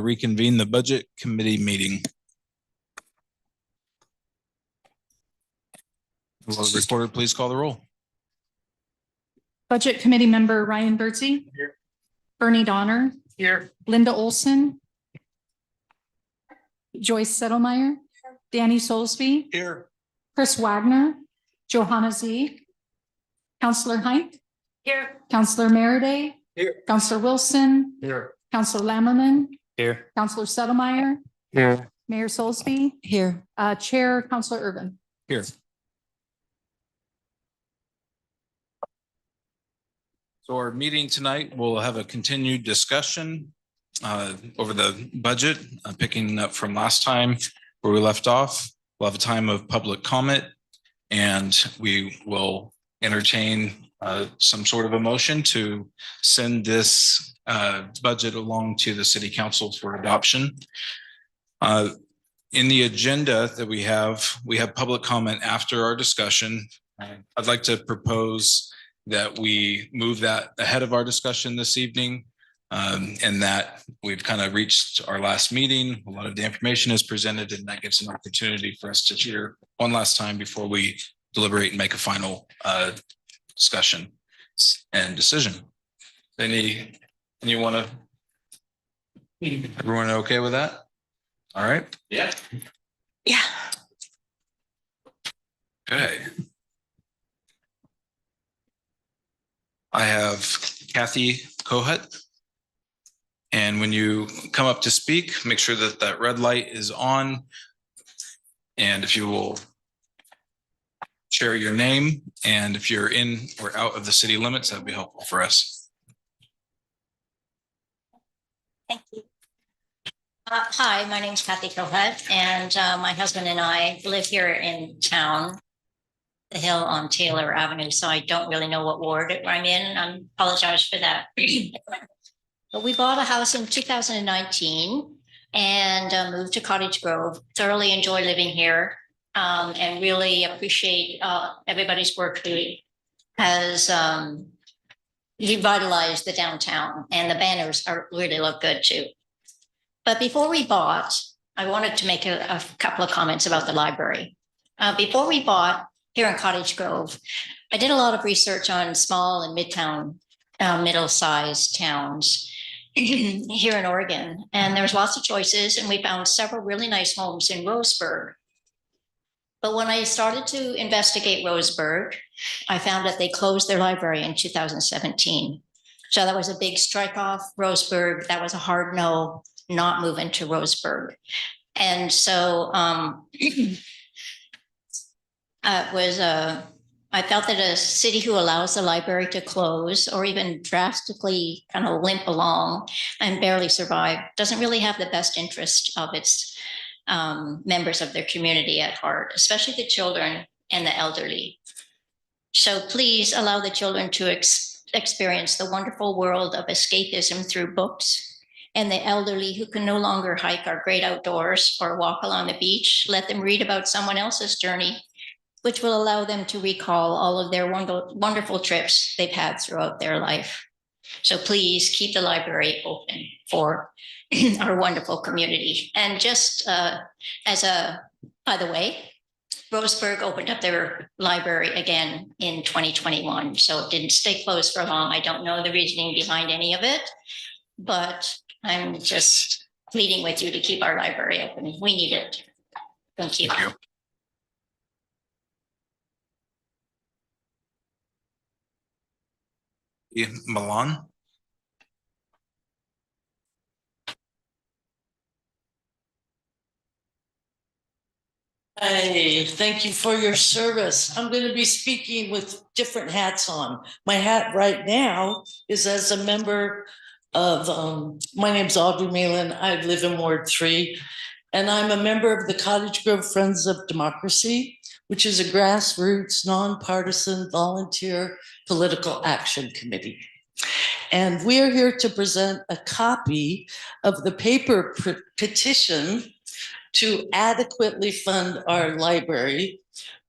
Reconvene the budget committee meeting. Will the reporter please call the roll? Budget committee member Ryan Birdsey. Here. Bernie Donner. Here. Linda Olson. Joyce Settlemeyer. Danny Soulsby. Here. Chris Wagner. Johanna Z. Councillor Heinck. Here. Councillor Meriday. Here. Councillor Wilson. Here. Councillor Lammerman. Here. Councillor Settlemeyer. Here. Mayor Soulsby. Here. Chair Councillor Irvin. Here. So our meeting tonight will have a continued discussion over the budget, picking up from last time where we left off. We'll have a time of public comment and we will entertain some sort of a motion to send this budget along to the city council for adoption. In the agenda that we have public comment after our discussion. I'd like to propose that we move that ahead of our discussion this evening, and that we've kind of reached our last meeting. A lot of the information is presented, and that gives an opportunity for us to hear one last time before we deliberate and make a final discussion and decision. Everyone okay with that? All right. Yeah. Yeah. Okay. I have Kathy Kohut. And when you come up to speak, make sure that that red light is on. And if you will share your name, and if you're in or out of the city limits, that'd be helpful for us. Thank you. Hi, my name's Kathy Kohut, and my husband and I live here in town, the hill on Taylor Avenue, so I don't really know what ward I'm in, and I apologize for that. But we bought a house in 2019 and moved to Cottage Grove. Thoroughly enjoy living here and really appreciate everybody's work who has revitalized the downtown, and the banners really look good too. But before we bought, I wanted to make a couple of comments about the library. Before we bought here in Cottage Grove, I did a lot of research on small and middle-sized towns here in Oregon, and there's lots of choices, and we found several really nice homes in Roseburg. But when I started to investigate Roseburg, I found that they closed their library in 2017. So that was a big strike off Roseburg. That was a hard no, not moving to Roseburg. And so I felt that a city who allows the library to close or even drastically kind of limp along and barely survive doesn't really have the best interest of its members of their community at heart, especially the children and the elderly. So please allow the children to experience the wonderful world of escapism through books, and the elderly who can no longer hike our great outdoors or walk along the beach, let them read about someone else's journey, which will allow them to recall all of their wonderful trips they've had throughout their life. So please keep the library open for our wonderful community. And just by the way, Roseburg opened up their library again in 2021. So it didn't stay closed for long. I don't know the reasoning behind any of it, but I'm just pleading with you to keep our library open. We need it. Thank you. Thank you. Milan. Hey, thank you for your service. I'm going to be speaking with different hats on. My hat right now is as a member of, my name's Audrey Malin. I live in Ward 3, and I'm a member of the Cottage Grove Friends of Democracy, which is a grassroots, nonpartisan, volunteer political action committee. And we are here to present a copy of the paper petition to adequately fund our library,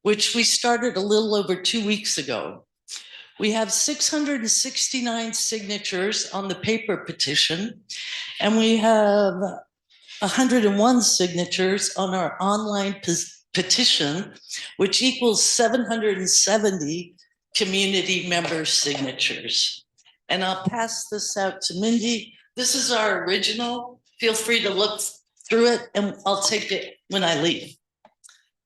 which we started a little over 2 weeks ago. We have 669 signatures on the paper petition, and we have 101 signatures on our online petition, which equals 770 community member signatures. And I'll pass this out to Mindy. This is our original. Feel free to look through it, and I'll take it when I leave.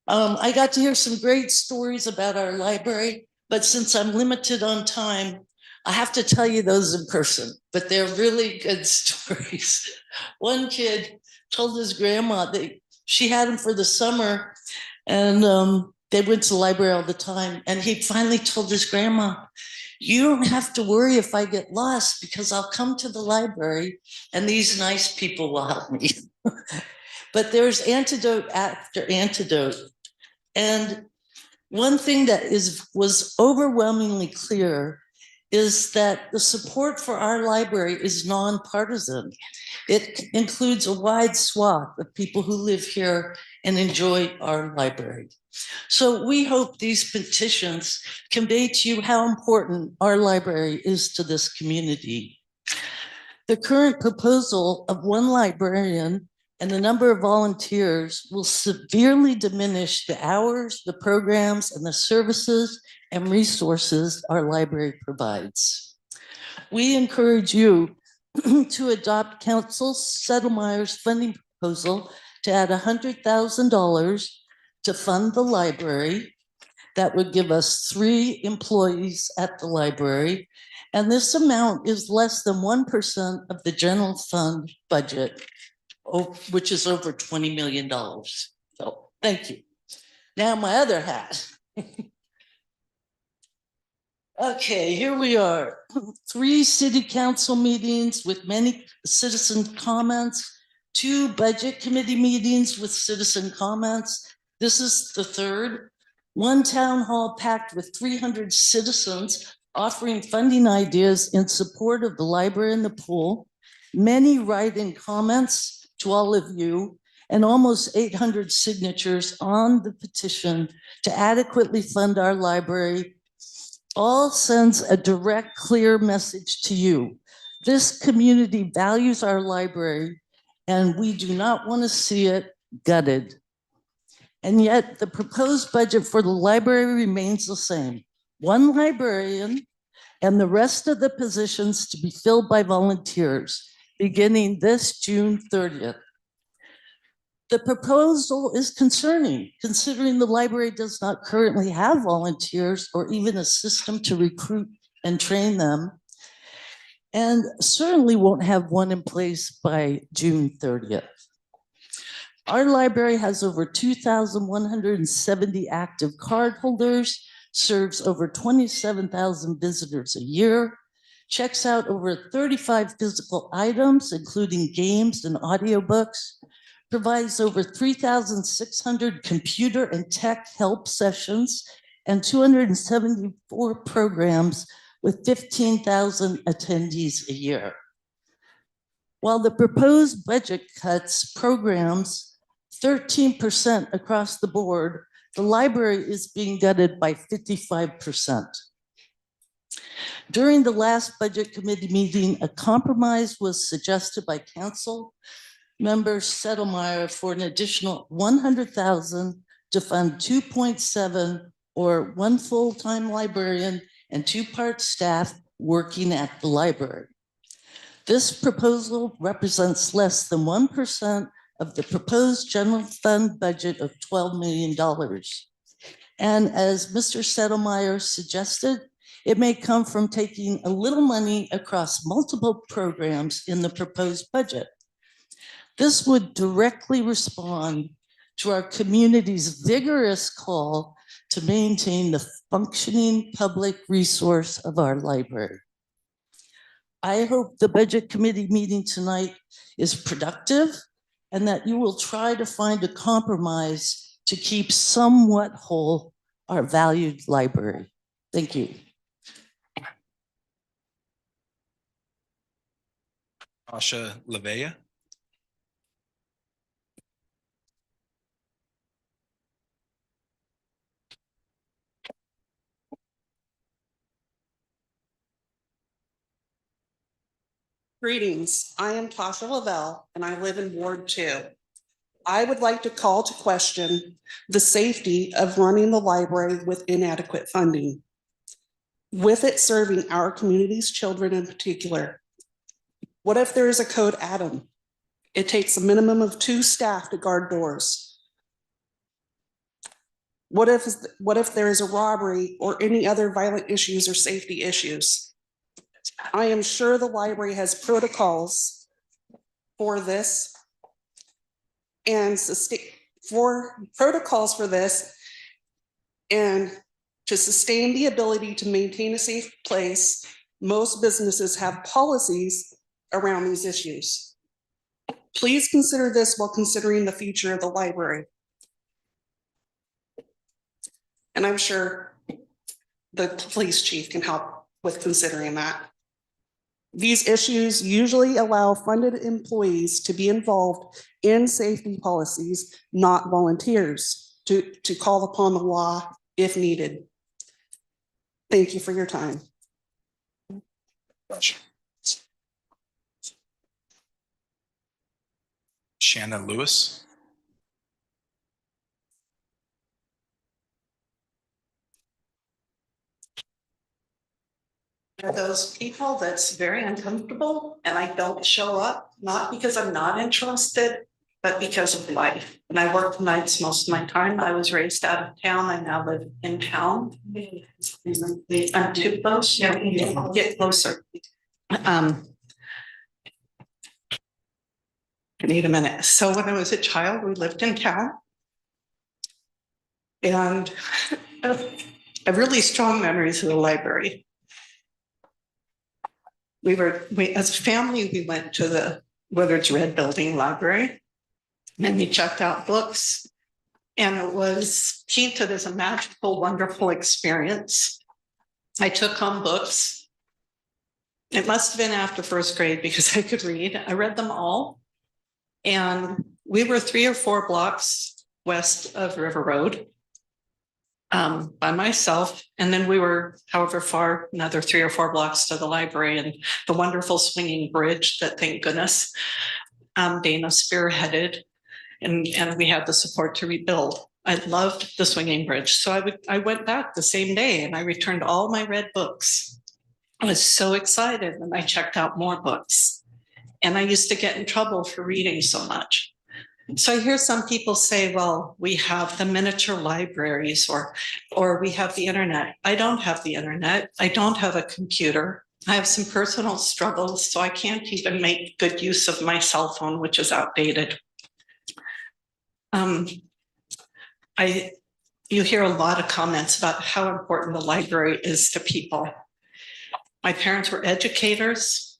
I got to hear some great stories about our library, but since I'm limited on time, I have to tell you those in person, but they're really good stories. One kid told his grandma that she had him for the summer, and they went to the library all the time. And he finally told his grandma, "You don't have to worry if I get lost, because I'll come to the library and these nice people will help me." But there's antidote after antidote. And one thing that was overwhelmingly clear is that the support for our library is nonpartisan. It includes a wide swath of people who live here and enjoy our library. So we hope these petitions convey to you how important our library is to this community. The current proposal of one librarian and the number of volunteers will severely diminish the hours, the programs, and the services and resources our library provides. We encourage you to adopt Council Settlemeyer's funding proposal to add $100,000 to fund the library. That would give us 3 employees at the library. And this amount is less than 1% of the general fund budget, which is over $20 million. So thank you. Now my other hat. Okay, here we are. 3 city council meetings with many citizen comments, 2 budget committee meetings with citizen comments. This is the 3rd. 1 town hall packed with 300 citizens offering funding ideas in support of the library and the pool. Many write-in comments to all of you, and almost 800 signatures on the petition to adequately fund our library. All sends a direct, clear message to you. This community values our library, and we do not want to see it gutted. And yet the proposed budget for the library remains the same. 1 librarian and the rest of the positions to be filled by volunteers beginning this June 30th. The proposal is concerning, considering the library does not currently have volunteers or even a system to recruit and train them, and certainly won't have one in place by June 30th. Our library has over 2,170 active cardholders, serves over 27,000 visitors a year, checks out over 35 physical items, including games and audiobooks, provides over 3,600 computer and tech help sessions, and 274 programs with 15,000 attendees a year. While the proposed budget cuts programs 13% across the board, the library is being gutted by 55%. During the last budget committee meeting, a compromise was suggested by council member Settlemeyer for an additional $100,000 to fund 2.7, or 1 full-time librarian and 2 part staff working at the library. This proposal represents less than 1% of the proposed general fund budget of $12 million. And as Mr. Settlemeyer suggested, it may come from taking a little money across multiple programs in the proposed budget. This would directly respond to our community's vigorous call to maintain the functioning public resource of our library. I hope the budget committee meeting tonight is productive and that you will try to find a compromise to keep somewhat whole our valued library. Thank you. Asha Lavea. Greetings, I am Tasha Lavelle and I live in Ward 2. I would like to call to question the safety of running the library with inadequate funding. With it serving our community's children in particular. What if there is a code atom? It takes a minimum of 2 staff to guard doors. What if there is a robbery or any other violent issues or safety issues? I am sure the library has protocols for this and protocols for this and to sustain the ability to maintain a safe place. Most businesses have policies around these issues. Please consider this while considering the future of the library. And I'm sure the police chief can help with considering that. These issues usually allow funded employees to be involved in safety policies, not volunteers, to call upon the law if needed. Thank you for your time. Shanna Lewis. Are those people that's very uncomfortable and I don't show up, not because I'm not interested, but because of life. And I work nights most of my time. I was raised out of town. I now live in town. I'm too close. Yeah, get closer. I need a minute. So when I was a child, we lived in town. And I have really strong memories of the library. As a family, we went to the Woodard's Red Building Library and we checked out books. And it was painted as a magical, wonderful experience. I took home books. It must have been after first grade because I could read. I read them all. And we were 3 or 4 blocks west of River Road by myself. And then we were however far, another 3 or 4 blocks to the library and the wonderful swinging bridge that, thank goodness, Dana spearheaded. And we had the support to rebuild. I loved the swinging bridge. So I went back the same day and I returned all my red books. I was so excited and I checked out more books. And I used to get in trouble for reading so much. So I hear some people say, well, we have the miniature libraries or we have the internet. I don't have the internet. I don't have a computer. I have some personal struggles, so I can't even make good use of my cell phone, which is outdated. You hear a lot of comments about how important the library is to people. My parents were educators.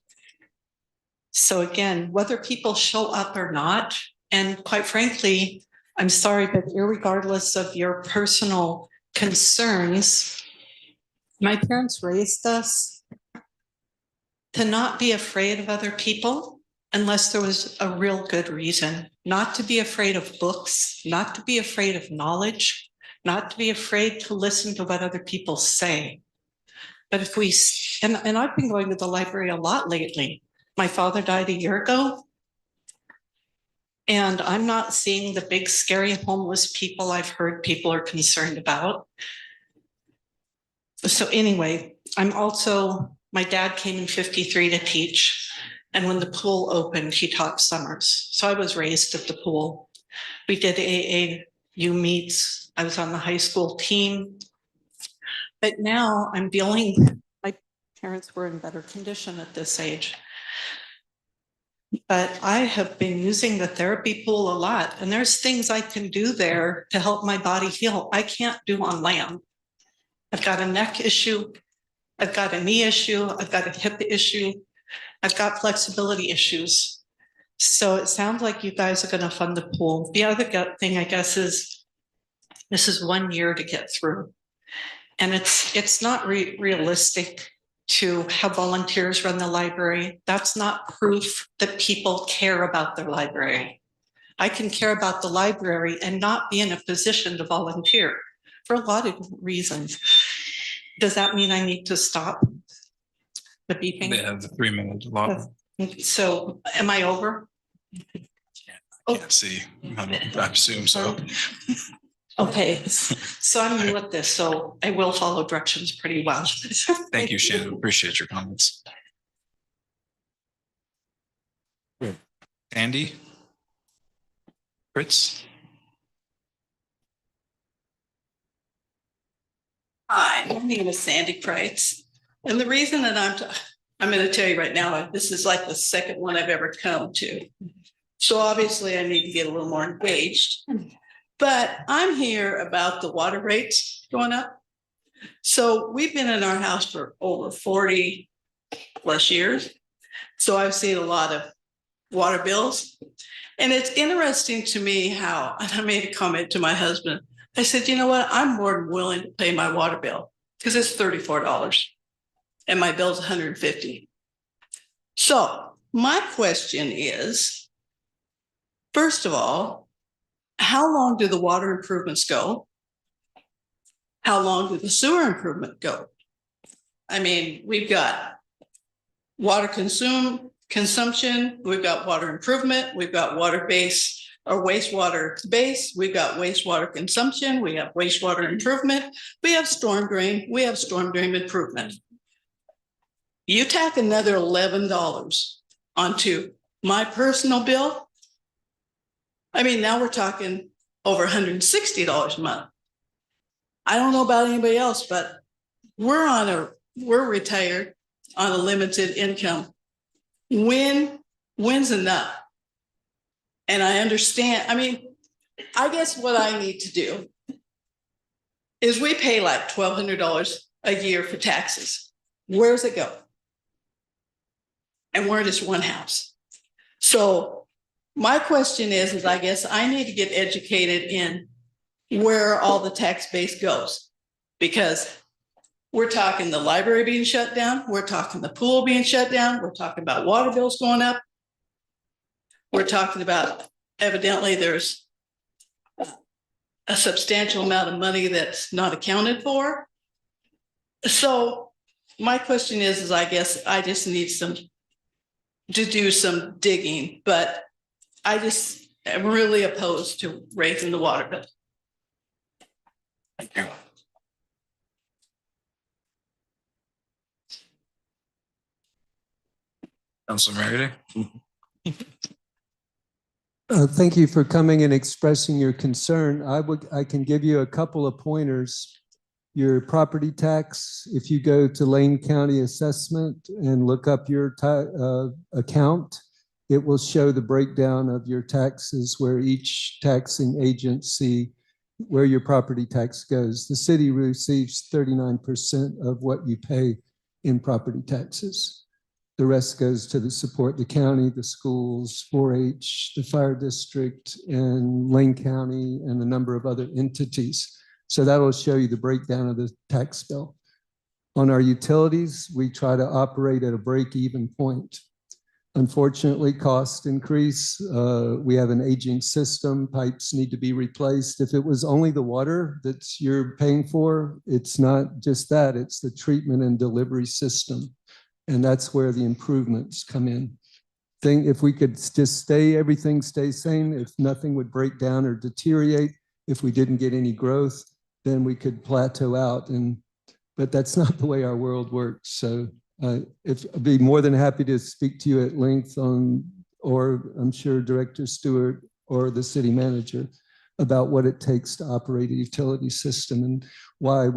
So again, whether people show up or not, and quite frankly, I'm sorry, but irregardless of your personal concerns, my parents raised us to not be afraid of other people unless there was a real good reason, not to be afraid of books, not to be afraid of knowledge, not to be afraid to listen to what other people say. But if we, and I've been going to the library a lot lately. My father died a year ago. And I'm not seeing the big scary homeless people I've heard people are concerned about. So anyway, my dad came in '53 to teach. And when the pool opened, he taught summers. So I was raised at the pool. We did AAU meets. I was on the high school team. But now my parents were in better condition at this age. But I have been using the therapy pool a lot. And there's things I can do there to help my body heal. I can't do on land. I've got a neck issue. I've got a knee issue. I've got a hip issue. I've got flexibility issues. So it sounds like you guys are going to fund the pool. The other thing, I guess, is this is 1 year to get through. And it's not realistic to have volunteers run the library. That's not proof that people care about their library. I can care about the library and not be in a position to volunteer for a lot of reasons. Does that mean I need to stop the beeping? They have the 3-minute law. So am I over? Can't see. I assume so. Okay, so I'm new at this, so I will follow directions pretty well. Thank you, Shannon. Appreciate your comments. Andy? Fritz? Hi, my name is Sandy Price. And the reason that I'm going to tell you right now, this is like the second one I've ever come to. So obviously I need to get a little more engaged. But I'm here about the water rates going up. So we've been in our house for over 40 plus years. So I've seen a lot of water bills. And it's interesting to me how, and I made a comment to my husband. I said, you know what? I'm more than willing to pay my water bill because it's $34 and my bill's $150. So my question is, first of all, how long do the water improvements go? How long do the sewer improvement go? I mean, we've got water consumption, we've got water improvement, we've got water base or wastewater base, we've got wastewater consumption, we have wastewater improvement, we have storm drain, we have storm drain improvement. You tack another $11 onto my personal bill. I mean, now we're talking over $160 a month. I don't know about anybody else, but we're retired on a limited income. When's enough? And I understand, I mean, I guess what I need to do is we pay like $1,200 a year for taxes. Where's it go? And we're just one house. So my question is I guess I need to get educated in where all the tax base goes, because we're talking the library being shut down. We're talking the pool being shut down. We're talking about water bills going up. We're talking about evidently there's a substantial amount of money that's not accounted for. So my question is I guess I just need to do some digging, but I just am really opposed to raising the water bill. Thank you. Councilor Merida? Thank you for coming and expressing your concern. I can give you a couple of pointers. Your property tax, if you go to Lane County Assessment and look up your account, it will show the breakdown of your taxes where each taxing agency, where your property tax goes. The city receives 39% of what you pay in property taxes. The rest goes to support the county, the schools, 4-H, the fire district, and Lane County, and a number of other entities. So that will show you the breakdown of the tax bill. On our utilities, we try to operate at a break-even point. Unfortunately, costs increase. We have an aging system. Pipes need to be replaced. If it was only the water that you're paying for, it's not just that, it's the treatment and delivery system. And that's where the improvements come in. If we could just everything stays same, if nothing would break down or deteriorate, if we didn't get any growth, then we could plateau out. But that's not the way our world works. So I'd be more than happy to speak to you at length or I'm sure Director Stewart or the city manager about what it takes to operate a utility system and why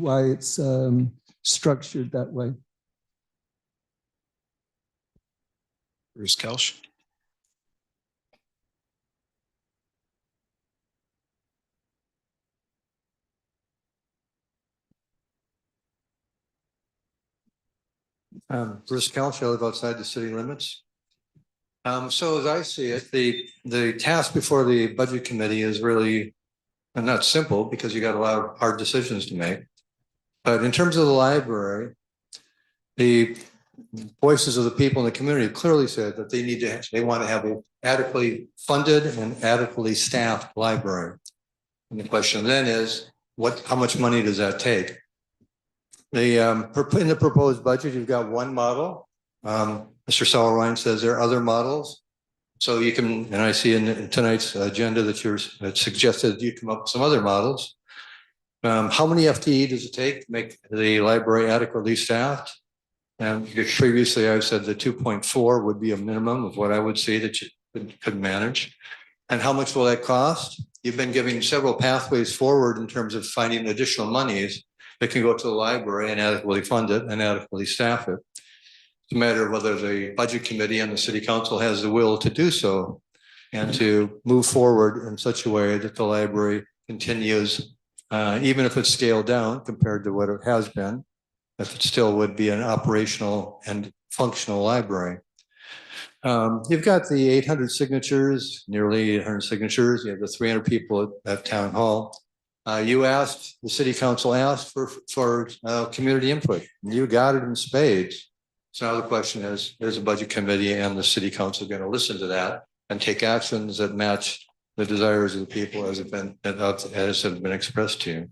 it's structured that way. Bruce Kelch? Bruce Kelch, I live outside the city limits. So as I see it, the task before the budget committee is really not simple because you got a lot of hard decisions to make. But in terms of the library, the voices of the people in the community clearly said that they want to have an adequately funded and adequately staffed library. And the question then is, how much money does that take? In the proposed budget, you've got one model. Mr. Sauerwein says there are other models. So you can, and I see in tonight's agenda that you're suggested you come up with some other models. How many FTE does it take to make the library adequately staffed? And previously I said the 2.4 would be a minimum of what I would say that you could manage. And how much will that cost? You've been giving several pathways forward in terms of finding additional monies that can go to the library and adequately fund it and adequately staff it. It's a matter of whether the budget committee and the city council has the will to do so and to move forward in such a way that the library continues, even if it's scaled down compared to what it has been, if it still would be an operational and functional library. You've got the 800 signatures, nearly 800 signatures. You have the 300 people at town hall. The city council asked for community input. You got it in spades. So now the question is the budget committee and the city council going to listen to that and take actions that match the desires of the people as have been expressed to you?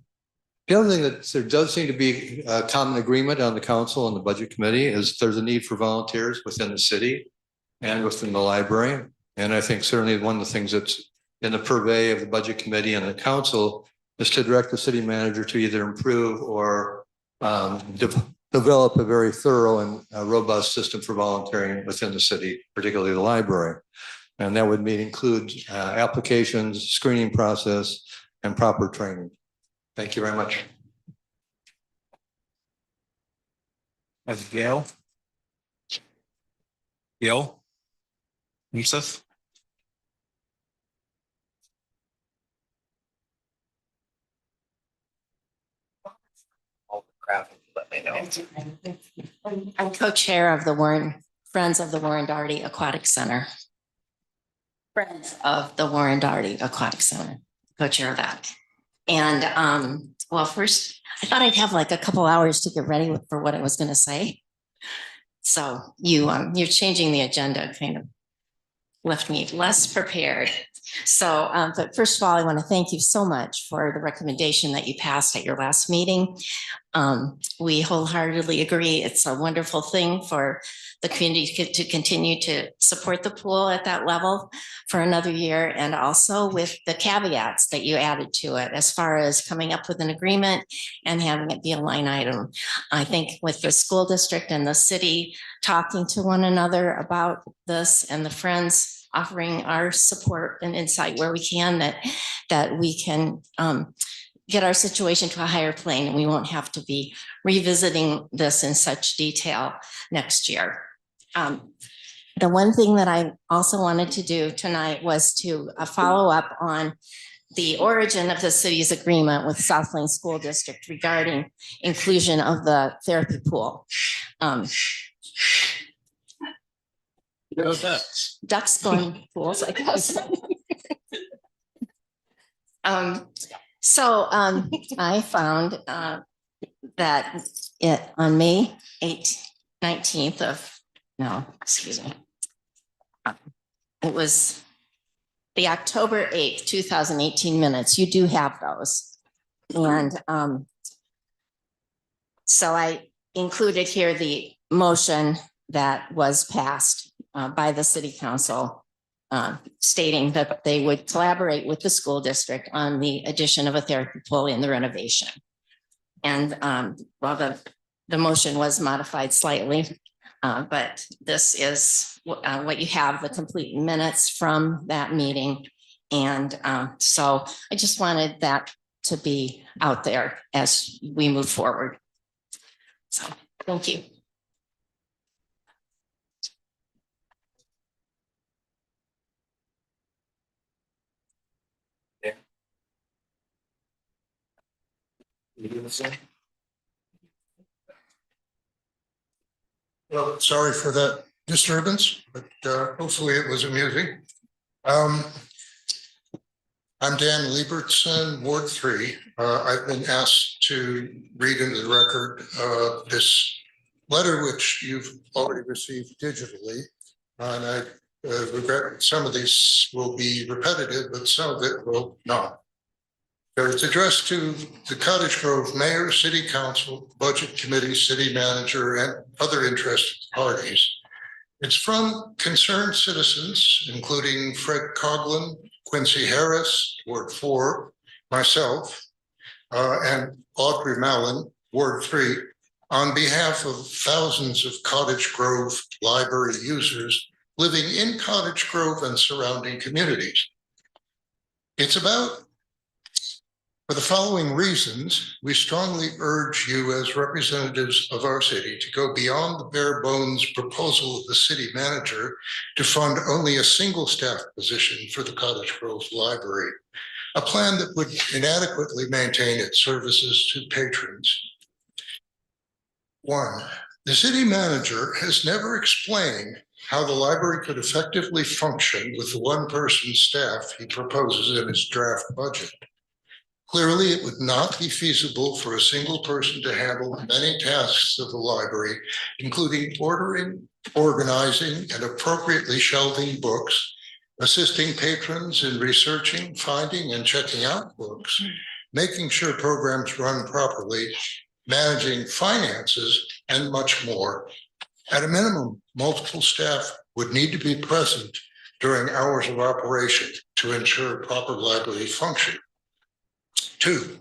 The other thing that there does seem to be a common agreement on the council and the budget committee is there's a need for volunteers within the city and within the library. And I think certainly one of the things that's in the purvey of the budget committee and the council is to direct the city manager to either improve or develop a very thorough and robust system for volunteering within the city, particularly the library. And that would include applications, screening process, and proper training. Thank you very much. That's Gail. Gail. Yusuf. I'm co-chair of the Friends of the Warren Daugherty Aquatic Center. Friends of the Warren Daugherty Aquatic Center, co-chair of that. And well, first, I thought I'd have like a couple hours to get ready for what I was going to say. So you're changing the agenda, kind of left me less prepared. So, but first of all, I want to thank you so much for the recommendation that you passed at your last meeting. We wholeheartedly agree. It's a wonderful thing for the community to continue to support the pool at that level for another year, and also with the caveats that you added to it as far as coming up with an agreement and having it be a line item. I think with the school district and the city talking to one another about this and the Friends offering our support and insight where we can, that we can get our situation to a higher plane, and we won't have to be revisiting this in such detail next year. The one thing that I also wanted to do tonight was to follow up on the origin of the city's agreement with South Lane School District regarding inclusion of the therapy pool. Ducks going pools, I guess. So I found that on May 19th of, no, excuse me. It was the October 8th, 2018 minutes. You do have those. And so I included here the motion that was passed by the city council stating that they would collaborate with the school district on the addition of a therapy pool in the renovation. And well, the motion was modified slightly, but this is what you have, the complete minutes from that meeting. And so I just wanted that to be out there as we move forward. So thank you. Well, sorry for that disturbance, but hopefully it was amusing. I'm Dan Liebertson, Ward 3. I've been asked to read into the record this letter, which you've already received digitally. And I regret some of these will be repetitive, but some of it will not. It's addressed to the Cottage Grove Mayor, City Council, Budget Committee, City Manager, and other interested parties. It's from concerned citizens, including Fred Coughlin, Quincy Harris, Ward 4, myself, and Audrey Mallon, Ward 3, on behalf of thousands of Cottage Grove library users living in Cottage Grove and surrounding communities. It's about, for the following reasons, we strongly urge you as representatives of our city to go beyond the bare bones proposal of the city manager to fund only a single staff position for the Cottage Grove Library, a plan that would inadequately maintain its services to patrons. 1, the city manager has never explained how the library could effectively function with the one-person staff he proposes in his draft budget. Clearly, it would not be feasible for a single person to handle many tasks of the library, including ordering, organizing, and appropriately shelving books, assisting patrons in researching, finding, and checking out books, making sure programs run properly, managing finances, and much more. At a minimum, multiple staff would need to be present during hours of operation to ensure proper library function. 2,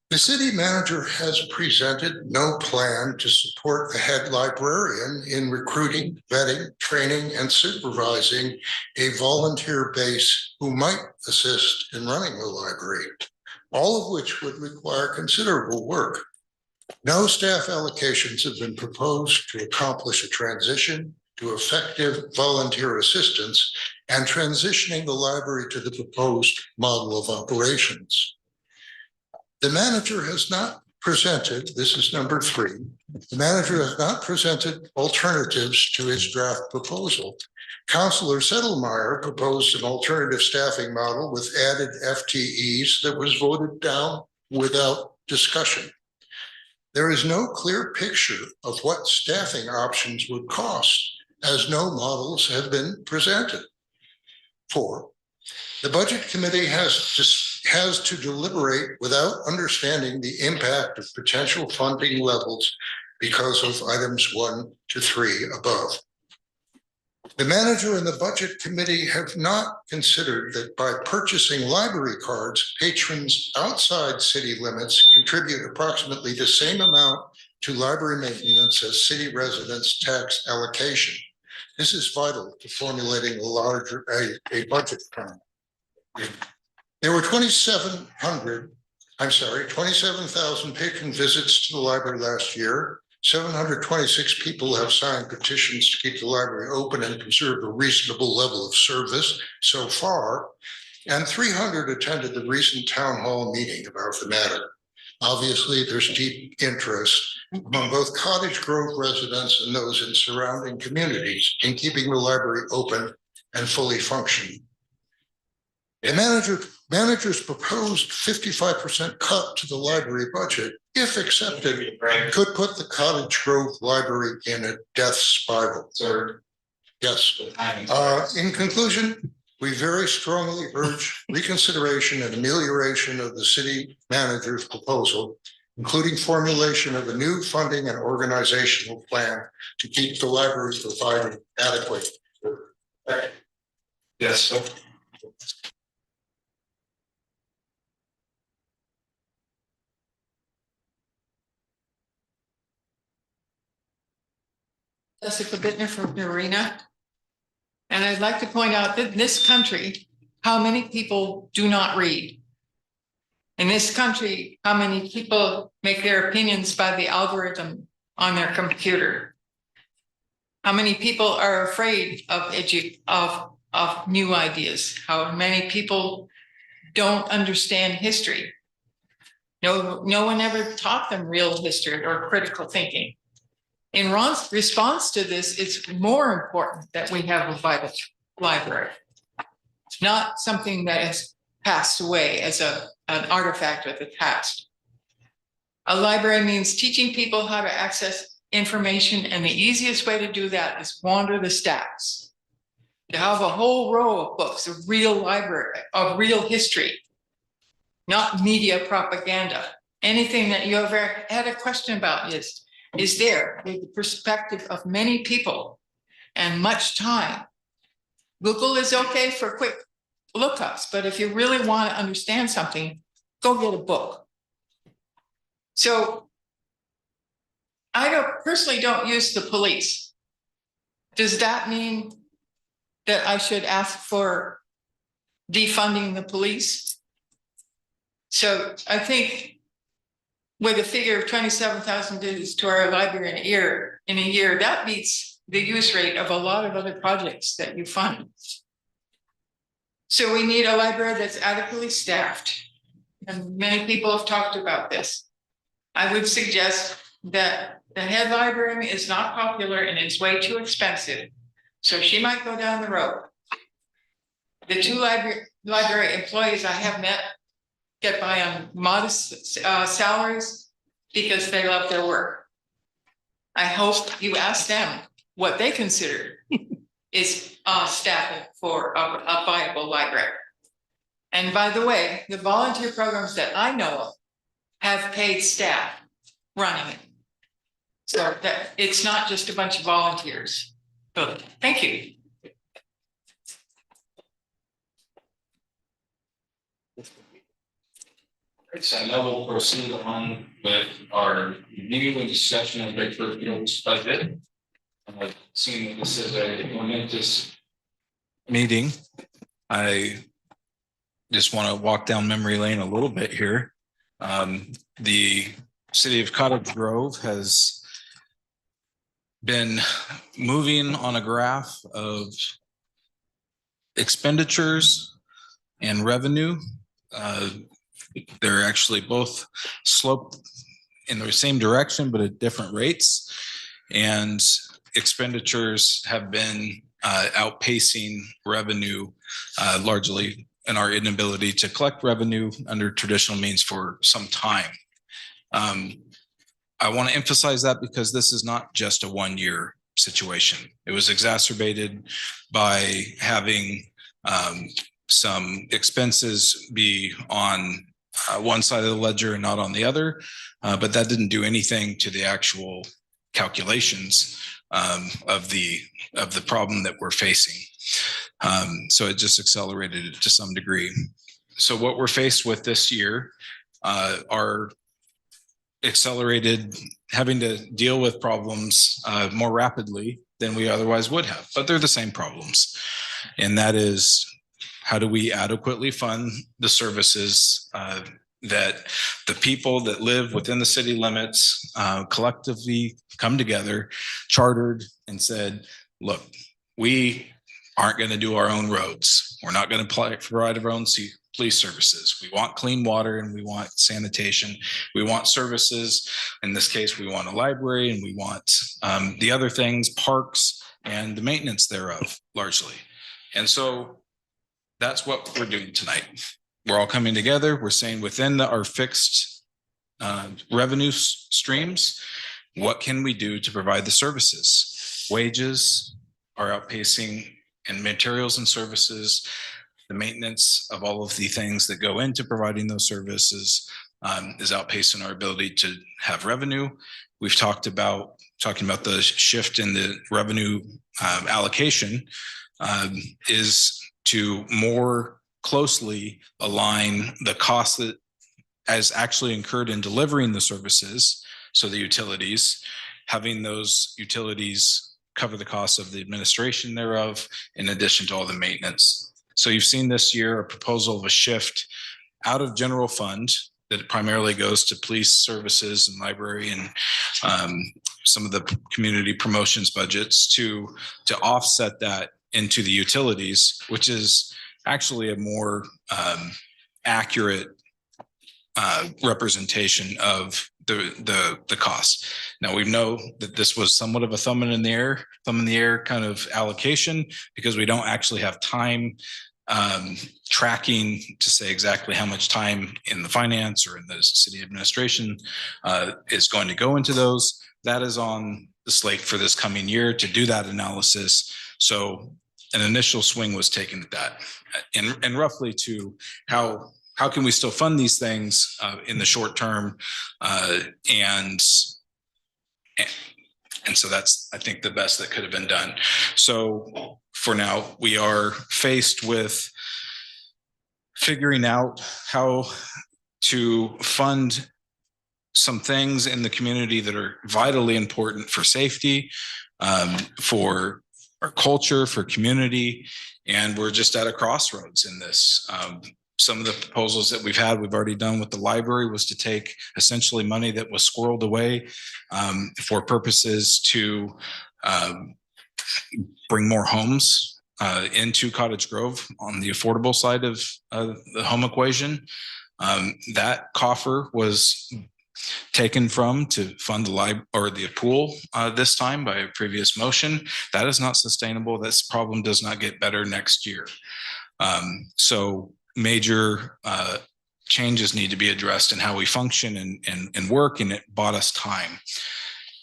the city manager has presented no plan to support the head librarian in recruiting, vetting, training, and supervising a volunteer base who might assist in running the library, all of which would require considerable work. No staff allocations have been proposed to accomplish a transition to effective volunteer assistance and transitioning the library to the proposed model of operations. The manager has not presented, this is number 3, the manager has not presented alternatives to his draft proposal. Councillor Settlemyre proposed an alternative staffing model with added FTEs that was voted down without discussion. There is no clear picture of what staffing options would cost, as no models have been presented. 4, the budget committee has to deliberate without understanding the impact of potential funding levels because of items 1 to 3 above. The manager and the budget committee have not considered that by purchasing library cards, patrons outside city limits contribute approximately the same amount to library maintenance as city residents' tax allocation. This is vital to formulating a budget plan. There were 27,000 patron visits to the library last year. 726 people have signed petitions to keep the library open and preserve a reasonable level of service so far, and 300 attended the recent town hall meeting about the matter. Obviously, there's deep interest among both Cottage Grove residents and those in surrounding communities in keeping the library open and fully functioning. The manager's proposed 55% cut to the library budget, if accepted, could put the Cottage Grove Library in a death spiral. Yes. In conclusion, we very strongly urge reconsideration and amelioration of the city manager's proposal, including formulation of a new funding and organizational plan to keep the library provided adequate. Yes. So. Jessica Bittner from Arena. And I'd like to point out that in this country, how many people do not read? In this country, how many people make their opinions by the algorithm on their computer? How many people are afraid of new ideas? How many people don't understand history? No one ever taught them real history or critical thinking. In response to this, it's more important that we have a vital library. It's not something that has passed away as an artifact of the past. A library means teaching people how to access information, and the easiest way to do that is wander the stacks. To have a whole row of books, a real library, of real history, not media propaganda. Anything that you ever had a question about is there with the perspective of many people and much time. Google is okay for quick lookups, but if you really want to understand something, go get a book. So I personally don't use the police. Does that mean that I should ask for defunding the police? So I think with a figure of 27,000 visits to our library in a year, that beats the use rate of a lot of other projects that you fund. So we need a library that's adequately staffed. And many people have talked about this. I would suggest that the head librarian is not popular and it's way too expensive. So she might go down the road. The two library employees I have met get by on modest salaries because they love their work. I hope you ask them what they consider is staffing for a viable library. And by the way, the volunteer programs that I know of have paid staff running it. So that it's not just a bunch of volunteers. So thank you. So now we'll proceed on with our meeting and discussion of Bedford Hills budget. Seeing that this is a momentous meeting, I just want to walk down memory lane a little bit here. The city of Cottage Grove has been moving on a graph of expenditures and revenue. They're actually both sloped in the same direction, but at different rates. And expenditures have been outpacing revenue largely in our inability to collect revenue under traditional means for some time. I want to emphasize that because this is not just a one-year situation. It was exacerbated by having some expenses be on one side of the ledger and not on the other, but that didn't do anything to the actual calculations of the problem that we're facing. So it just accelerated it to some degree. So what we're faced with this year are accelerated having to deal with problems more rapidly than we otherwise would have, but they're the same problems. And that is, how do we adequately fund the services that the people that live within the city limits collectively come together, chartered and said, look, we aren't going to do our own roads. We're not going to provide our own police services. We want clean water and we want sanitation. We want services. In this case, we want a library and we want the other things, parks and the maintenance thereof largely. And so that's what we're doing tonight. We're all coming together. We're saying within our fixed revenue streams, what can we do to provide the services? Wages are outpacing, and materials and services, the maintenance of all of the things that go into providing those services is outpacing our ability to have revenue. We've talking about the shift in the revenue allocation is to more closely align the cost that is actually incurred in delivering the services. So the utilities, having those utilities cover the cost of the administration thereof, in addition to all the maintenance. So you've seen this year a proposal of a shift out of general fund that primarily goes to police services and library and some of the community promotions budgets to offset that into the utilities, which is actually a more accurate representation of the cost. Now we know that this was somewhat of a thumb in the air kind of allocation because we don't actually have time tracking to say exactly how much time in the finance or in the city administration is going to go into those. That is on the slate for this coming year to do that analysis. So an initial swing was taken at that and roughly to how can we still fund these things in the short term and And so that's, I think, the best that could have been done. So for now, we are faced with figuring out how to fund some things in the community that are vitally important for safety, for our culture, for community. And we're just at a crossroads in this. Some of the proposals that we've already done with the library was to take essentially money that was squirreled away for purposes to bring more homes into Cottage Grove on the affordable side of the home equation. That coffer was taken from to fund the pool this time by a previous motion. That is not sustainable. This problem does not get better next year. So major changes need to be addressed in how we function and work, and it bought us time.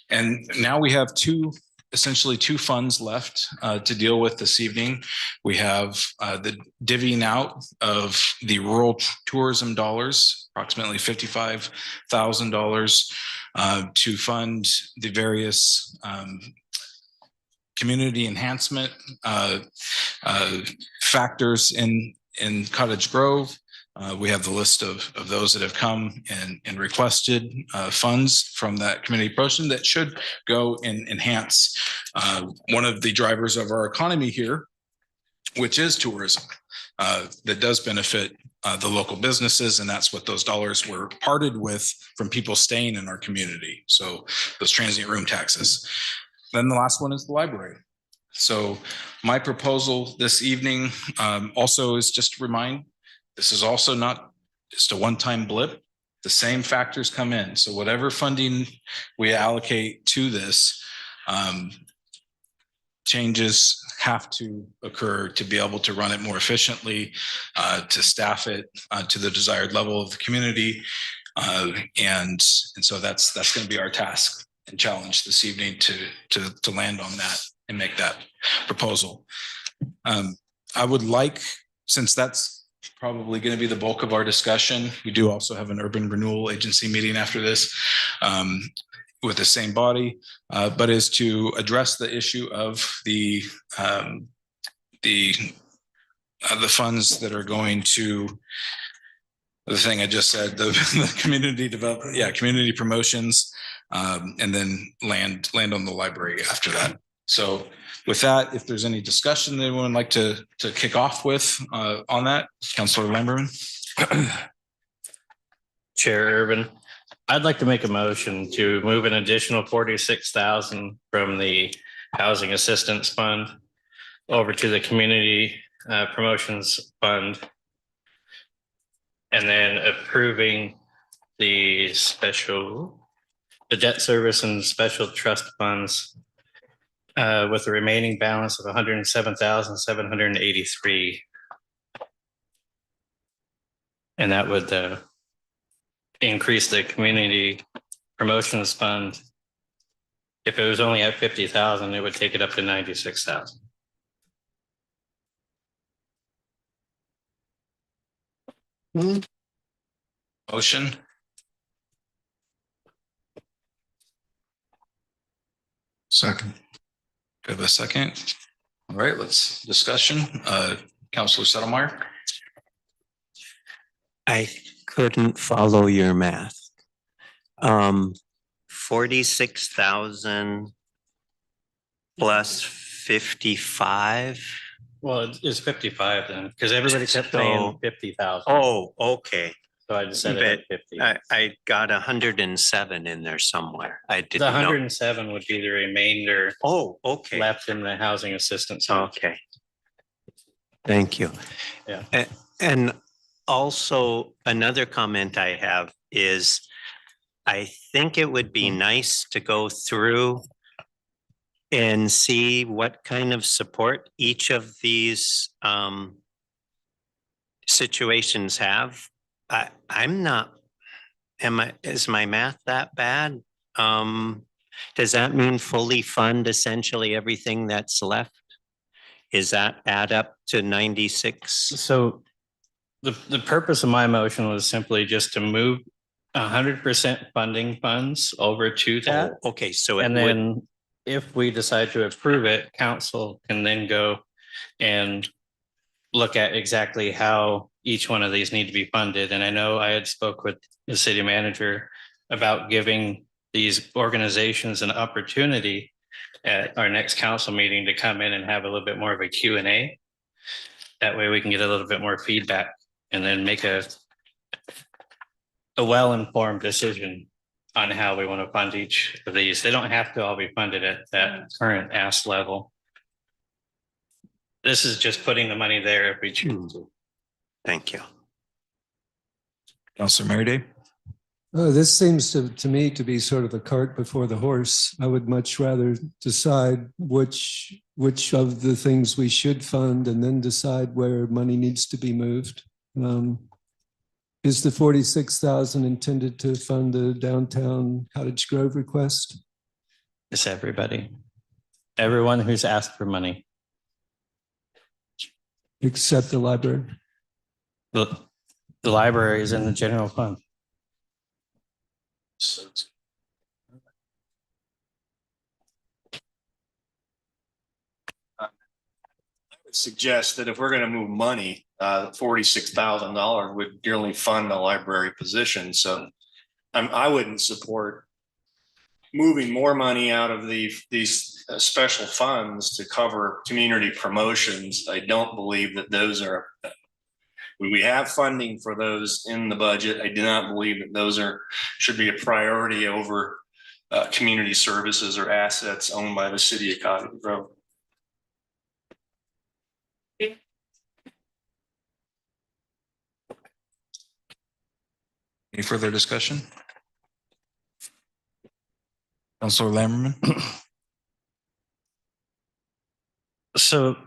And now we have essentially two funds left to deal with this evening. We have the divvying out of the rural tourism dollars, approximately $55,000 to fund the various community enhancement factors in Cottage Grove. We have the list of those that have come and requested funds from that community portion that should go and enhance one of the drivers of our economy here, which is tourism, that does benefit the local businesses. And that's what those dollars were parted with from people staying in our community. So those transient room taxes. Then the last one is the library. So my proposal this evening also is just to remind, this is also not just a one-time blip. The same factors come in. So whatever funding we allocate to this, changes have to occur to be able to run it more efficiently, to staff it to the desired level of the community. And so that's going to be our task and challenge this evening to land on that and make that proposal. I would like, since that's probably going to be the bulk of our discussion, we do also have an urban renewal agency meeting after this with the same body, but is to address the issue of the funds that are going to the thing I just said, the community development, community promotions, and then land on the library after that. So with that, if there's any discussion that anyone would like to kick off with on that, Councilor Lamberman. Chair Urban, I'd like to make a motion to move an additional 46,000 from the Housing Assistance Fund over to the Community Promotions Fund, and then approving the debt service and special trust funds with the remaining balance of 107,783. And that would increase the community promotions fund. If it was only at 50,000, it would take it up to 96,000. Motion. Second. Do I have a second? All right, let's discussion. Councilor Settlemeyer. I couldn't follow your math. 46,000 plus 55. Well, it's 55 then, because everybody kept saying 50,000. Oh, okay. So I just said it at 50. I got 107 in there somewhere. I The didn't know. 107 would be the remainder Oh, okay. left in the housing assistance. fund. Okay. Thank you. Yeah. And also another comment I have is I think it would be nice to go through and see what kind of support each of these situations have. I'm not, is my math that bad? Does that mean fully fund essentially everything that's left? Is that add up to 96? So the purpose of my motion was simply just to move 100% funding funds over to that. Oh, okay, so it And would, then if we decide to approve it, council can then go and look at exactly how each one of these need to be funded. And I know I had spoke with the city manager about giving these organizations an opportunity at our next council meeting to come in and have a little bit more of a Q&A. That way we can get a little bit more feedback and then make a well-informed decision on how we want to fund each of these. They don't have to all be funded at that current ask level. This is just putting the money there if we choose to. Thank you. Councilor Mary. This seems to me to be sort of a cart before the horse. I would much rather decide which of the things we should fund and then decide where money needs to be moved. Is the 46,000 intended to fund the downtown Cottage Grove request? It's everybody. Everyone who's asked for money. Except the library? The library is in the general fund. Suggest that if we're going to move money, $46,000 would nearly fund the library position. So I wouldn't support moving more money out of these special funds to cover community promotions. I don't believe that those are, we have funding for those in the budget. I do not believe that those should be a priority over community services or assets owned by the city of Cottage Grove. Any further discussion? Councilor Lammerman. So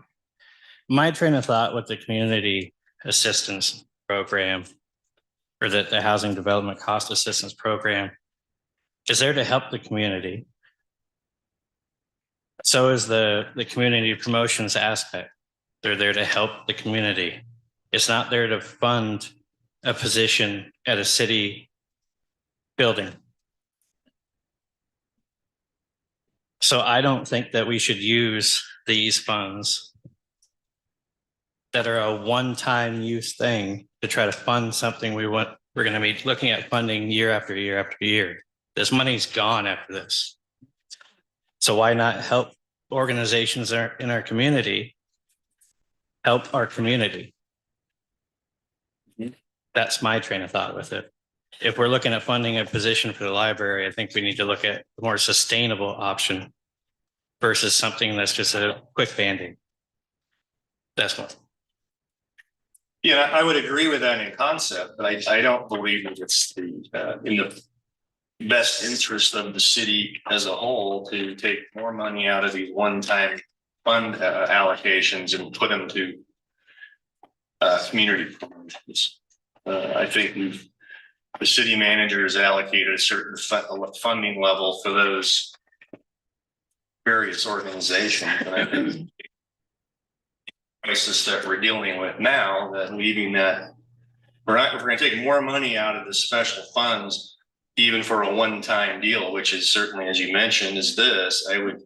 my train of thought with the community assistance program or the housing development cost assistance program is there to help the community. So is the community promotions aspect. They're there to help the community. It's not there to fund a position at a city building. So I don't think that we should use these funds that are a one-time use thing to try to fund something we're going to be looking at funding year after year after year. This money's gone after this. So why not help organizations in our community help our community? That's my train of thought with it. If we're looking at funding a position for the library, I think we need to look at a more sustainable option versus something that's just a quick Band-Aid. That's what. Yeah, I would agree with that in concept, but I don't believe that it's in the best interest of the city as a whole to take more money out of these one-time fund allocations and put them to community promotions. I think the city manager has allocated a certain funding level for those various organizations. And I think the crisis that we're dealing with now, that leaving that if we're going to take more money out of the special funds, even for a one-time deal, which is certainly, as you mentioned, is this, I would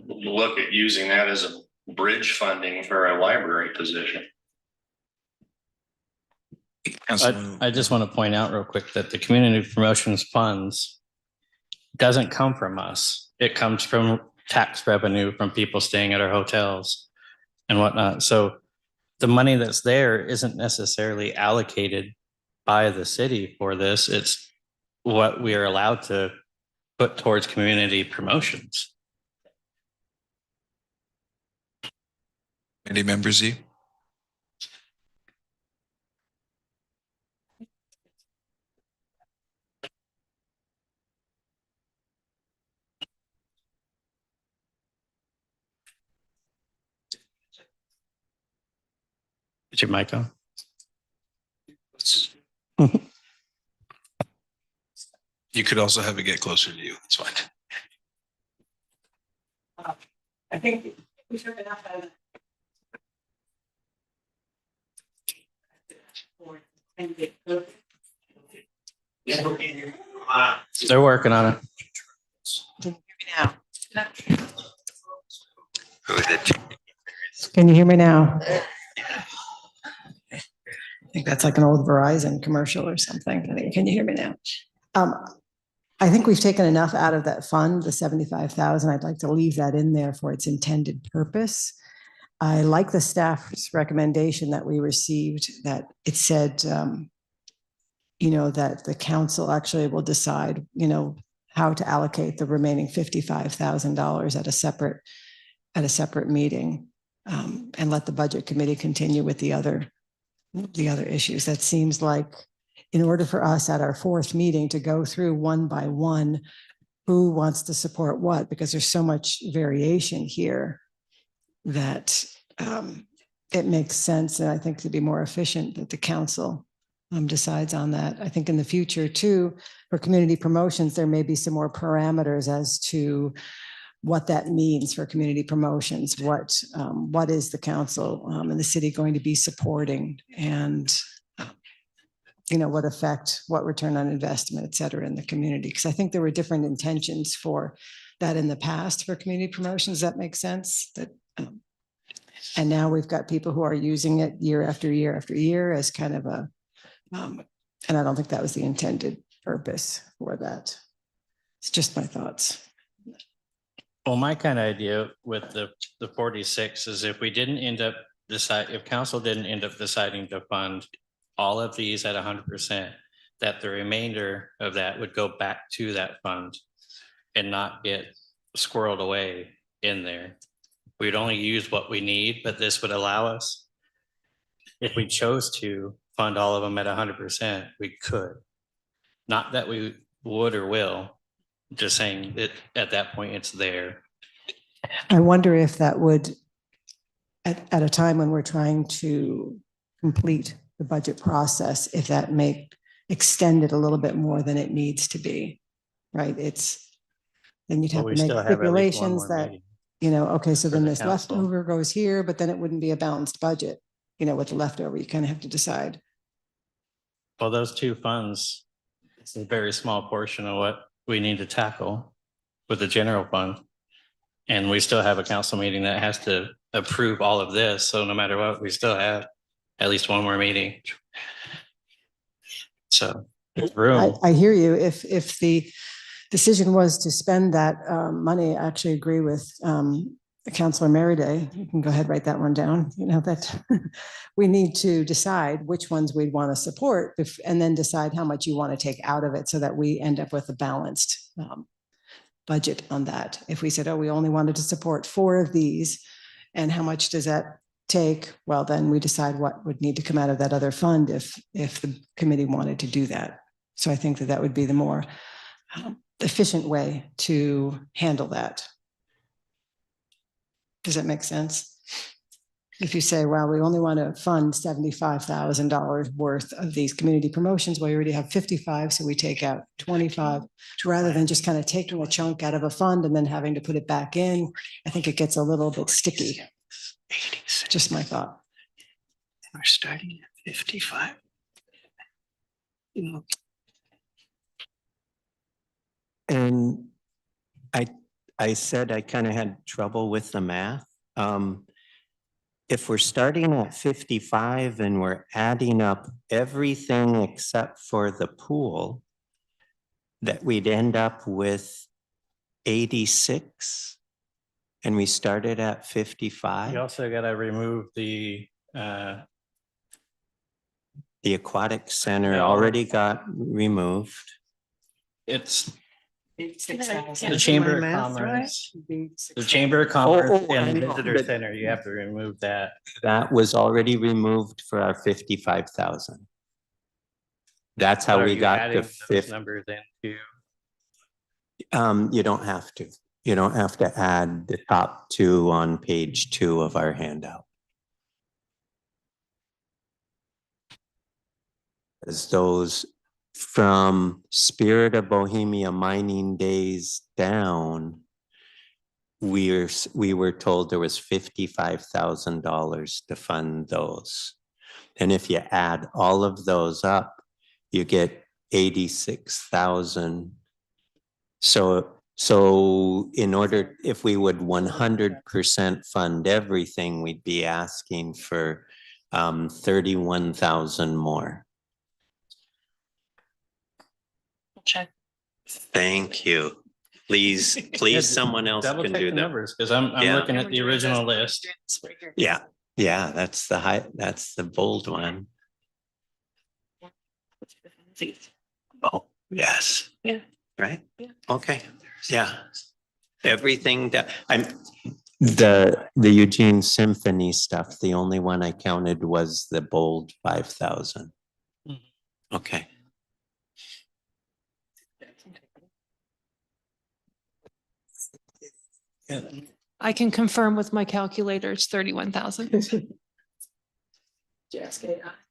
look at using that as a bridge funding for a library position. I just want to point out real quick that the community promotions funds doesn't come from us. It comes from tax revenue from people staying at our hotels and whatnot. So the money that's there isn't necessarily allocated by the city for this. It's what we are allowed to put towards community promotions. Any members? Is your mic on? You could also have it get closer to you. It's fine. I think we should have They're working on it. Now, Can you hear me now? I think that's like an old Verizon commercial or something. Can you hear me now? I think we've taken enough out of that fund, the 75,000. I'd like to leave that in there for its intended purpose. I like the staff's recommendation that we received, that it said, that the council actually will decide, how to allocate the remaining $55,000 at a separate meeting, and let the budget committee continue with the other issues. That seems like, in order for us at our fourth meeting to go through one by one, who wants to support what, because there's so much variation here that it makes sense, and I think to be more efficient, that the council decides on that. I think in the future too, for community promotions, there may be some more parameters as to what that means for community promotions. What is the council and the city going to be supporting, and what effect, what return on investment, et cetera, in the community? Because I think there were different intentions for that in the past for community promotions. That makes sense. And now we've got people who are using it year after year after year as kind of a, and I don't think that was the intended purpose for that. It's just my thoughts. Well, my kind of idea with the 46 is if council didn't end up deciding to fund all of these at 100%, that the remainder of that would go back to that fund and not get squirreled away in there. We'd only use what we need, but this would allow us, if we chose to fund all of them at 100%, we could. Not that we would or will, just saying that at that point it's there. I wonder if that would, at a time when we're trying to complete the budget process, if that may extend it a little bit more than it needs to be, right? Then you'd have to make stipulations that, okay, so then this leftover goes here, but then it wouldn't be a balanced budget, with the leftover. You kind of have to decide. Well, those two funds, it's a very small portion of what we need to tackle with the general fund. And we still have a council meeting that has to approve all of this. So no matter what, we still have at least one more meeting. So there's room. I hear you. If the decision was to spend that money, I actually agree with Councilor Merriday. You can go ahead, write that one down. That we need to decide which ones we'd want to support, and then decide how much you want to take out of it so that we end up with a balanced budget on that. If we said, we only wanted to support 4 of these, and how much does that take? Well, then we decide what would need to come out of that other fund if the committee wanted to do that. So I think that would be the more efficient way to handle that. Does that make sense? If you say, well, we only want to fund $75,000 worth of these community promotions, well, you already have 55, so we take out 25, rather than just kind of taking a chunk out of a fund and then having to put it back in. I think it gets a little bit sticky. Just my thought. We're starting at 55. And I said I kind of had trouble with the math. If we're starting at 55 and we're adding up everything except for the pool, that we'd end up with 86, and we started at 55. You also got to remove the aquatic center already got removed. It's the Chamber of Commerce. The Chamber of Commerce and the Visitor Center, you have to remove that. That was already removed for our 55,000. That's how we got to 50 numbers into. You don't have to. You don't have to add the top 2 on page 2 of our handout. As those from Spirit of Bohemia mining days down, we were told there was $55,000 to fund those. And if you add all of those up, you get 86,000. So So in order, if we would 100% fund everything, we'd be asking for 31,000 more. Check. Thank you. Please, please, someone else Double can check do the that. numbers, because I'm Yeah. looking at the original list. Yeah, yeah, that's the high, that's the bold one. Oh, yes. Yeah. Right? Yeah. Okay, yeah. Everything that the Eugene Symphony stuff, the only one I counted was the bold 5,000. Okay. I can confirm with my calculator, it's 31,000.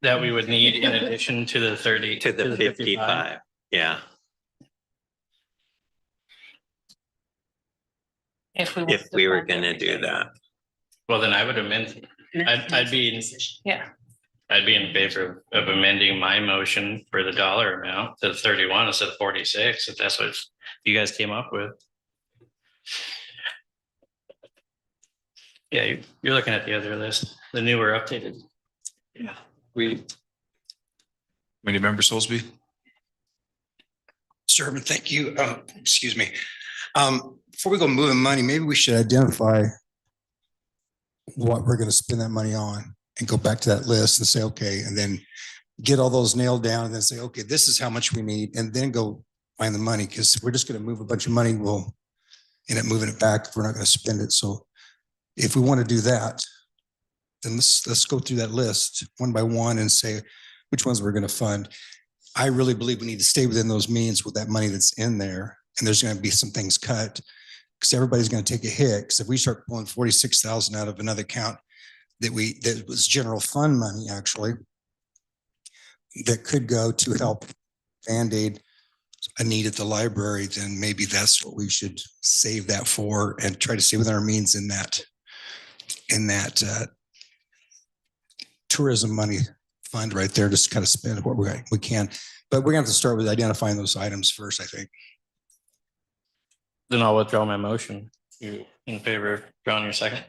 That we would need in addition to the 30. To the 55, yeah. If we were gonna do that. Well, then I would amend, I'd be, Yeah. I'd be in favor of amending my motion for the dollar amount to 31 instead of 46, if that's what you guys came up with. Yeah, you're looking at the other list, the newer updated. Yeah. Committee Member Soulsby. Chairman, thank you. Excuse me. Before we go moving money, maybe we should identify what we're going to spend that money on and go back to that list and say, okay, and then get all those nailed down and then say, okay, this is how much we need, and then go find the money, because we're just going to move a bunch of money. We'll end up moving it back if we're not going to spend it. So if we want to do that, then let's go through that list one by one and say which ones we're going to fund. I really believe we need to stay within those means with that money that's in there. And there's going to be some things cut because everybody's going to take a hit. Because if we start pulling 46,000 out of another account that was general fund money, actually, that could go to help Band-Aid a need at the library, then maybe that's what we should save that for and try to stay within our means in that tourism money fund right there, just kind of spend what we can. But we're going to have to start with identifying those items first, I think. Then I'll withdraw my motion. You in favor of drawing your second?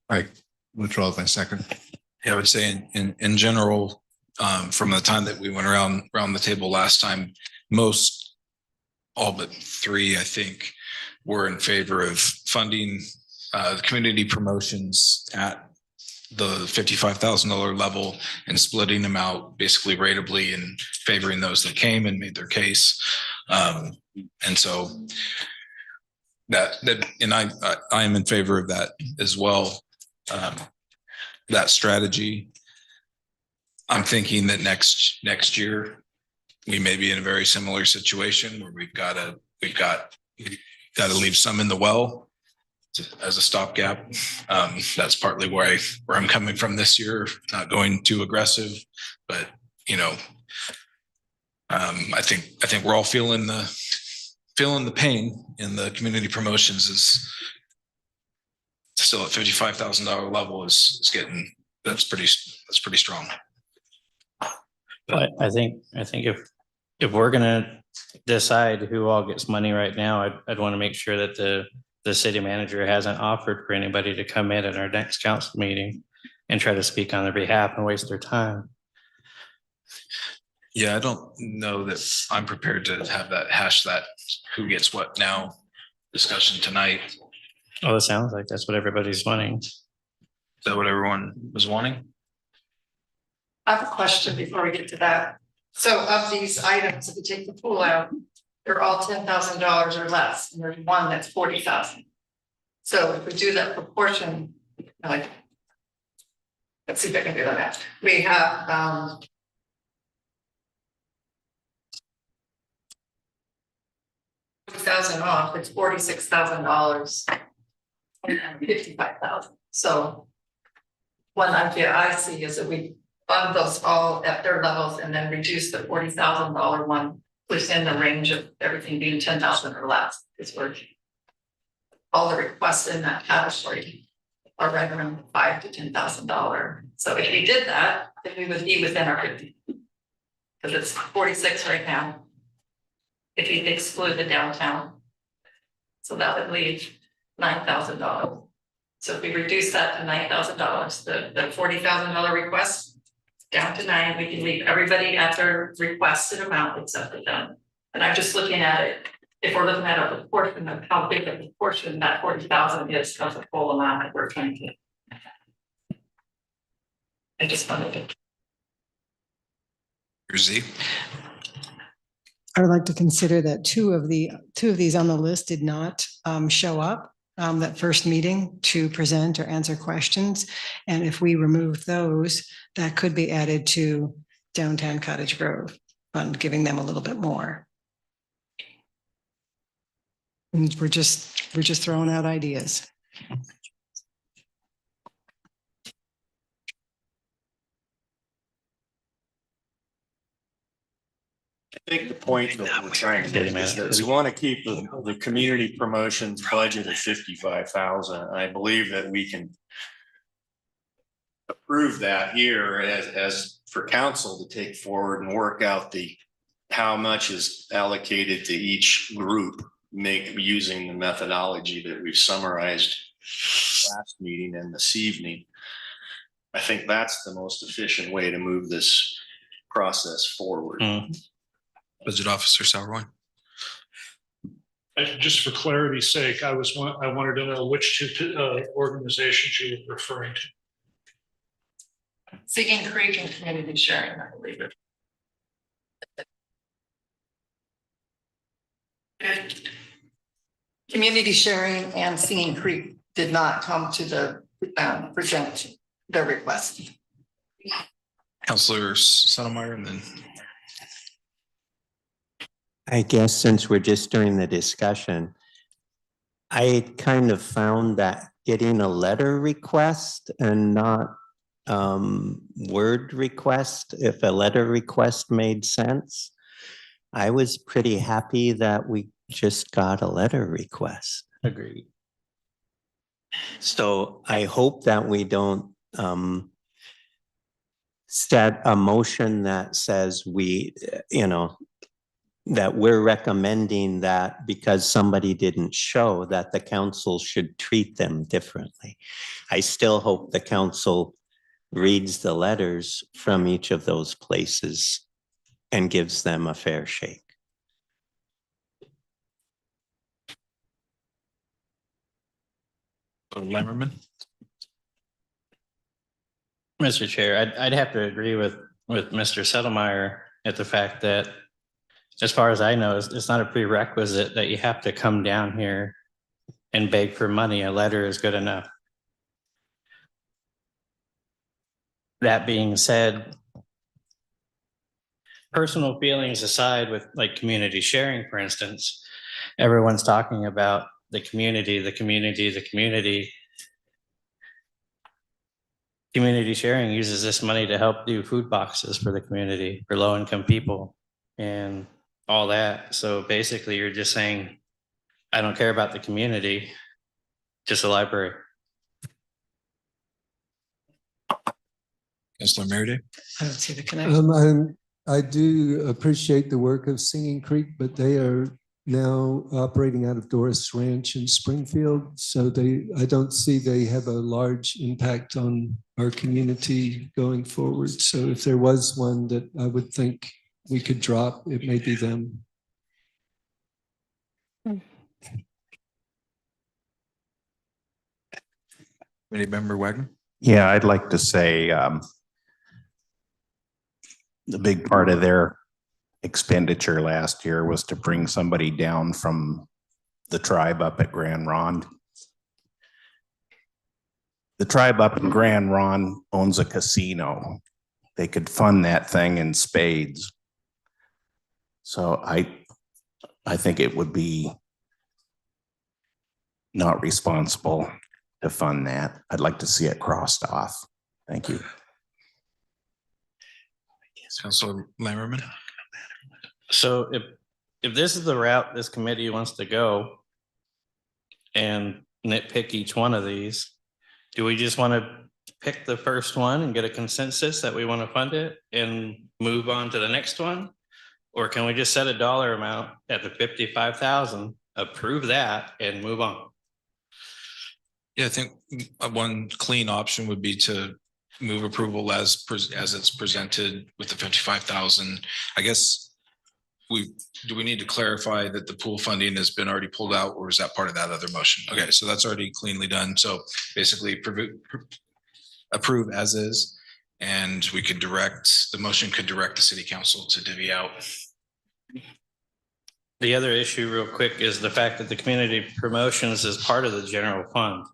I withdraw my second. Yeah, I would say in general, from the time that we went around the table last time, most, all but three, I think, were in favor of funding community promotions at the $55,000 level and splitting them out basically ratably and favoring those that came and made their case. And so and I am in favor of that as well. That strategy. I'm thinking that next year we may be in a very similar situation where we've got to leave some in the well as a stopgap. That's partly where I'm coming from this year, not going too aggressive, but I think we're all feeling the pain in the community promotions is still at $55,000 level is getting, that's pretty strong. But I think if we're gonna decide who all gets money right now, I'd want to make sure that the city manager hasn't offered for anybody to come in at our next council meeting and try to speak on their behalf and waste their time. Yeah, I don't know that I'm prepared to have that who gets what now discussion tonight. Oh, it sounds like that's what everybody's wanting. Is that what everyone was wanting? I have a question before we get to that. So of these items, if you take the pool out, they're all $10,000 or less, and there's one that's 40,000. So if we do that proportion, like, let's see if I can do that. We have $40,000 off, it's $46,000 and 55,000. So one idea I see is that we fund those all at their levels and then reduce the $40,000 one within the range of everything being 10,000 or less. It's where all the requests in that category are right around $5,000 to $10,000. So if we did that, then we would be within our 50. Because it's 46 right now. if you exclude the downtown. So that would leave $9,000. So if we reduce that to $9,000, the $40,000 request down to 9, we can leave everybody at their requested amount except for them. And I'm just looking at it, if we're looking at a proportion of how big of a portion that 40,000 is of the full amount that we're trying to. I just wanted to. Z. I would like to consider that two of these on the list did not show up that first meeting to present or answer questions. And if we remove those, that could be added to Downtown Cottage Grove Fund, giving them a little bit more. And we're just throwing out ideas. I think the point that we're trying to get is that we want to keep the community promotions budget at 55,000. I believe that we can approve that here as for council to take forward and work out how much is allocated to each group, using the methodology that we've summarized last meeting and this evening. I think that's the most efficient way to move this process forward. Budget Officer Sauerwein. Just for clarity's sake, I wanted to know which two organizations you were referring to. Singing Creek and Community Sharing, I believe it. Community Sharing and Singing Creek did not come to the present their request. Counselor Settlemyer, and then. I guess since we're just doing the discussion, I kind of found that getting a letter request and not word request, if a letter request made sense, I was pretty happy that we just got a letter request. Agreed. So I hope that we don't set a motion that says that we're recommending that because somebody didn't show, that the council should treat them differently. I still hope the council reads the letters from each of those places and gives them a fair shake. Lemmerman. Mr. Chair, I'd have to agree with Mr. Settlemyer at the fact that, as far as I know, it's not a prerequisite that you have to come down here and beg for money. A letter is good enough. That being said, personal feelings aside, with like community sharing, for instance, everyone's talking about the community, the community, the community. Community sharing uses this money to help do food boxes for the community, for low-income people and all that. So basically you're just saying, I don't care about the community, just a library. Councilor Merida. I don't see the connection. I do appreciate the work of Singing Creek, but they are now operating out of Doris Ranch in Springfield. So I don't see they have a large impact on our community going forward. So if there was one that I would think we could drop, it may be them. Committee Member Wagner. Yeah, I'd like to say the big part of their expenditure last year was to bring somebody down from the tribe up at Grand Ronde. The tribe up in Grand Ronde owns a casino. They could fund that thing in spades. So I think it would be not responsible to fund that. I'd like to see it crossed off. Thank you. Councilor Lammerman. So if this is the route this committee wants to go and nitpick each one of these, do we just want to pick the first one and get a consensus that we want to fund it and move on to the next one? Or can we just set a dollar amount at the 55,000, approve that and move on? Yeah, I think one clean option would be to move approval as it's presented with the 55,000. I guess do we need to clarify that the pool funding has been already pulled out, or is that part of that other motion? Okay, so that's already cleanly done. So basically approve as is, and we could the motion could direct the city council to divvy out. The other issue real quick is the fact that the community promotions is part of the general fund.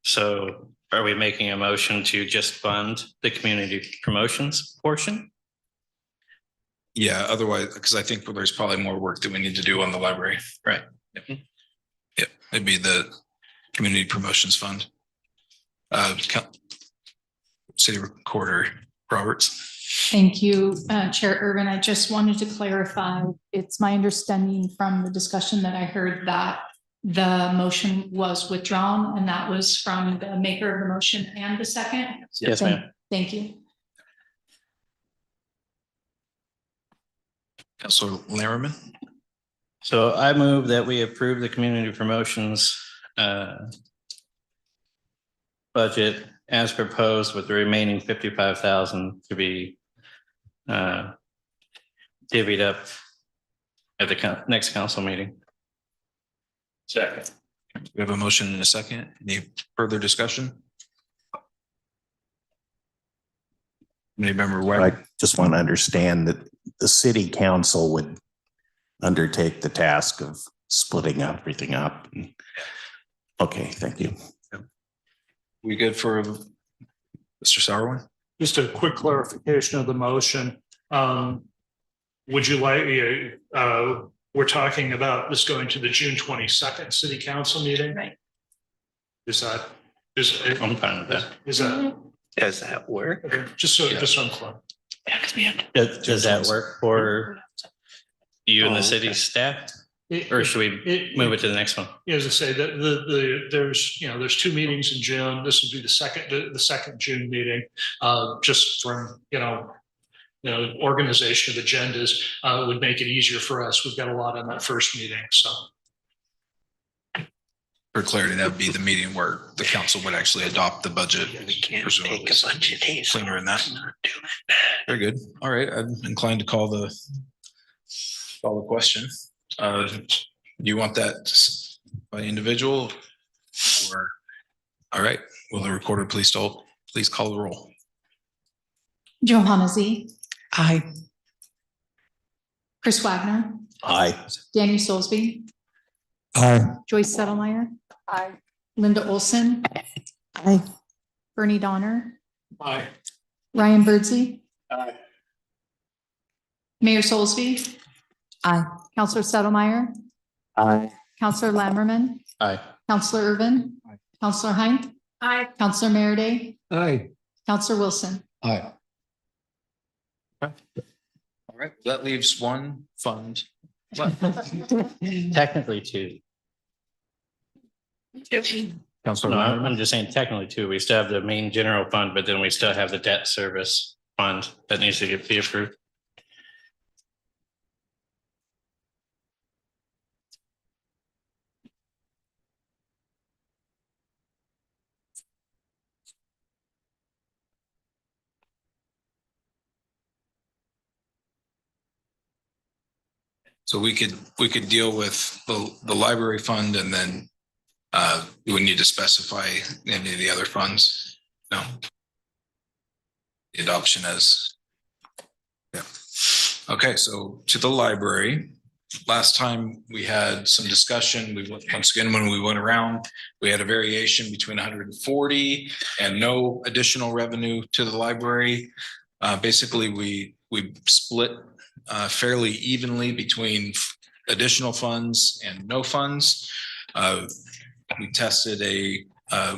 So are we making a motion to just fund the community promotions portion? Yeah, otherwise, because I think there's probably more work that we need to do on the library, right? Yep, it'd be the community promotions fund. City Recorder Roberts. Thank you, Chair Urban. I just wanted to clarify, it's my understanding from the discussion that I heard that the motion was withdrawn, and that was from the maker of the motion and the second. Yes, ma'am. Thank you. Councilor Lammerman. So I move that we approve the community promotions budget as proposed, with the remaining 55,000 to be divvied up at the next council meeting. Second. We have a motion and a second. Any further discussion? Any member what? I just want to understand that the city council would undertake the task of splitting everything up. Okay, thank you. We good for Mr. Sauerwein? Just a quick clarification of the motion. Would you like, we're talking about this going to the June 22nd city council meeting? Right. I'm fine with that. Is that? Does that work? Okay, just so I'm clear. Does that work for you and the city staff? Or should we move it to the next one? As I say, there's 2 meetings in June. This would be the second June meeting. Just from, organization of agendas, would make it easier for us. We've got a lot on that first meeting, so. For clarity, that would be the meeting where the council would actually adopt the budget. We can't take a bunch of days. Cleaner in that. Very good. All right, I'm inclined to call the question. Do you want that by individual or? All right, will the recorder please call the roll? Johanna Z. Aye. Chris Wagner, Aye. Danny Soulsby, Aye. Joyce Settlemeyer, Aye. Linda Olson, Aye. Bernie Donner, Aye. Ryan Birdsey, Aye. Mayor Soulsby, Aye. Counselor Settlemeyer, Aye. Counselor Lammerman, Aye. Counselor Irvin, Counselor Hine, Counselor Merida, Aye. Counselor Wilson. Aye. All right, that leaves one fund. Technically 2. Councilor No, Lammerman. I'm just saying technically 2. We still have the main general fund, but then we still have the debt service fund that needs to be approved. So we could deal with the library fund, and then we would need to specify any of the other funds. No. The adoption as. Yeah. Okay, so to the library. Last time we had some discussion. Once again, when we went around, we had a variation between 140 and no additional revenue to the library. Basically, we split fairly evenly between additional funds and no funds. We tested a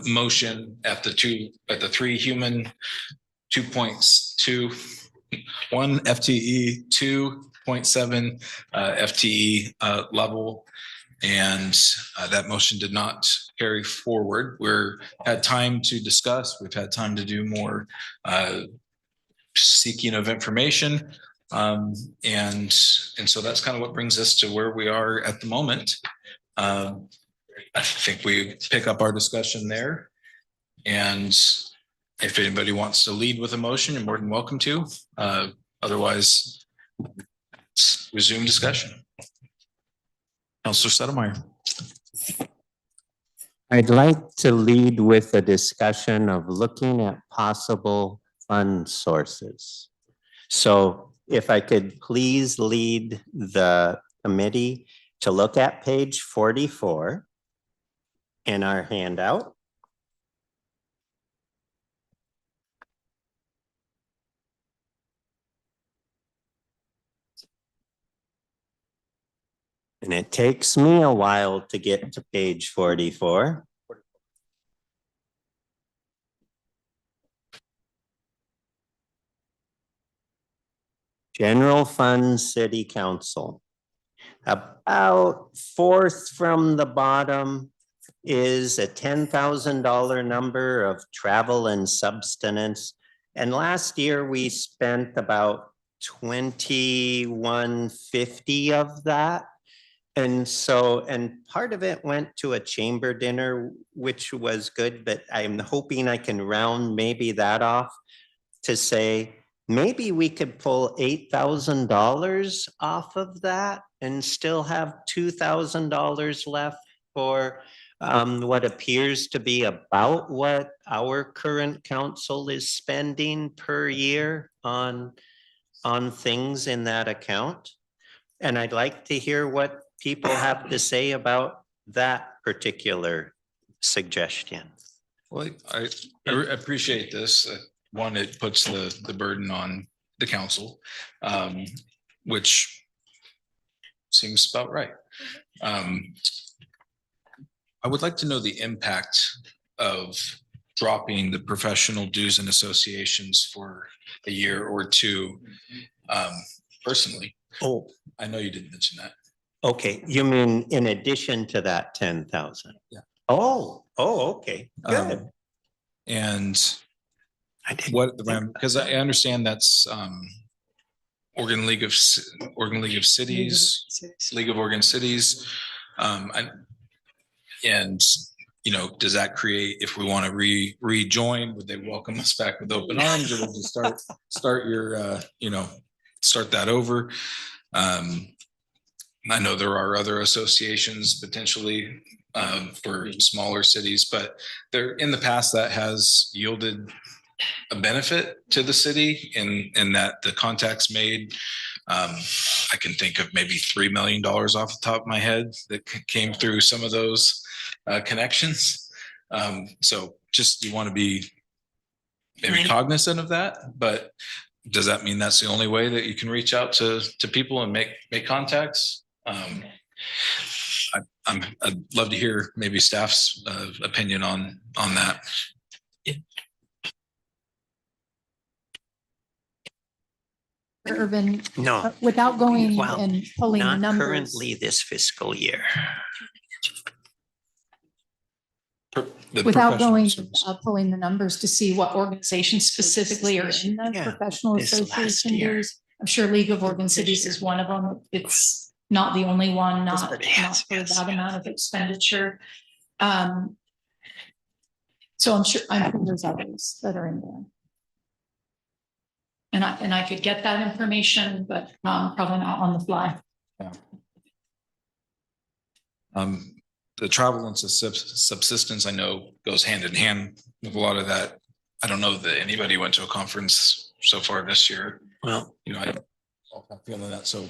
motion at the 3 human 2.2, 1 FTE, 2.7 FTE level, and that motion did not carry forward. We're had time to discuss. We've had time to do more seeking of information. And so that's kind of what brings us to where we are at the moment. I think we pick up our discussion there. And if anybody wants to lead with a motion, you're more than welcome to. Otherwise, let's resume discussion. Counselor Settlemyer. I'd like to lead with a discussion of looking at possible fund sources. So if I could please lead the committee to look at page 44 in our handout. And it takes me a while to get to page 44. General Fund City Council. About fourth from the bottom is a $10,000 number of travel and subsistence. And last year we spent about $2150 of that. And so, and part of it went to a chamber dinner, which was good, but I'm hoping I can round maybe that off to say, maybe we could pull $8,000 off of that and still have $2,000 left for what appears to be about what our current council is spending per year on things in that account. And I'd like to hear what people have to say about that particular suggestion. Well, I appreciate this. One, it puts the burden on the council, which seems about right. I would like to know the impact of dropping the professional dues and associations for a year or two, personally. Oh, I know you didn't mention that. okay. You mean in addition to that 10,000? Yeah. Oh, okay, good. And what the because I understand that's Oregon League of Cities, League of Oregon Cities. And you know, does that create, if we want to rejoin, would they welcome us back with open arms, or would you start your start that over? I know there are other associations potentially for smaller cities, but there in the past that has yielded a benefit to the city in that the contacts made. I can think of maybe $3 million off the top of my head that came through some of those connections. So just you want to be maybe cognizant of that, but does that mean that's the only way that you can reach out to people and make contacts? I'd love to hear maybe staff's opinion on that. Urban. No. Without going Well, and pulling the not numbers. currently this fiscal year. Without going, pulling the numbers to see what organizations specifically are in the Yeah, professional this last association year. dues. I'm sure League of Oregon Cities is one of them. It's not the only one, not for that amount of expenditure. So I'm sure there's others that are in there. And I could get that information, but probably not on the fly. Yeah. The travel and subsistence, I know, goes hand in hand with a lot of that. I don't know that anybody went to a conference so far this year. Well, you know, I'm feeling that. So,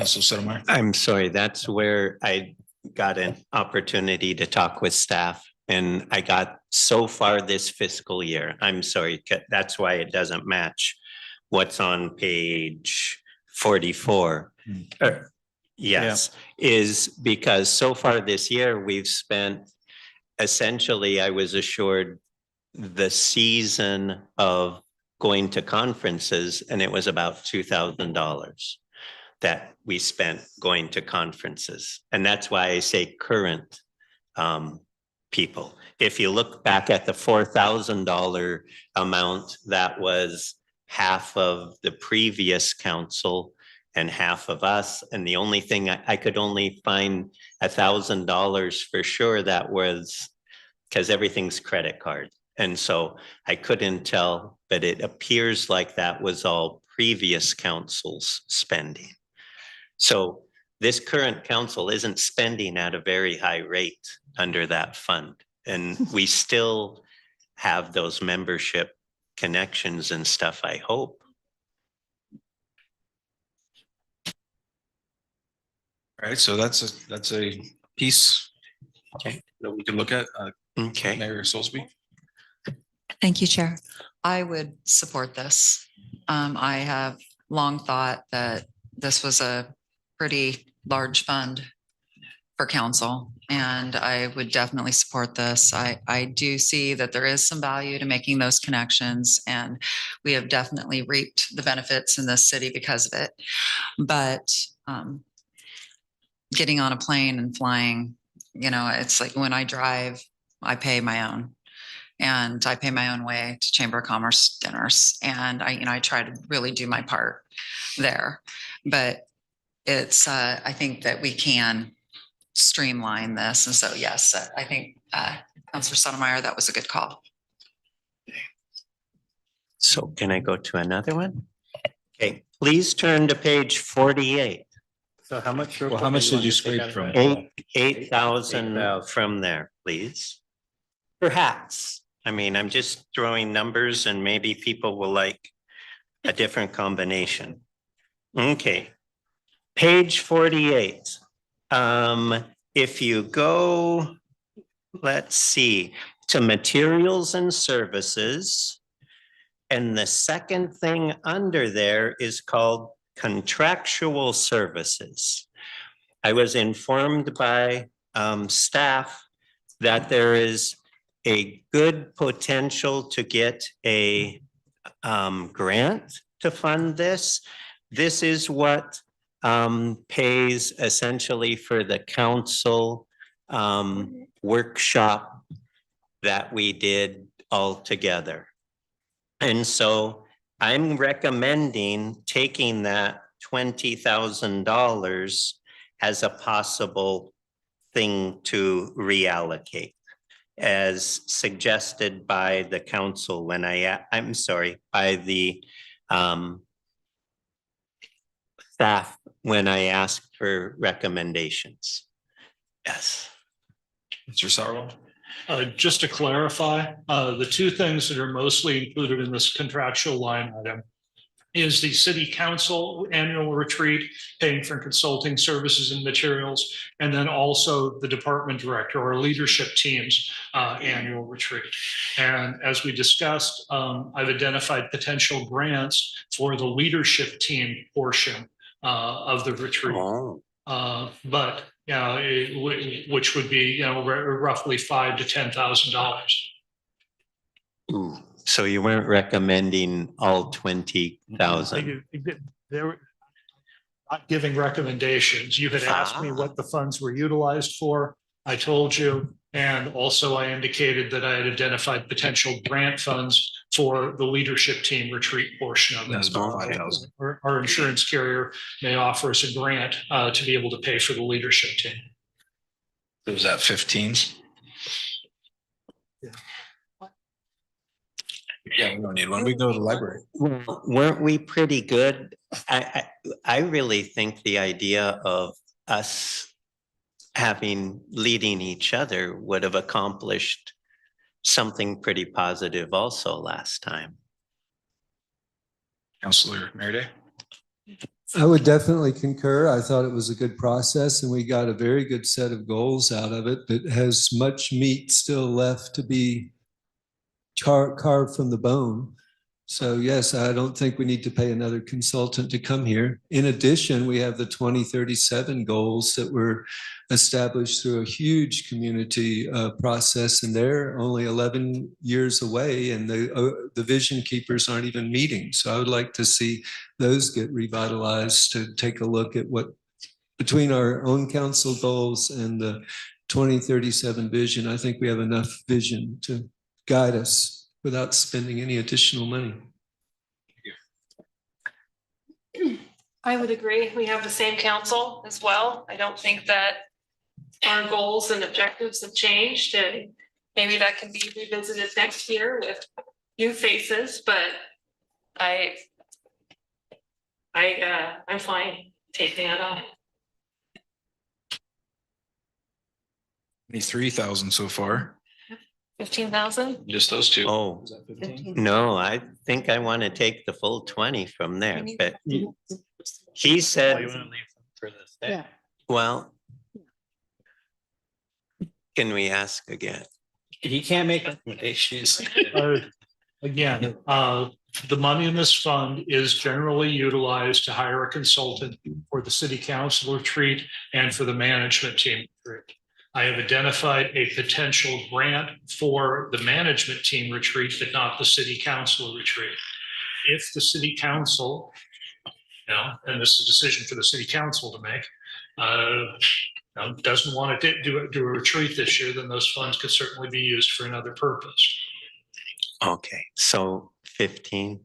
Settlemyer. I'm sorry, that's where I got an opportunity to talk with staff, and I got so far this fiscal year. I'm sorry, that's why it doesn't match what's on page 44. Yes, is because so far this year we've spent, essentially, I was assured the season of going to conferences, and it was about $2,000 that we spent going to conferences. And that's why I say current people. If you look back at the $4,000 amount that was half of the previous council and half of us. And the only thing I could only find $1,000 for sure that was because everything's credit card. And so I couldn't tell, but it appears like that was all previous council's spending. So this current council isn't spending at a very high rate under that fund. And we still have those membership connections and stuff, I hope. All right, so that's a piece that we can look at. Okay. Mayor Soulsby. Thank you, Chair. I would support this. I have long thought that this was a pretty large fund for council, and I would definitely support this. I do see that there is some value to making those connections, and we have definitely reaped the benefits in this city because of it. But getting on a plane and flying, you know, it's like when I drive, I pay my own. And I pay my own way to Chamber of Commerce dinners. And I try to really do my part there. But it's, I think that we can streamline this. And so, yes, I think Councilor Sotomayor, that was a good call. So can I go to another one? Okay, please turn to page 48. So how much? Well, how much did you scrape from? 8,000 from there, please. Perhaps. I mean, I'm just throwing numbers and maybe people will like a different combination. Okay. Page 48. If you go, let's see, to materials and services, and the second thing under there is called contractual services. I was informed by staff that there is a good potential to get a grant to fund this. This is what pays essentially for the council workshop that we did all together. And so I'm recommending taking that $20,000 as a possible thing to reallocate, as suggested by the council when by the staff when I asked for recommendations. Yes. Mr. Sarwell. Just to clarify, the two things that are mostly included in this contractual line item is the city council annual retreat, paying for consulting services and materials, and then also the department director or leadership team's annual retreat. And as we discussed, I've identified potential grants for the leadership team portion of the retreat. But which would be, roughly $5,000 to $10,000. So you weren't recommending all 20,000? They're not giving recommendations. You had asked me what the funds were utilized for. I told you, and also I indicated that I had identified potential grant funds for the leadership team retreat portion of this. Our insurance carrier may offer us a grant to be able to pay for the leadership team. Was that 15? Yeah, we don't need one. We go to the library. Weren't we pretty good? I really think the idea of us leading each other would have accomplished something pretty positive also last time. Councilor Merida. I would definitely concur. I thought it was a good process and we got a very good set of goals out of it, but has much meat still left to be carved from the bone. So yes, I don't think we need to pay another consultant to come here. In addition, we have the 2037 goals that were established through a huge community process, and they're only 11 years away, and the vision keepers aren't even meeting. So I would like to see those get revitalized to take a look at what, between our own council goals and the 2037 vision, I think we have enough vision to guide us without spending any additional money. I would agree. We have the same council as well. I don't think that our goals and objectives have changed, and maybe that can be revisited next year with new faces, but I'm fine taking it on. 23,000 so far. 15,000? Just those two. Oh, no, I think I want to take the full 20 from there, but he said, Yeah. well, can we ask again? He can't make recommendations. Again, the money in this fund is generally utilized to hire a consultant for the city council retreat and for the management team retreat. I have identified a potential grant for the management team retreat, but not the city council retreat. If the city council, and this is a decision for the city council to make, doesn't want to do a retreat this year, then those funds could certainly be used for another purpose. Okay, so 15,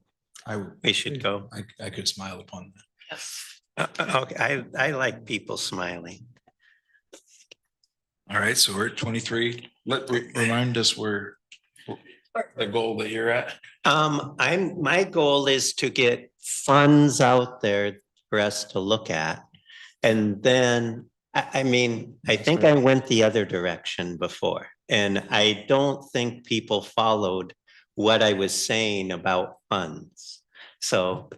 we should go. I could smile upon that. Okay, I like people smiling. All right, so we're at 23. Remind us where the goal that you're at. My goal is to get funds out there for us to look at. And then, I mean, I think I went the other direction before, and I don't think people followed what I was saying about funds. So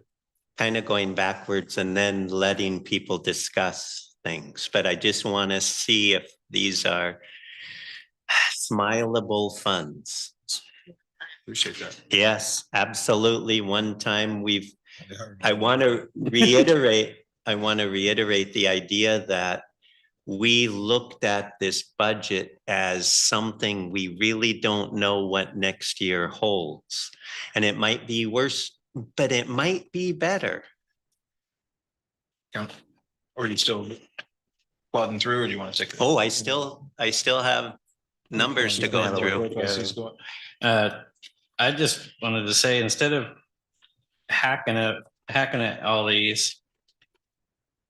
kind of going backwards and then letting people discuss things. But I just want to see if these are smileable funds. Appreciate that. Yes, absolutely. One time I want to reiterate the idea that we looked at this budget as something we really don't know what next year holds. And it might be worse, but it might be better. Or are you still plodding through, or do you want to take? Oh, I still have numbers to go through. I just wanted to say, instead of hacking at all these,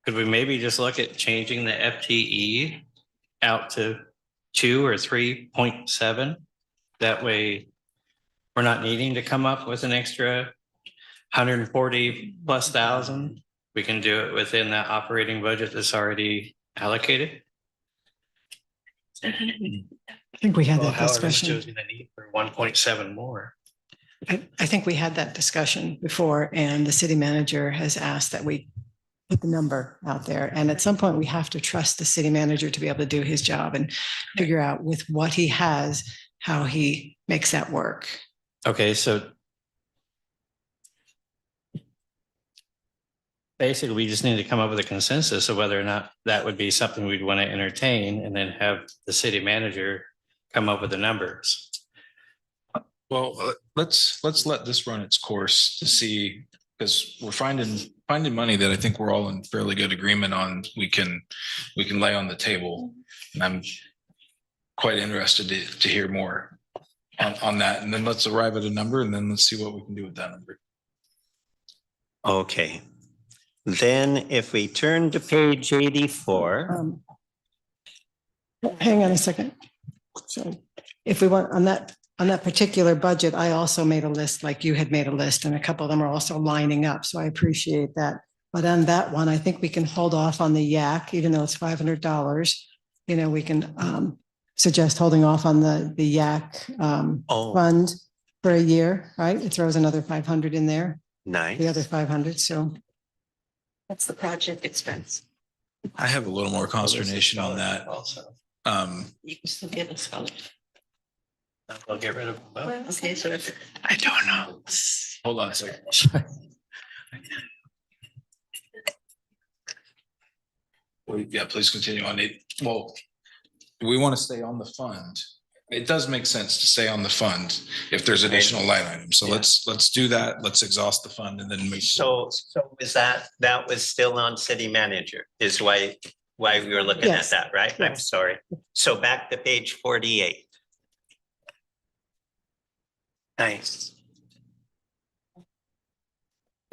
could we maybe just look at changing the FTE out to 2 or 3.7? That way we're not needing to come up with an extra 140,000+. We can do it within that operating budget that's already allocated. I think we had that However much it discussion. was gonna need for 1.7 more. I think we had that discussion before, and the city manager has asked that we put the number out there. And at some point, we have to trust the city manager to be able to do his job and figure out with what he has, how he makes that work. Okay, so basically, we just need to come up with a consensus of whether or not that would be something we'd want to entertain, and then have the city manager come up with the numbers. Well, let's let this run its course to see, because we're finding money that I think we're all in fairly good agreement on. We can lay on the table, and I'm quite interested to hear more on that. And then let's arrive at a number, and then let's see what we can do with that number. Okay. Then if we turn to page 84. Hang on a second. So if we want on that particular budget, I also made a list like you had made a list, and a couple of them are also lining up. So I appreciate that. But on that one, I think we can hold off on the yak, even though it's $500. We can suggest holding off on the yak fund for a year, right? It throws another 500 in there. Nice. The other 500. So That's the project expense. I have a little more consternation on that. You can still get a scholarship. I'll get rid of them. Okay, so I don't know. Hold on a second. Well, yeah, please continue on it. Well, we want to stay on the fund. It does make sense to stay on the fund if there's additional line items. So let's do that. Let's exhaust the fund and then make. So is that was still on city manager is why we were looking at that, right? I'm sorry. So back to page 48. Nice.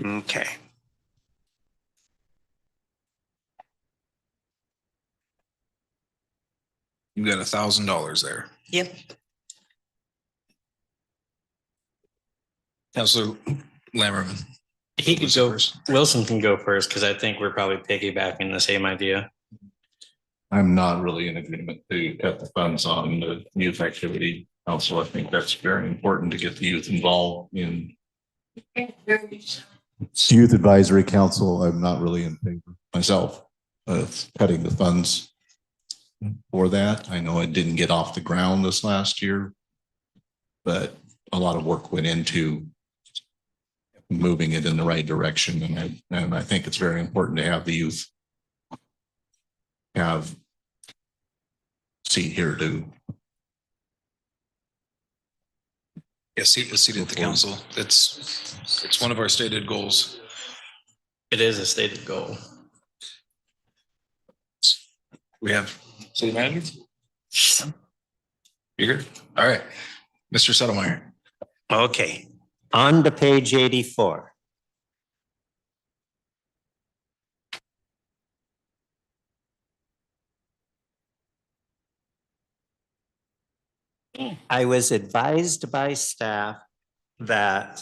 Okay. You got $1,000 there. Yep. Counselor Lammerman. He could go, Wilson can go first, because I think we're probably piggybacking the same idea. I'm not really in agreement to cut the funds on the youth activity council. I think that's very important to get the youth involved in. Youth Advisory Council, I'm not really in favor myself of cutting the funds for that. I know it didn't get off the ground this last year, but a lot of work went into moving it in the right direction. And I think it's very important to have the youth have seat here too. Yeah, seat at the council. It's one of our stated goals. It is a stated goal. We have city manager. You're good. All right, Mr. Settlemeyer. Okay, on to page 84. I was advised by staff that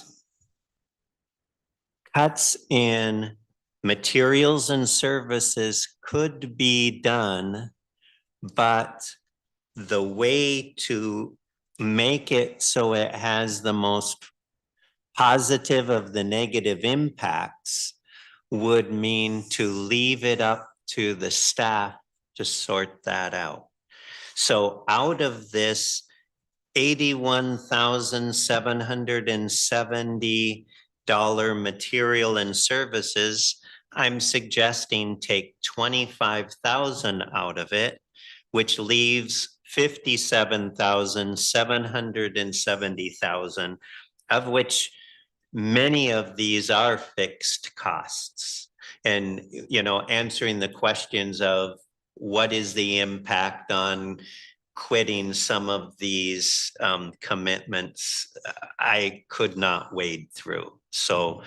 cuts in materials and services could be done, but the way to make it so it has the most positive of the negative impacts would mean to leave it up to the staff to sort that out. So out of this $81,770 material and services, I'm suggesting take 25,000 out of it, which leaves 57,770,000, of which many of these are fixed costs. And, you know, answering the questions of what is the impact on quitting some of these commitments, I could not wade through. So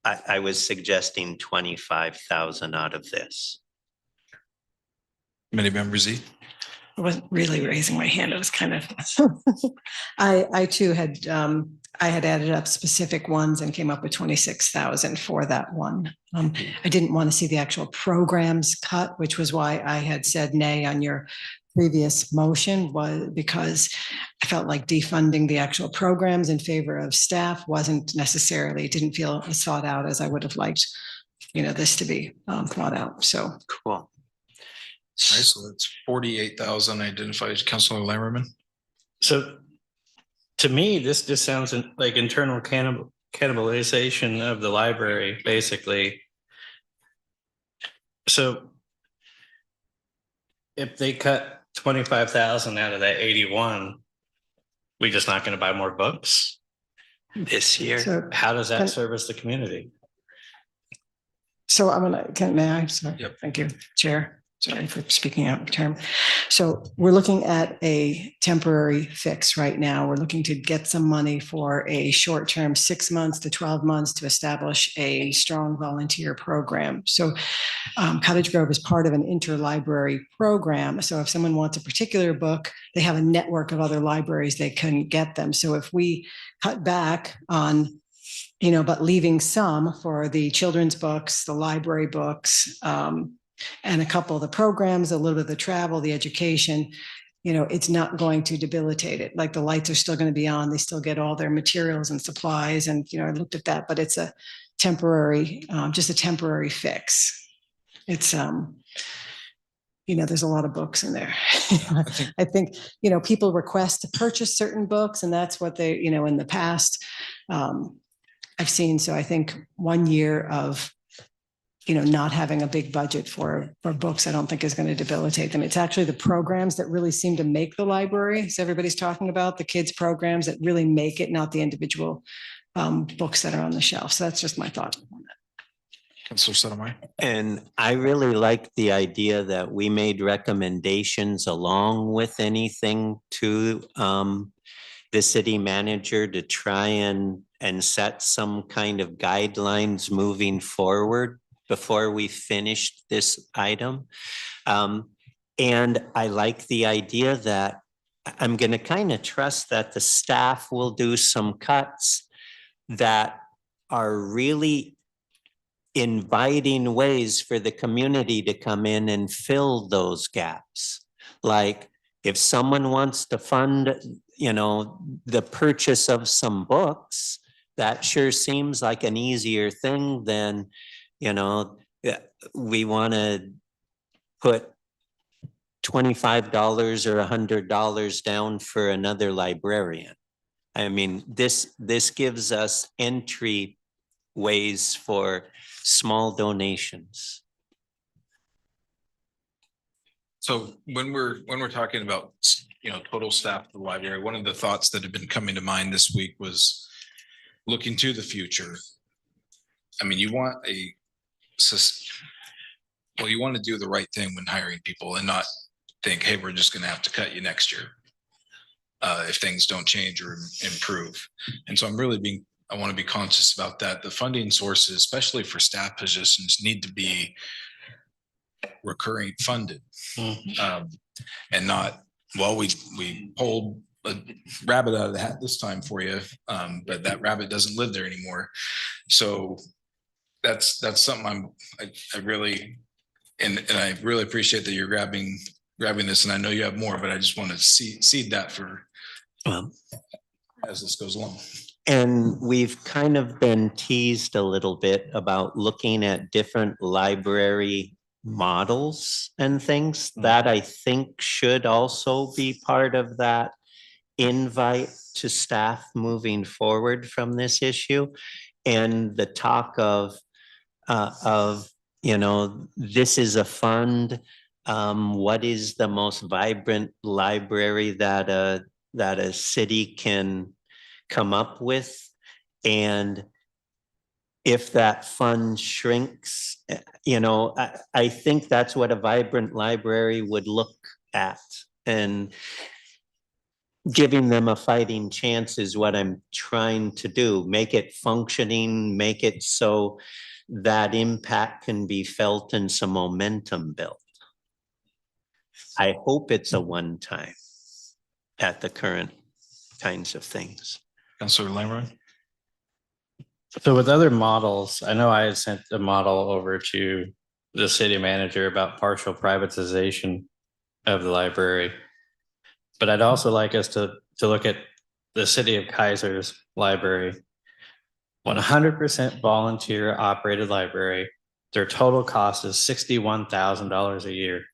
I was suggesting 25,000 out of this. Committee member Z. I wasn't really raising my hand. It was kind of, I too had, I had added up specific ones and came up with 26,000 for that one. I didn't want to see the actual programs cut, which was why I had said nay on your previous motion, was because I felt like defunding the actual programs in favor of staff wasn't necessarily, didn't feel as thought out as I would have liked, you know, this to be thought out. So cool. Nice. So that's 48,000 identified. Councilor Lammerman. So to me, this just sounds like internal cannibalization of the library, basically. So if they cut 25,000 out of that 81, we just not going to buy more books this year. So, how does that service the community? So I'm gonna, may I? Sorry. Yep. Thank you, Chair. Sorry for speaking out of term. So we're looking at a temporary fix right now. We're looking to get some money for a short-term 6 months to 12 months to establish a strong volunteer program. So Cottage Grove is part of an interlibrary program. So if someone wants a particular book, they have a network of other libraries they can get them. So if we cut back on, you know, but leaving some for the children's books, the library books, and a couple of the programs, a little bit of the travel, the education, you know, it's not going to debilitate it. Like the lights are still going to be on. They still get all their materials and supplies. And, you know, I looked at that, but it's a temporary, just a temporary fix. It's, you know, there's a lot of books in there. I think, you know, people request to purchase certain books, and that's what they, you know, in the past I've seen. So I think 1 year of, you know, not having a big budget for books, I don't think is going to debilitate them. It's actually the programs that really seem to make the library. So everybody's talking about the kids programs that really make it, not the individual books that are on the shelf. So that's just my thought on that. Councilor Sotomayor. And I really like the idea that we made recommendations along with anything to the city manager to try and set some kind of guidelines moving forward before we finished this item. And I like the idea that I'm going to kind of trust that the staff will do some cuts that are really inviting ways for the community to come in and fill those gaps. Like if someone wants to fund, you know, the purchase of some books, that sure seems like an easier thing than, you know, we want to put $25 or $100 down for another librarian. I mean, this gives us entry ways for small donations. So when we're talking about, you know, total staff of the library, one of the thoughts that have been coming to mind this week was looking to the future. I mean, you want you want to do the right thing when hiring people and not think, hey, we're just going to have to cut you next year if things don't change or improve. And so I want to be conscious about that. The funding sources, especially for staff positions, need to be recurring funded. And not, well, we pulled a rabbit out of the hat this time for you, but that rabbit doesn't live there anymore. So that's something I really, and I really appreciate that you're grabbing this, and I know you have more, but I just want to seed that for as this goes along. And we've kind of been teased a little bit about looking at different library models and things that I think should also be part of that invite to staff moving forward from this issue. And the talk of, you know, this is a fund. What is the most vibrant library that a city can come up with? And if that fund shrinks, you know, I think that's what a vibrant library would look at, and giving them a fighting chance is what I'm trying to do. Make it functioning, make it so that impact can be felt and some momentum built. I hope it's a one-time at the current kinds of things. Councilor Lamron? So with other models, I know I had sent a model over to the city manager about partial privatization of the library. But I'd also like us to look at the city of Kaiser's library. 100% volunteer operated library. Their total cost is $61,000 a year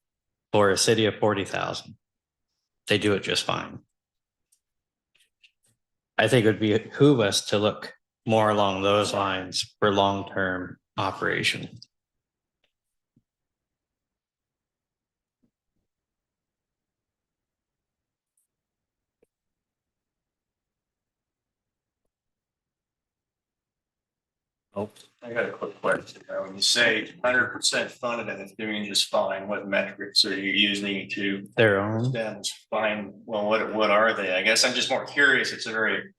for a city of 40,000. They do it just fine. I think it would behoove us to look more along those lines for long-term operation. Oh, I got a quick question. When you say 100% funded and it's doing just fine, what metrics are you using to? Their own. That's fine. Well, what are they? I guess I'm just more curious. It's a very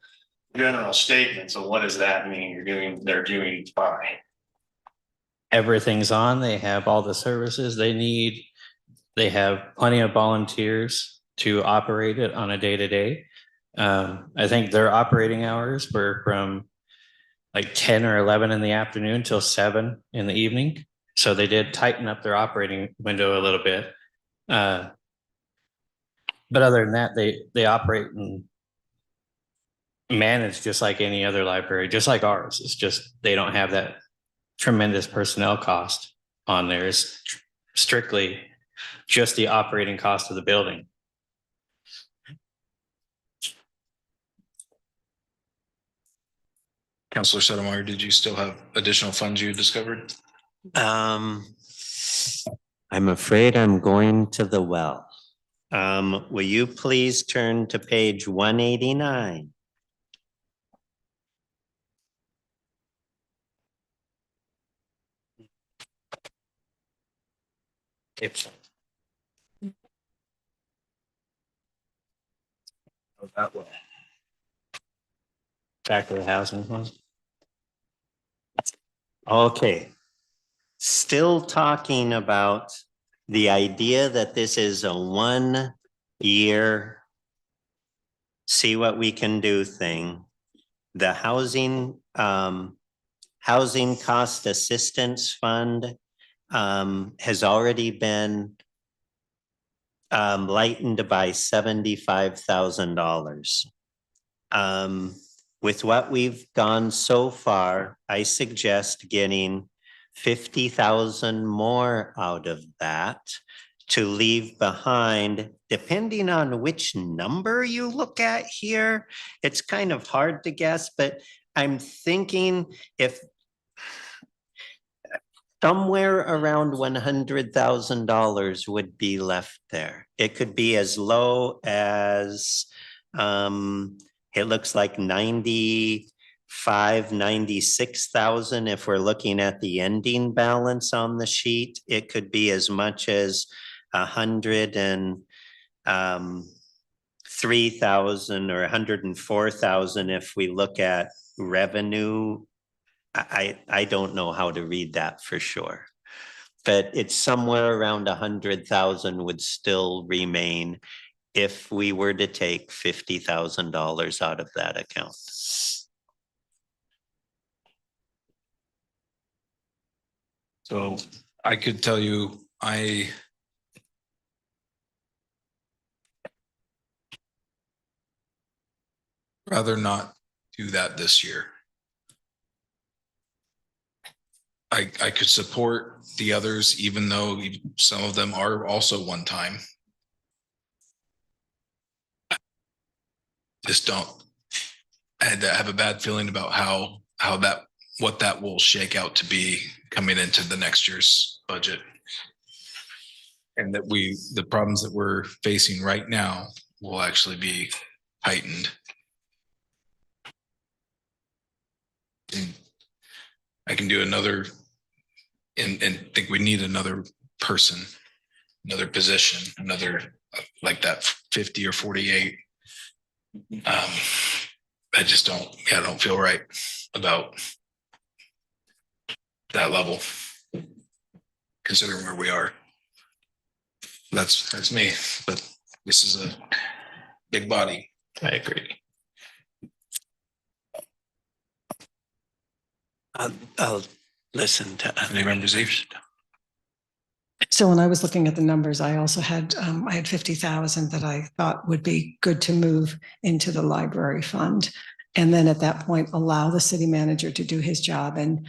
general statement. So what does that mean? They're doing fine. Everything's on. They have all the services they need. They have plenty of volunteers to operate it on a day-to-day. I think their operating hours were from like 10 or 11 in the afternoon till 7 in the evening. So they did tighten up their operating window a little bit. But other than that, they operate and manage just like any other library, just like ours. It's just they don't have that tremendous personnel cost on there. It's strictly just the operating cost of the building. Councilor Sotomayor, did you still have additional funds you discovered? I'm afraid I'm going to the well. Will you please turn to page 189? If That way. Back to the housing one. Okay. Still talking about the idea that this is a 1 year see what we can do thing. The housing cost assistance fund has already been lightened by $75,000. With what we've gone so far, I suggest getting 50,000 more out of that to leave behind, depending on which number you look at here. It's kind of hard to guess, but I'm thinking if somewhere around $100,000 would be left there. It could be as low as, it looks like 96,000 if we're looking at the ending balance on the sheet. It could be as much as 103,000 or 104,000 if we look at revenue. I don't know how to read that for sure, but it's somewhere around 100,000 would still remain if we were to take $50,000 out of that account. So I could tell you, I rather not do that this year. I could support the others, even though some of them are also one time. Just don't, I have a bad feeling about what that will shake out to be coming into the next year's budget. And that the problems that we're facing right now will actually be heightened. And I can do another, and think we need another person, another position, another like that 50 or 48. I just don't feel right about that level, considering where we are. That's me, but this is a big body. I agree. I'll listen to any members. So when I was looking at the numbers, I also had, I had 50,000 that I thought would be good to move into the library fund. And then at that point, allow the city manager to do his job and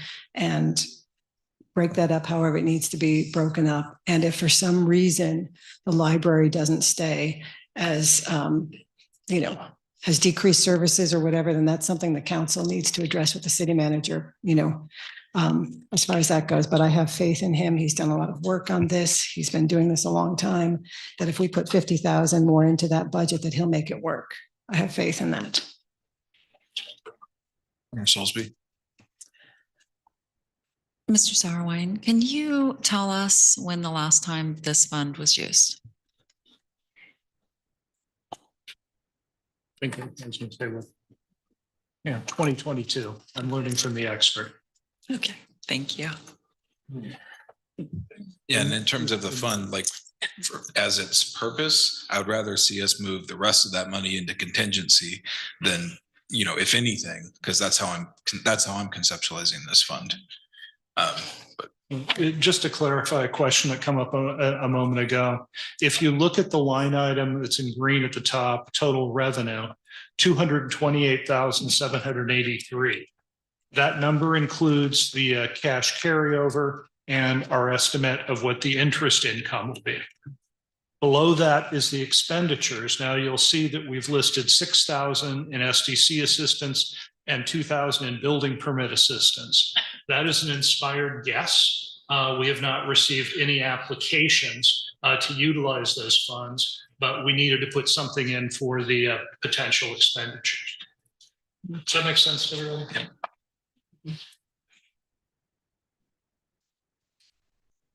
break that up however it needs to be broken up. And if for some reason the library doesn't stay as, has decreased services or whatever, then that's something the council needs to address with the city manager, as far as that goes. But I have faith in him. He's done a lot of work on this. He's been doing this a long time, that if we put 50,000 more into that budget, that he'll make it work. I have faith in that. Soulsby. Mr. Sauerwein, can you tell us when the last time this fund was used? I think I was going to say, 2022. I'm learning from the expert. Okay, thank you. Yeah, and in terms of the fund, like as its purpose, I would rather see us move the rest of that money into contingency than, if anything, because that's how I'm conceptualizing this fund. But just to clarify a question that came up a moment ago, if you look at the line item that's in green at the top, total revenue, 228,783. That number includes the cash carryover and our estimate of what the interest income will be. Below that is the expenditures. Now you'll see that we've listed 6,000 in SDC assistance and 2,000 in building permit assistance. That is an inspired guess. We have not received any applications to utilize those funds, but we needed to put something in for the potential expenditures. Does that make sense to everyone? Yeah.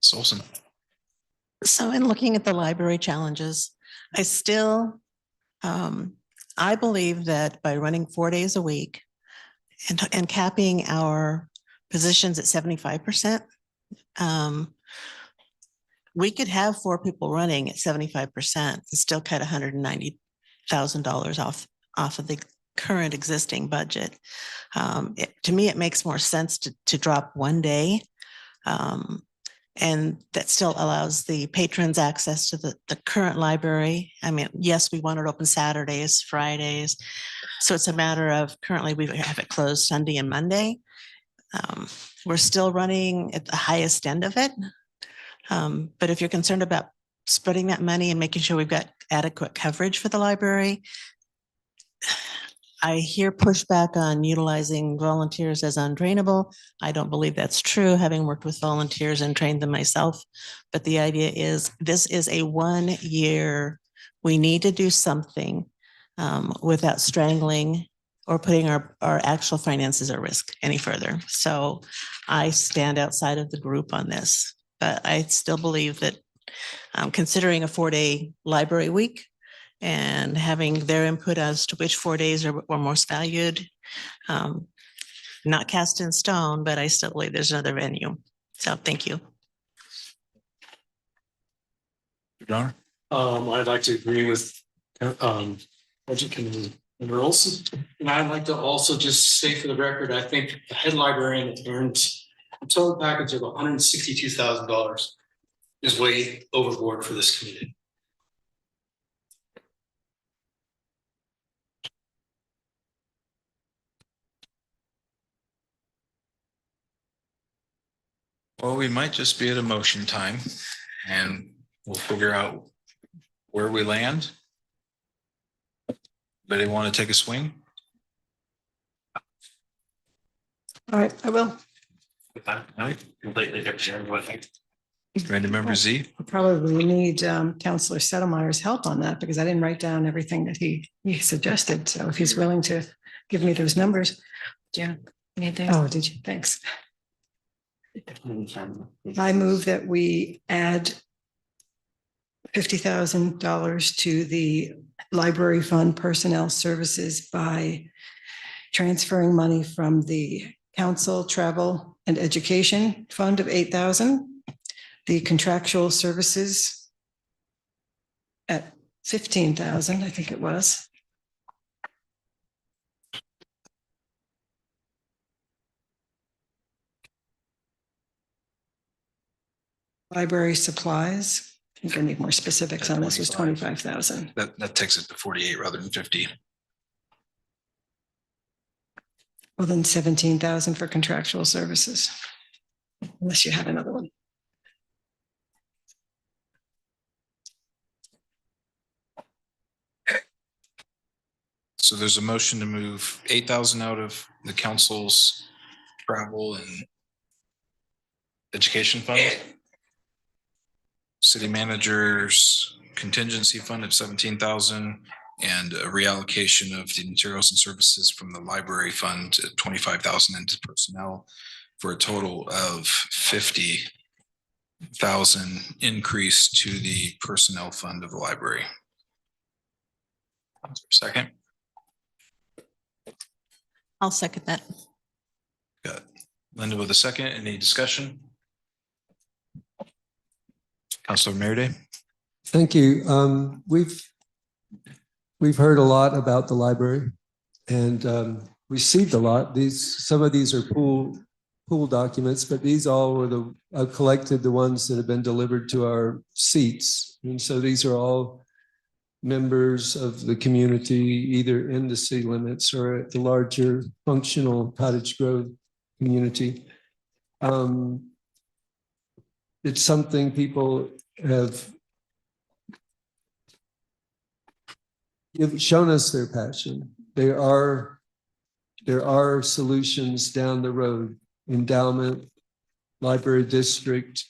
Solson. So in looking at the library challenges, I still, I believe that by running 4 days a week and capping our positions at 75%, we could have 4 people running at 75% and still cut $190,000 off of the current existing budget. To me, it makes more sense to drop 1 day. And that still allows the patrons access to the current library. I mean, yes, we want it open Saturdays, Fridays. So it's a matter of currently we have it closed Sunday and Monday. We're still running at the highest end of it. But if you're concerned about spreading that money and making sure we've got adequate coverage for the library, I hear pushback on utilizing volunteers as untrainable. I don't believe that's true, having worked with volunteers and trained them myself. But the idea is this is a 1 year, we need to do something without strangling or putting our actual finances at risk any further. So I stand outside of the group on this, but I still believe that considering a 4-day library week, and having their input as to which 4 days are most valued. Not cast in stone, but I still believe there's another venue. So thank you. John? I'd like to agree with Budget Committee members. And I'd like to also just say for the record, I think the head librarian earned a total package of $162,000 is way overboard for this community. Well, we might just be at a motion time and we'll figure out where we land. Anybody want to take a swing? All right, I will. I'm completely different. What I think. Random member Z? I probably need Counselor Settlemeyer's help on that because I didn't write down everything that he suggested. So if he's willing to give me those numbers. Yeah. Oh, did you? Thanks. I move that we add $50,000 to the library fund personnel services by transferring money from the council travel and education fund of 8,000, the contractual services at 15,000, I think it was. Library supplies, I think I need more specifics on this, was 25,000. That takes it to 48 rather than 50. Well, then 17,000 for contractual services, unless you have another one. So there's a motion to move 8,000 out of the council's travel and education fund. City manager's contingency fund of 17,000 and a reallocation of the materials and services from the library fund to 25,000 into personnel for a total of 50,000 increase to the personnel fund of the library. Second. I'll second that. Got Linda with a second. Any discussion? Councilor Meredith. Thank you. We've heard a lot about the library and received a lot. Some of these are pool documents, but these all were I've collected the ones that have been delivered to our seats. And so these are all members of the community, either in the city limits or at the larger functional Cottage Grove community. It's something people have shown us their passion. There are solutions down the road. Endowment, library district,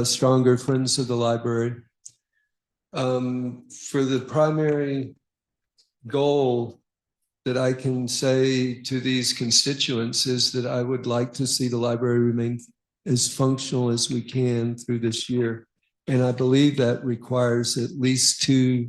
stronger Friends of the Library. For the primary goal that I can say to these constituents is that I would like to see the library remain as functional as we can through this year. And I believe that requires at least 2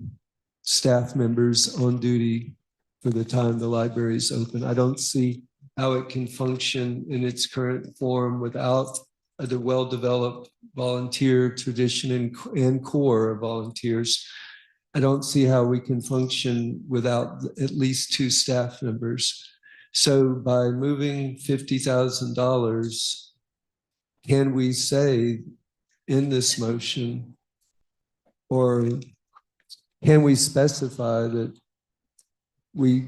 staff members on duty for the time the library is open. I don't see how it can function in its current form without the well-developed volunteer tradition and core of volunteers. I don't see how we can function without at least 2 staff members. So by moving $50,000, can we say in this motion, or can we specify that we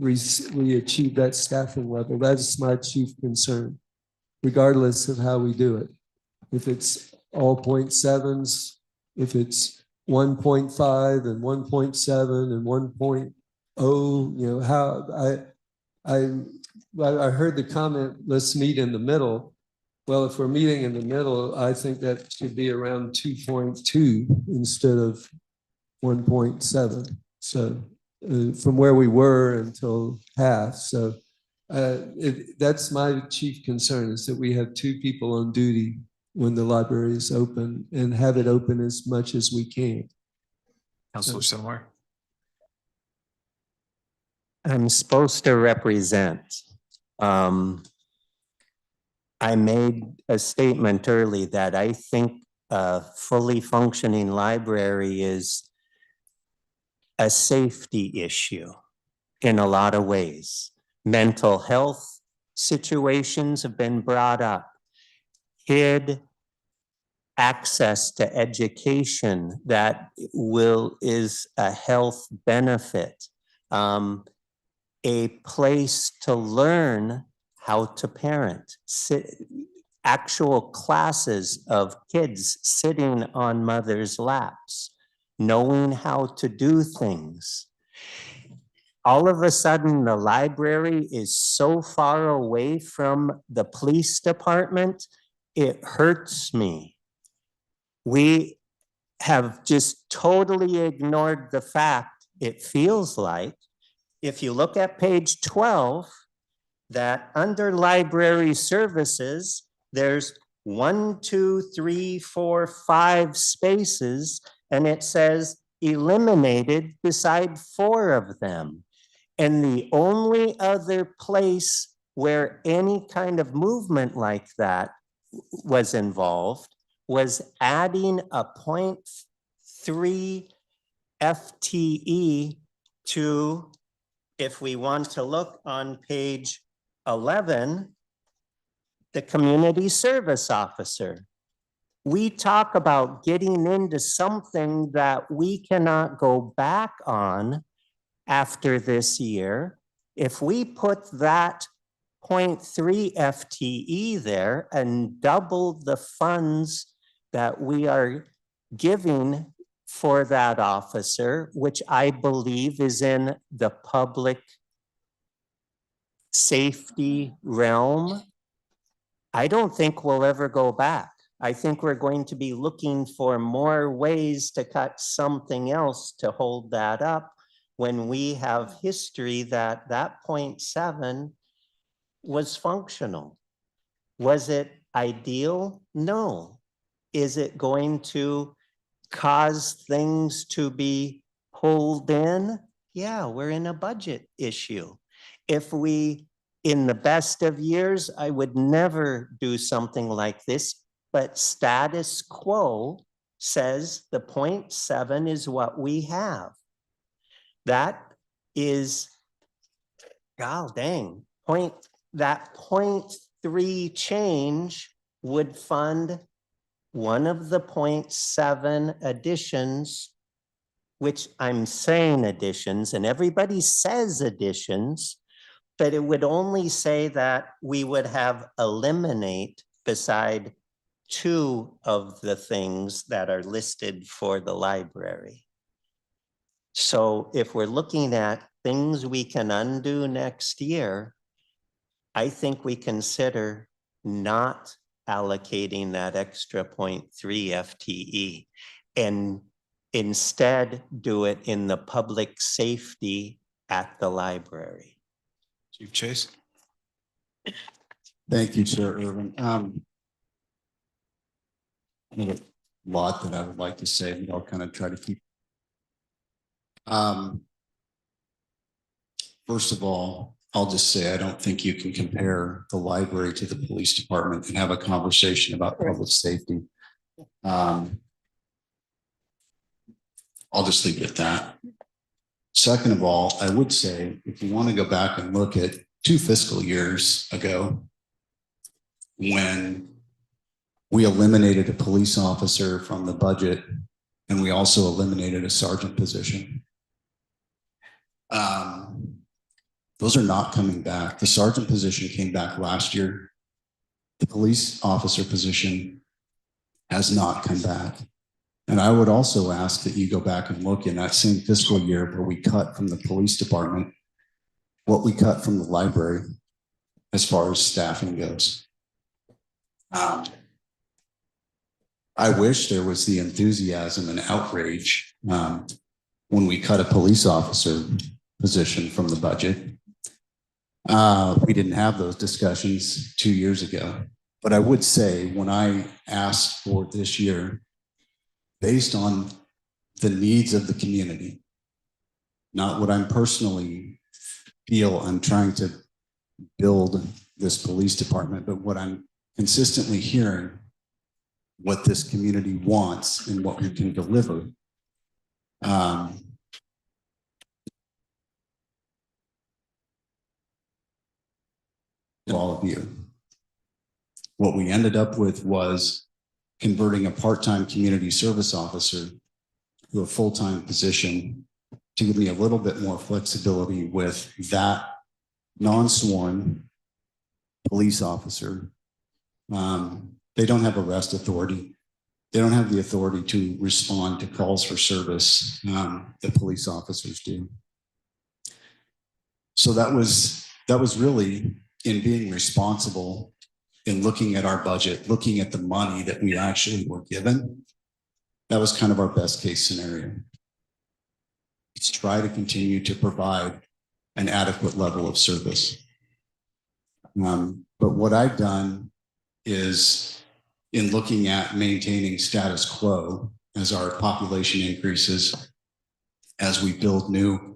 achieve that staffing level? That's my chief concern, regardless of how we do it. If it's all 0.7s, if it's 1.5 and 1.7 and 1.0, you know, how I heard the comment, let's meet in the middle. Well, if we're meeting in the middle, I think that should be around 2.2 instead of 1.7. So from where we were until half. So that's my chief concern, is that we have 2 people on duty when the library is open, and have it open as much as we can. Councilor Sylmar. I'm supposed to represent. I made a statement early that I think a fully functioning library is a safety issue in a lot of ways. Mental health situations have been brought up. Kid access to education that is a health benefit. A place to learn how to parent, actual classes of kids sitting on mothers' laps, knowing how to do things. All of a sudden, the library is so far away from the police department, it hurts me. We have just totally ignored the fact, it feels like, if you look at page 12, that under library services, there's 1, 2, 3, 4, 5 spaces, and it says eliminated beside 4 of them. And the only other place where any kind of movement like that was involved was adding a 0.3 FTE to, if we want to look on page 11, the community service officer. We talk about getting into something that we cannot go back on after this year. If we put that 0.3 FTE there and double the funds that we are giving for that officer, which I believe is in the public safety realm, I don't think we'll ever go back. I think we're going to be looking for more ways to cut something else to hold that up when we have history that 0.7 was functional. Was it ideal? No. Is it going to cause things to be pulled in? Yeah, we're in a budget issue. If we, in the best of years, I would never do something like this, but status quo says the 0.7 is what we have. That is, god dang, that 0.3 change would fund one of the 0.7 additions, which I'm saying additions, and everybody says additions, but it would only say that we would have eliminate beside 2 of the things that are listed for the library. So if we're looking at things we can undo next year, I think we consider not allocating that extra 0.3 FTE and instead do it in the public safety at the library. Chief Chase. Thank you, Chair Irvin. I have a lot that I would like to say, but I'll kind of try to keep. First of all, I'll just say, I don't think you can compare the library to the police department and have a conversation about public safety. I'll just leave it at that. Second of all, I would say, if you want to go back and look at 2 fiscal years ago, when we eliminated a police officer from the budget, and we also eliminated a sergeant position. Those are not coming back. The sergeant position came back last year. The police officer position has not come back. And I would also ask that you go back and look in that same fiscal year where we cut from the police department, what we cut from the library as far as staffing goes. I wish there was the enthusiasm and outrage when we cut a police officer position from the budget. We didn't have those discussions 2 years ago. But I would say when I asked for this year, based on the needs of the community, not what I'm personally feel I'm trying to build this police department, but what I'm consistently hearing, what this community wants and what we can deliver. All of you. What we ended up with was converting a part-time community service officer to a full-time position to give me a little bit more flexibility with that non-sworn police officer. They don't have arrest authority. They don't have the authority to respond to calls for service that police officers do. So that was really in being responsible in looking at our budget, looking at the money that we actually were given. That was kind of our best case scenario. Let's try to continue to provide an adequate level of service. But what I've done is, in looking at maintaining status quo as our population increases, as we build new,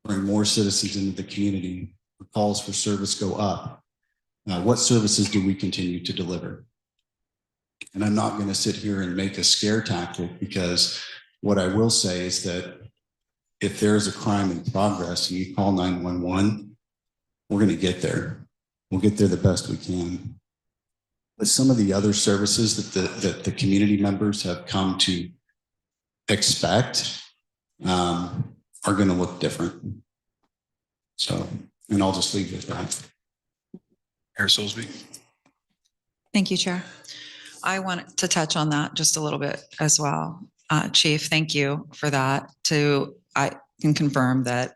bring more citizens into the community, calls for service go up. What services do we continue to deliver? And I'm not going to sit here and make a scare tactic, because what I will say is that if there is a crime in progress and you call 911, we're going to get there. We'll get there the best we can. But some of the other services that the community members have come to expect are going to look different. So, and I'll just leave it at that. Mayor Soulsby. Thank you, Chair. I want to touch on that just a little bit as well. Chief, thank you for that. I can confirm that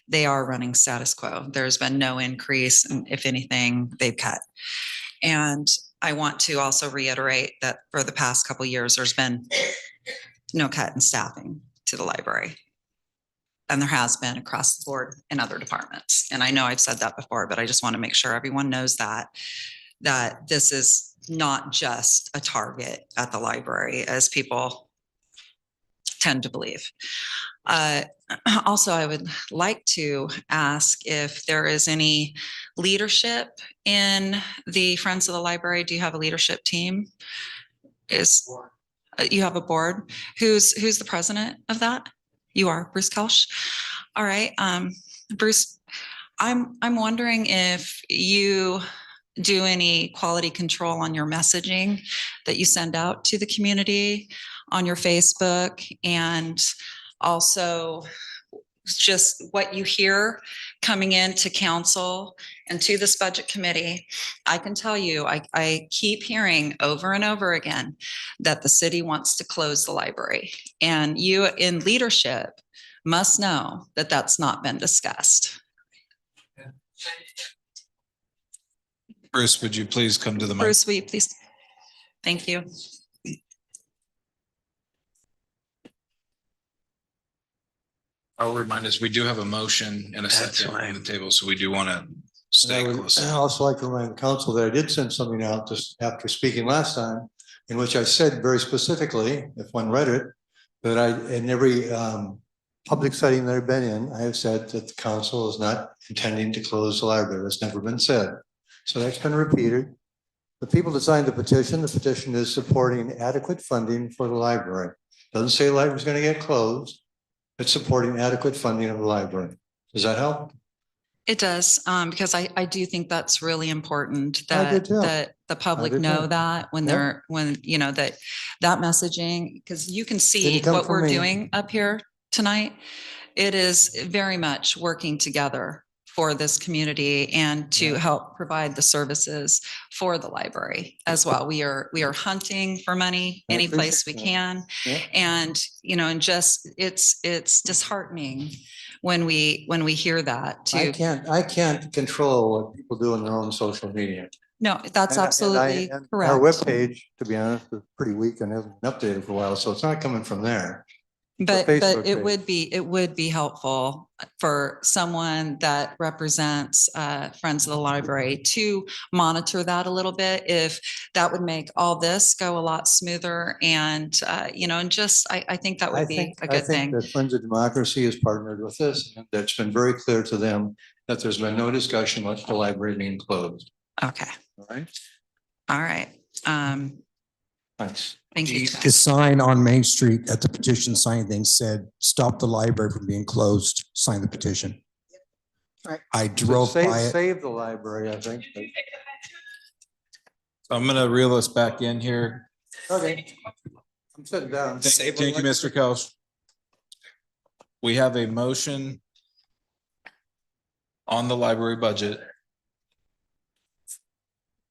they are running status quo. There's been no increase, and if anything, they've cut. And I want to also reiterate that for the past couple of years, there's been no cut in staffing to the library. And there has been across the board in other departments. And I know I've said that before, but I just want to make sure everyone knows that this is not just a target at the library, as people tend to believe. Also, I would like to ask if there is any leadership in the Friends of the Library. Do you have a leadership team? You have a board? Who's the president of that? You are Bruce Kelsch. All right, Bruce, I'm wondering if you do any quality control on your messaging that you send out to the community on your Facebook, and also just what you hear coming into council and to this budget committee. I can tell you, I keep hearing over and over again that the city wants to close the library, and you in leadership must know that that's not been discussed. Bruce, would you please come to the mic? Bruce, will you please? Thank you. I'll remind us, we do have a motion and a second on the table, so we do want to stay close. And I'd also like to remind council that I did send something out just after speaking last time, in which I said very specifically, if one read it, that in every public setting that I've been in, I have said that the council is not intending to close the library. That's never been said. So that's been repeated. The people that signed the petition is supporting adequate funding for the library. Doesn't say the library is going to get closed. It's supporting adequate funding of the library. Does that help? It does, because I do think that's really important I do that, too. that the public do too. know that when Yeah. they're, when, you know, that messaging, because you can see Didn't come what from we're me. doing up here tonight. It is very much working together for this community and to help provide the services for the library as well. We are hunting for money I any place we appreciate that. can. Yeah. And, you know, and just, it's disheartening when we hear that too. I can't control what people do on their own social media. No, that's absolutely and correct. Our webpage, to be honest, is pretty weak and hasn't been updated for a while, so it's not coming from there. But Facebook it page. would be helpful for someone that represents Friends of the Library to monitor that a little bit. If that would make all this go a lot smoother and, you know, and just, I think that would be a good thing. The Friends of Democracy has partnered with this, and that's been very clear to them that there's been no discussion about the library being closed. Okay. All right. All right. Thanks. Thank you. The sign on Main Street at the petition sign thing said, "Stop the library from being closed, sign the petition." Right. I drove by it. Save the library, I think. I'm gonna reel us back in here. Okay. I'm sitting down. Thank you, Mr. Kelch. We have a motion on the library budget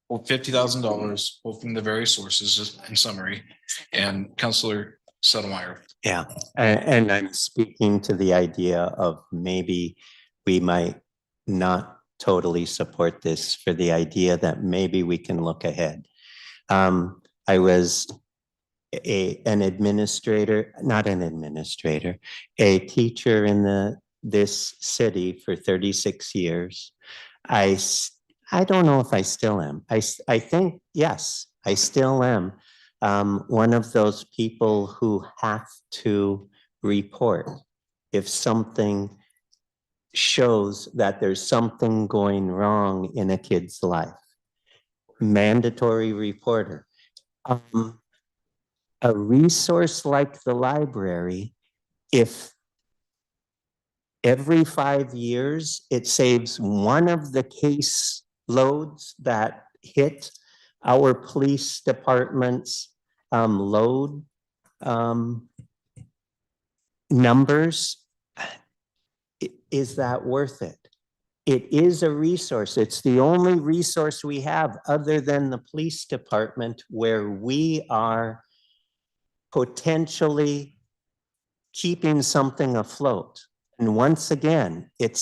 for $50,000, pulled from the various sources in summary, and Counselor Settlemeyer. Yeah, and I'm speaking to the idea of maybe we might not totally support this for the idea that maybe we can look ahead. I was an administrator, not an administrator, a teacher in this city for 36 years. I don't know if I still am. I think, yes, I still am one of those people who have to report if something shows that there's something going wrong in a kid's life. Mandatory reporter. A resource like the library, if every 5 years it saves one of the case loads that hit our police department's load numbers, is that worth it? It is a resource. It's the only resource we have other than the police department where we are potentially keeping something afloat. And once again, it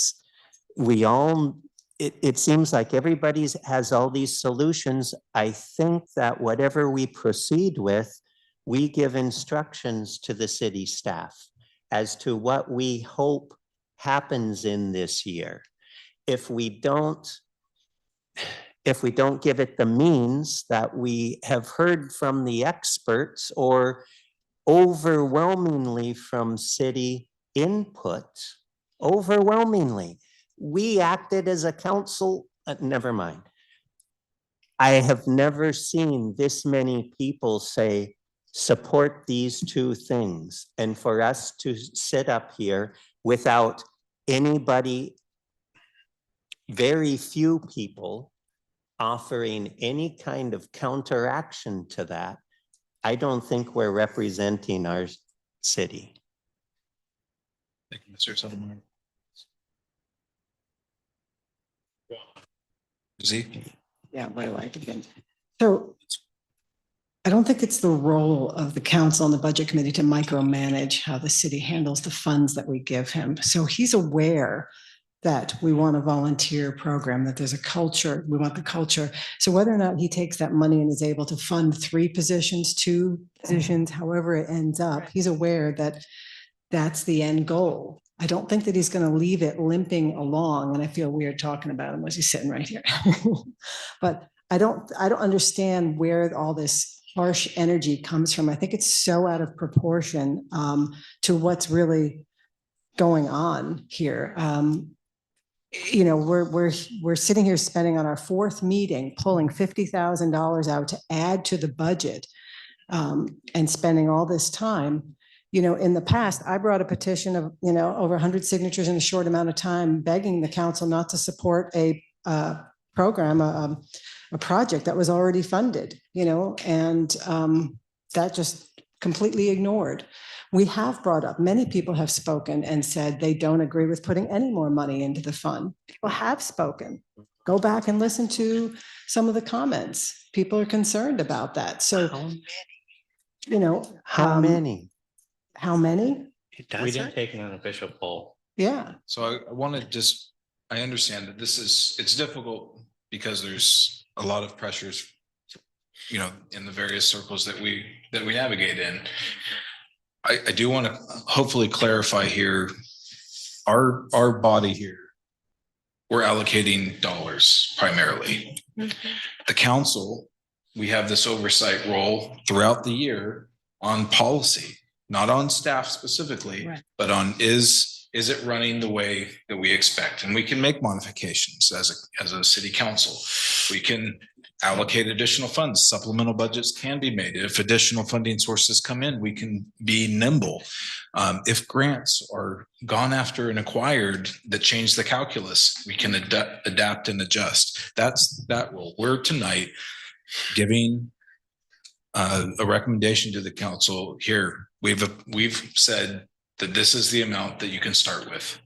seems like everybody has all these solutions. I think that whatever we proceed with, we give instructions to the city staff as to what we hope happens in this year. If we don't give it the means that we have heard from the experts or overwhelmingly from city input, overwhelmingly, we acted as a council, never mind. I have never seen this many people say, support these two things. And for us to sit up here without anybody, very few people offering any kind of counteraction to that, I don't think we're representing our city. Thank you, Mr. Settlemeyer. Z? Yeah, what do I begin? So I don't think it's the role of the council and the budget committee to micromanage how the city handles the funds that we give him. So he's aware that we want a volunteer program, that there's a culture, we want the culture. So whether or not he takes that money and is able to fund 3 positions, 2 positions, however it ends up, he's aware that that's the end goal. I don't think that he's going to leave it limping along. And I feel weird talking about him as he's sitting right here. But I don't understand where all this harsh energy comes from. I think it's so out of proportion to what's really going on here. You know, we're sitting here spending on our fourth meeting, pulling $50,000 out to add to the budget, and spending all this time. You know, in the past, I brought a petition of, you know, over 100 signatures in a short amount of time, begging the council not to support a program, a project that was already funded, you know, and that just completely ignored. We have brought up, many people have spoken and said they don't agree with putting any more money into the fund. People have spoken. Go back and listen to some of the comments. People are concerned about that. So, you know. How many? How many? We didn't take an official poll. Yeah. So I want to just, I understand that it's difficult because there's a lot of pressures, you know, in the various circles that we navigate in. I do want to hopefully clarify here, our body here, we're allocating dollars primarily. The council, we have this oversight role throughout the year on policy, not on staff specifically, Right. but on is it running the way that we expect? And we can make modifications as a city council. We can allocate additional funds. Supplemental budgets can be made. If additional funding sources come in, we can be nimble. If grants are gone after and acquired that change the calculus, we can adapt and adjust. That's that role. We're tonight giving a recommendation to the council here. We've said that this is the amount that you can start with.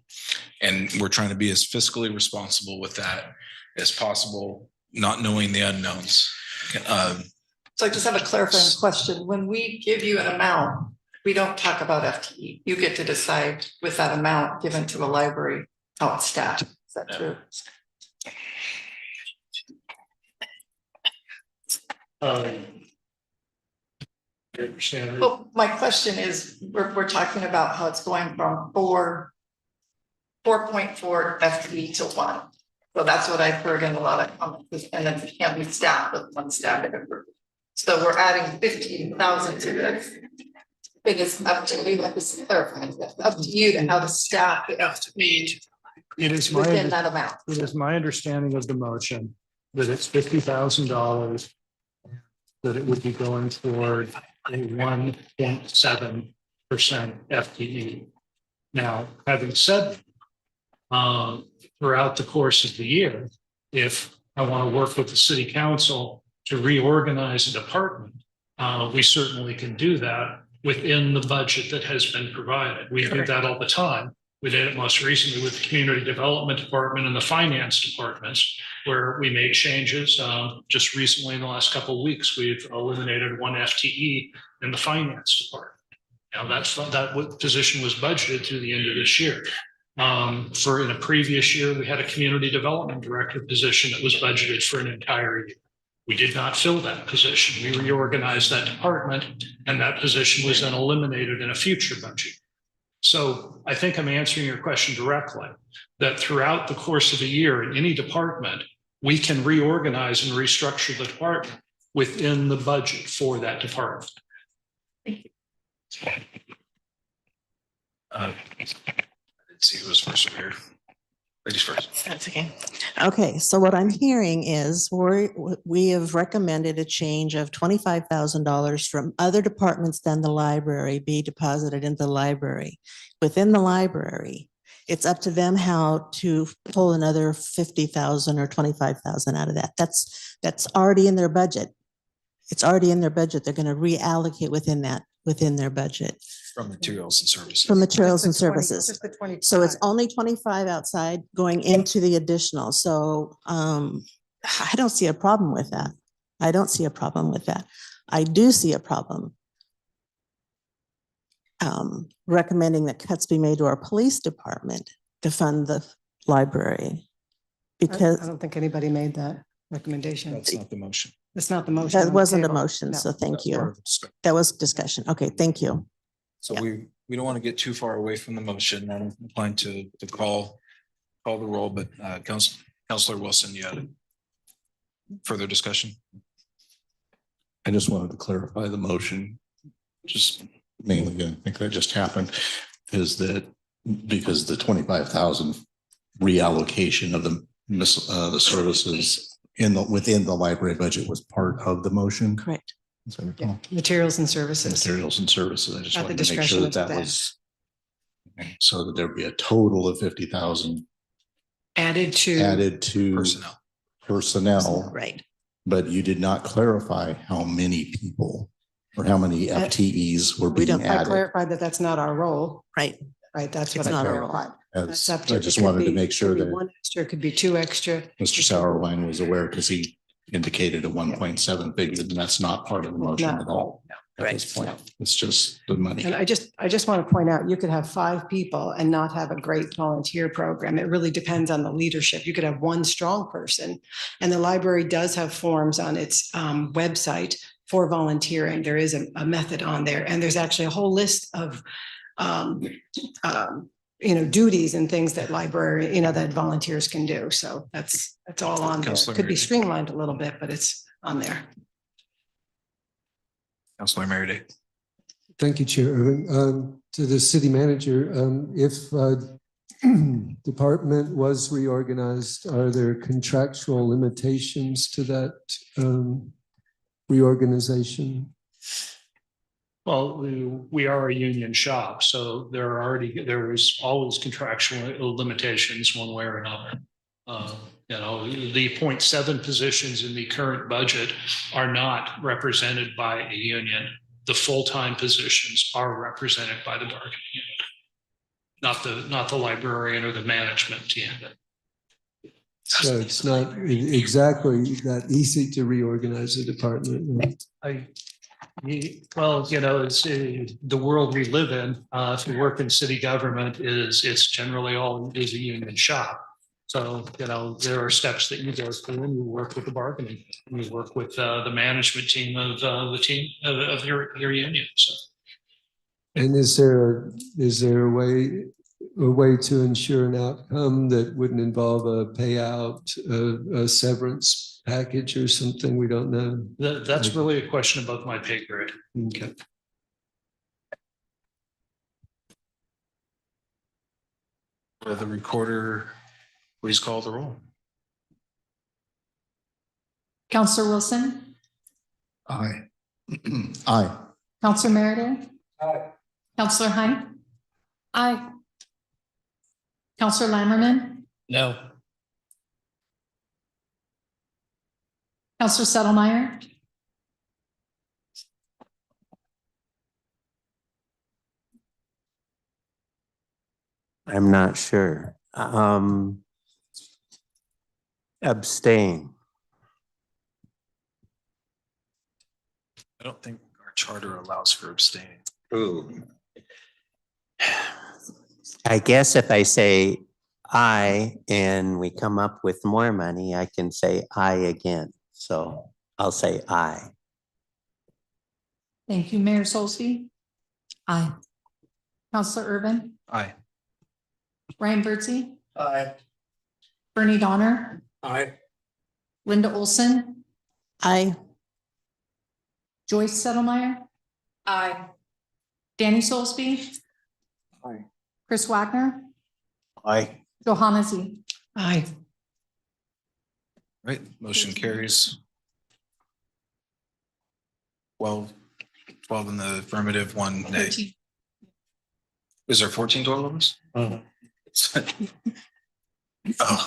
And we're trying to be as fiscally responsible with that as possible, not knowing the unknowns. So I just have a clarifying question. When we give you an amount, we don't talk about FTE. You get to decide with that amount given to a library how it's staffed. Is that true? I understand. Well, my question is, we're talking about how it's going from 4.4 FTE to 1. So that's what I've heard in a lot of comments, and then it can't be staffed with one staff member. So we're adding 15,000 to this. It is up to you, like this clarifying, up to you to how to staff the FTE within that amount. It is my understanding of the motion that it's $50,000, that it would be going toward a 1.7% FTE. Now, having said that, throughout the course of the year, if I want to work with the city council to reorganize a department, we certainly can do that within the budget that has been provided. We do that all the time. We did it most recently with the community development department and the finance departments, where we made changes. Just recently in the last couple of weeks, we've eliminated one FTE in the finance department. Now that position was budgeted through the end of this year. In a previous year, we had a community development director position that was budgeted for an entire year. We did not fill that position. We reorganized that department, and that position was then eliminated in a future budget. So I think I'm answering your question directly, that throughout the course of a year in any department, we can reorganize and restructure the department within the budget for that department. I didn't see who was first over here. Ladies first. That's okay. Okay, so what I'm hearing is we have recommended a change of $25,000 from other departments than the library be deposited into the library. Within the library, it's up to them how to pull another 50,000 or 25,000 out of that. That's already in their budget. It's already in their budget. They're going to reallocate within their budget. From materials and services. From materials and Just the 20, services. just the 25. So it's only 25 outside going into the additional. So I don't see a problem with that. I don't see a problem with that. I do see a problem recommending that cuts be made to our police department to fund the library. I Because don't think anybody made that recommendation. That's not the motion. It's not the motion. on that the wasn't a table. motion, No. so thank That's part you. of the discussion. That was discussion. Okay, thank you. So we don't want to get too far away from the motion. I'm inclined to call the roll, but Councilor Wilson, you had further discussion? I just wanted to clarify the motion, just mainly, I think that just happened, is that because the 25,000 reallocation of the services within the library budget was part of the motion. Correct. As I recall. Materials and services. Materials and services. I just At the wanted to make sure discretion that of that staff. was so that there'd be a total of 50,000 Added to. added to personnel. Right. But you did not clarify how many people or how many FTEs were We being don't- I added. clarified that that's not our role. Right. Right, that's what It's I not our role. clarified. As- That's up to- I it just could wanted to be- make sure could be that one extra, could be two extra. Mr. Sauerwein was aware because he indicated a 1.7 figure, and that's not part of the motion No. at all. At this point, it's just the money. And I just want to point out, you could have 5 people and not have a great volunteer program. It really depends on the leadership. You could have one strong person. And the library does have forms on its website for volunteering. There is a method on there. And there's actually a whole list of duties and things that that volunteers can do. So that's all on there. Councilor Could be Mary. streamlined a little bit, but it's on there. Councilor Merida. Thank you, Chair Irving. To the city manager, if department was reorganized, are there contractual limitations to that reorganization? Well, we are a union shop, so there is always contractual limitations one way or another. The 0.7 positions in the current budget are not represented by a union. The full-time positions are represented by the bargaining unit, not the librarian or the management team. So it's not exactly that easy to reorganize a department. It's the world we live in. If you work in city government, it's generally is a union shop. So, there are steps that you go through and you work with the bargaining, you work with the management team of your union. So. And is there a way to ensure an outcome that wouldn't involve a payout, a severance package or something? We don't know. That's really a question above my pay grade. Okay. The recorder, please call the roll. Counselor Wilson, Aye. Aye. Counselor Meredith. Aye. Counselor Hein. Aye. Counselor Lammerman, No. Counselor Settlemyer, I'm not sure. Abstain. I don't think our charter allows for abstaining. Ooh. I guess if I say aye and we come up with more money, I can say aye again. So I'll say aye. thank you, Mayor Solsky. Aye. Counselor Urban, Aye. Ryan Birdsey, Aye. Bernie Donner, Aye. Linda Olson, Aye. Joyce Settlemyer. Aye. Danny Solsby. Aye. Chris Wagner, Aye. Johanna Z. Aye. Right, motion carries. 12 in the affirmative, 1 nay. 13. Is there 14 total of us? Oh,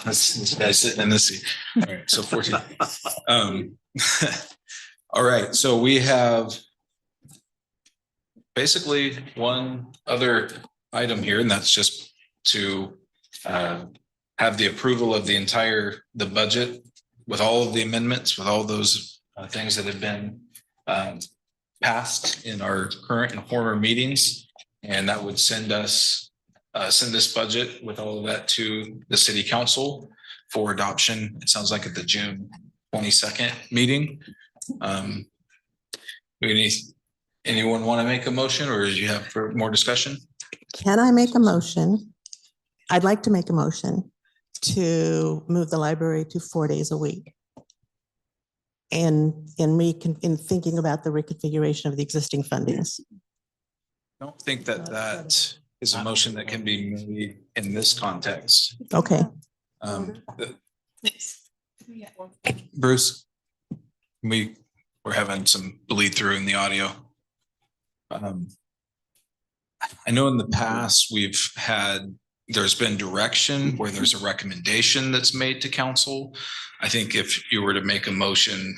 that's this guy sitting in this seat. All right, so 14. All right, so we have basically one other item here, and that's just to have the approval of the budget with all of the amendments, with all those things that have been passed in our current and former meetings. And that would send this budget with all of that to the city council for adoption. It sounds like at the June 22nd meeting. Anyone want to make a motion, or do you have for more discussion? Can I make a motion? I'd like to make a motion to move the library to 4 days a week. And in thinking about the reconfiguration of the existing fundings. I don't think that is a motion that can be made in this context. Okay, Bruce, we're having some bleed through in the audio. I know in the past, there's been direction where there's a recommendation that's made to council. I think if you were to make a motion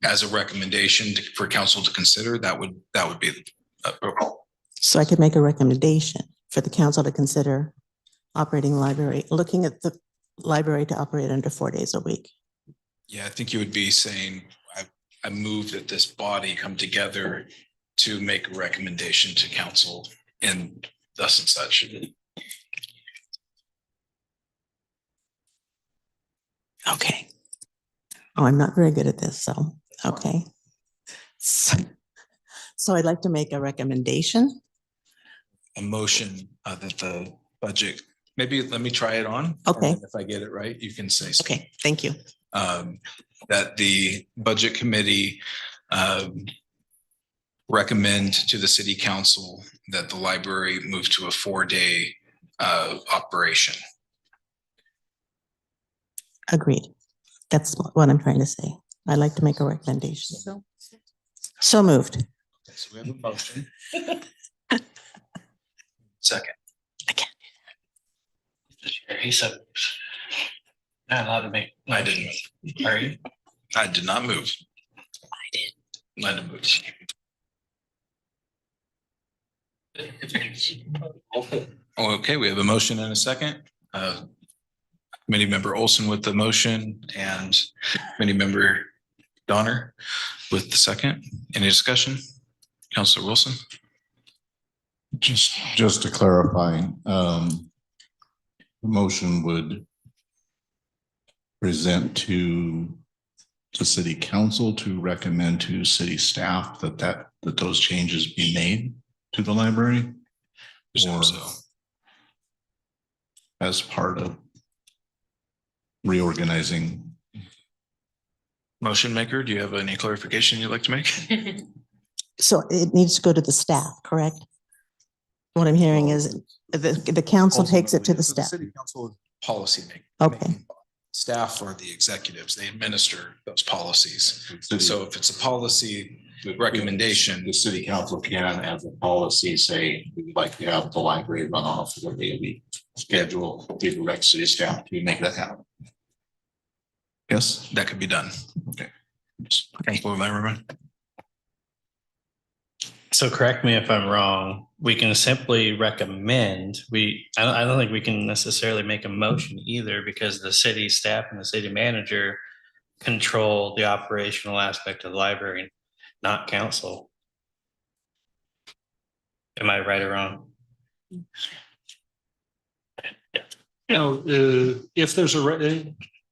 as a recommendation for council to consider, that would be appropriate. so I could make a recommendation for the council to consider operating library, looking at the library to operate under 4 days a week. Yeah, I think you would be saying, I move that this body come together to make a recommendation to council and thus and such. Okay. Oh, I'm not very good at this, so, okay. So I'd like to make a recommendation. A motion that the budget, maybe let me try it on. Okay. And if I get it right, you can say. Something. Okay, thank you. That the budget committee recommend to the city council that the library move to a 4-day operation. Agreed. That's what I'm trying to say. I'd like to make a recommendation. So moved. So we have a motion. Second. He said, not allowed to make. I didn't. Are you? I did not move. I did. Let him move. Okay, we have a motion and a second. Committee member Olson with the motion and committee member Donner with the second. Any discussion? Councilor Wilson? Just to clarify, the motion would present to the city council to recommend to city staff that those changes be made to the library. Or as part of reorganizing. Motion maker, do you have any clarification you'd like to make? So it needs to go to the staff, correct? What I'm hearing is the council takes it to the staff. City council policy making. Okay, Staff are the executives. They administer those policies. So if it's a policy recommendation, The city council can, as a policy, say, we'd like to have the library run on a 4-day a week schedule, we direct city staff to make that happen. Yes, that could be done. Okay. Councilor Memberman? So correct me if I'm wrong, we can simply recommend, I don't think we can necessarily make a motion either because the city staff and the city manager control the operational aspect of the library, not council. Am I right or wrong? If there's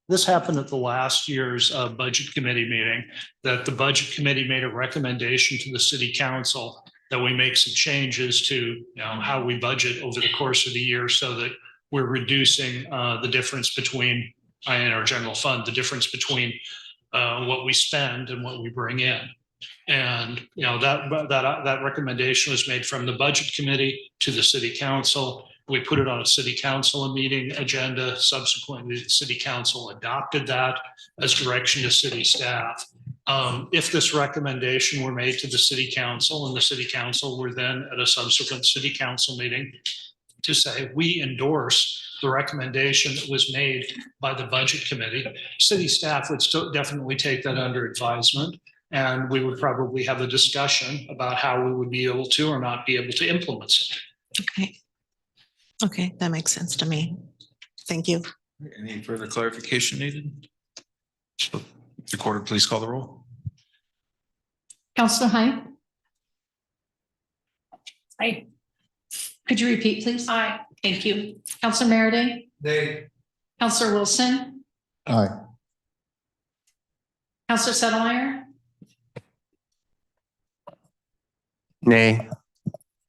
this happened at the last year's budget committee meeting, that the budget committee made a recommendation to the city council that we make some changes to how we budget over the course of the year so that we're reducing the difference between, in our general fund, the difference between what we spend and what we bring in. And that recommendation was made from the budget committee to the city council. We put it on a city council meeting agenda. Subsequently, the city council adopted that as direction to city staff. If this recommendation were made to the city council and the city council were then at a subsequent city council meeting to say, we endorse the recommendation that was made by the budget committee, city staff would still definitely take that under advisement. And we would probably have a discussion about how we would be able to or not be able to implement it. okay. Okay, that makes sense to me. Thank you. Any further clarification needed? Recorder, please call the roll. Councilor Hyde? Aye. Could you repeat, please? Aye. Thank you. Councilor Merida? Nay. Councilor Wilson? Aye. Councilor Settlemyer? Nay.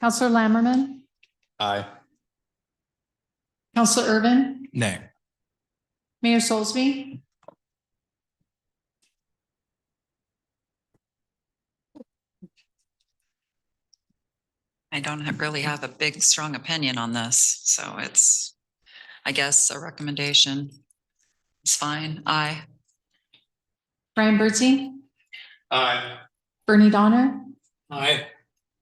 Councilor Lammerman? Aye. Councilor Irvin? Nay. Mayor Soulsby? I don't really have a big, strong opinion on this, so it's, I guess, a recommendation. It's fine. Aye. Brian Birdsey, Aye. Bernie Donner, Aye.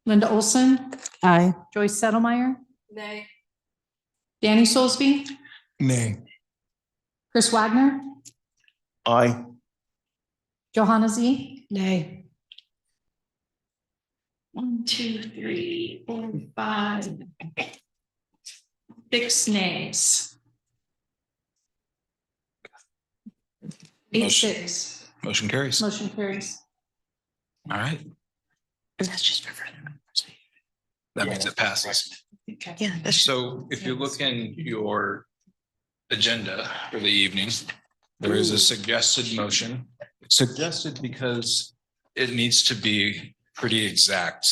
Linda Olson, Aye. Joyce Settlemyer, Nay. Danny Soulsby, Nay. Chris Wagner, Aye. Johanna Z. Nay. 1, 2, 3, 4, 5. 6 nays. 8-6. Motion carries. Motion carries. All right. And that's just for further. That means it passes. Yeah. That's So if you look in your agenda for the evening, there is a suggested motion. It's suggested because it needs to be pretty exact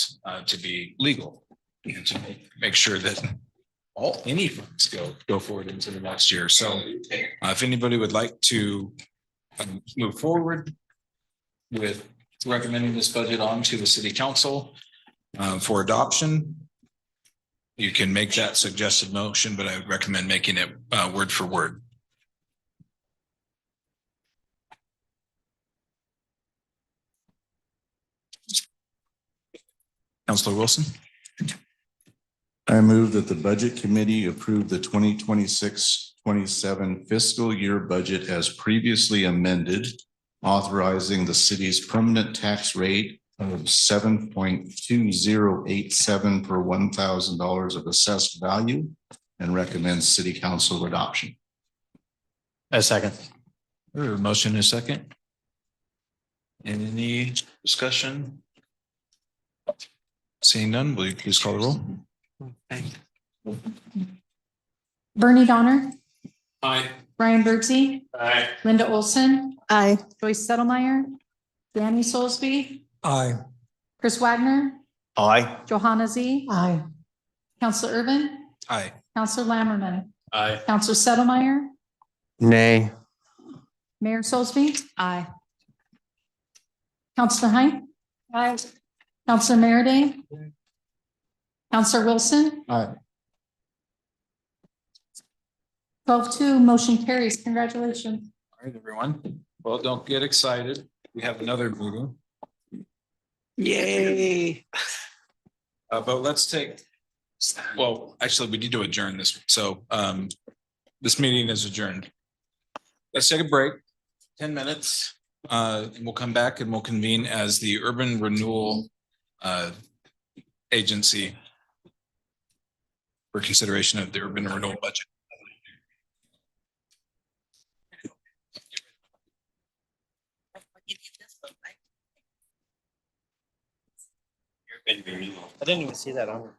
to be legal. And to make sure that any funds go forward into the next year. So if anybody would like to move forward with recommending this budget on to the city council for adoption, you can make that suggested motion, but I would recommend making it word for word. Councilor Wilson. I move that the Budget Committee approve the 2026-27 fiscal year budget as previously amended, authorizing the city's permanent tax rate of 7.2087 per $1,000 of assessed value and recommends city council adoption. A second. Motion is second. Any discussion? Seeing none, will you please call the roll? Bernie Donner, Aye. Brian Birdsey, Aye. Linda Olson, Aye. Joyce Settlemyer, Danny Soulsby, Aye. Chris Wagner, Aye. Johanna Z. Aye. Counselor Irvin, Aye. Counselor Lammerman, Aye. Counselor Settlemyer, Nay. Mayor Soulsby. Aye. Counselor Hine. Aye. Counselor Merida. Counselor Wilson. Aye. 12-2, motion carries. Congratulations. All right, everyone. Well, don't get excited. We have another meeting. Yay. But let's take, well, actually, we need to adjourn this. So this meeting is adjourned. Let's take a break, 10 minutes. And we'll come back and we'll convene as the Urban Renewal Agency for consideration of the urban renewal budget. I didn't even see that on.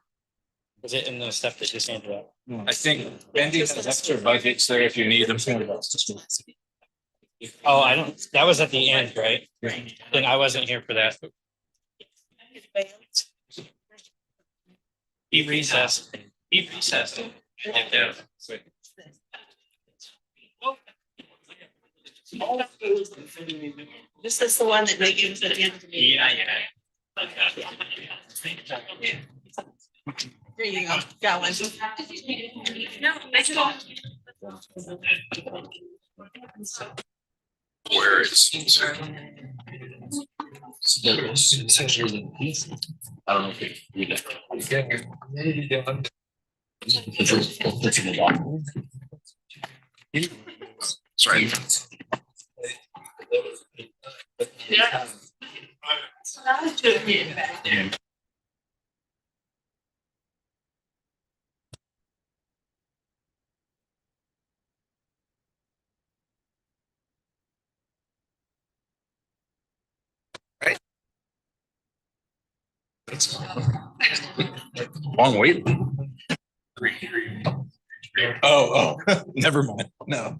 Was it in the stuff that just handed out? I think Andy has extra budgets there if you need them. Oh, I don't, that was at the end, right? Then I wasn't here for that. He recessed. He recessed. This is the one that they use at the end of the meeting. Yeah. Here you go. Got one. No, I don't. Where is? I don't know if you read it. Sorry. Yeah. Long wait. Oh, never mind. No.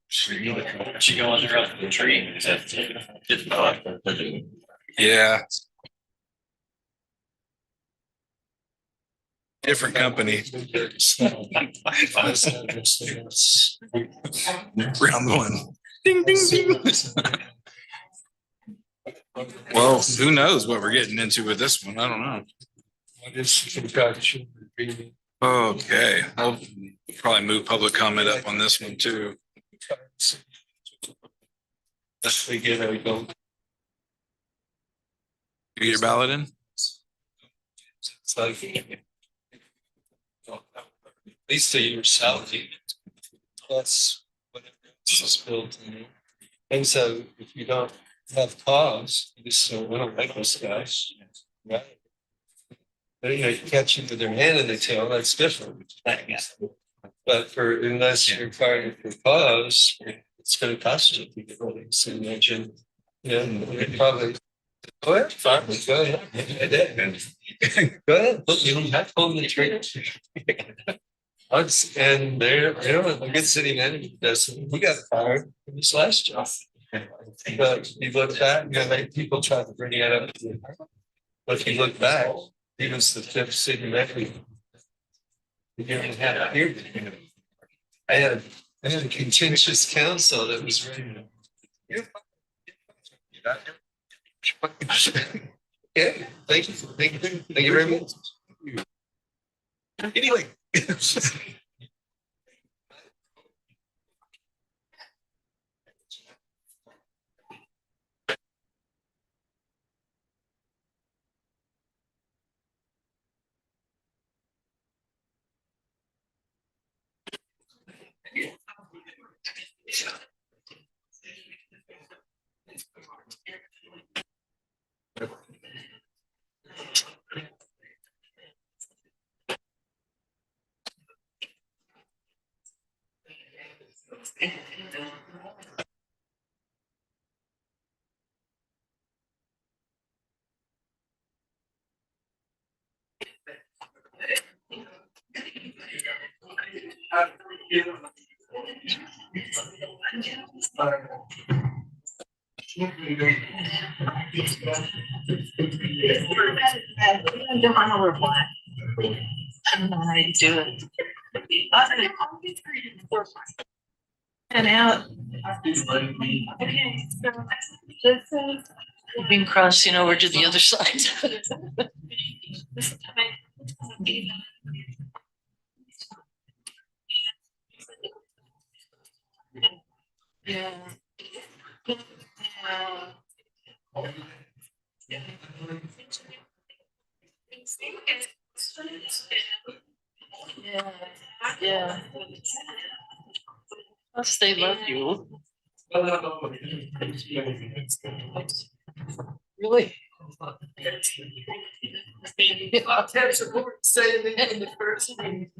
She going around the tree. Yeah. Different company. Round one. Ding, ding, ding. Well, who knows what we're getting into with this one? I don't know. Okay, I'll probably move public comment up on this one too. You get your ballot in? It's like, at least a year salary. Plus whatever else is built in. And so if you don't have cause, you just say, we don't like those guys. Right? But you know, you catch them with their hand in the tail, that's different. But for, unless you're fighting for cause, it's gonna cost you. So imagine, yeah, you probably. Go ahead, fine, go ahead. Go ahead, look, you don't have to pull the trigger. And they're a good city manager does, he got fired from his last job. But you look back, you know, like people try to bring it up. But if you look back, he was the 5th city manager. I had a contentious council that was ready to. Yeah, thank you very much. Anyway. And out. Okay, so this is. We've been crossing over to the other side. Yeah. Yeah, yeah. Plus they love you. Really? I'll have support saying it in the first meeting.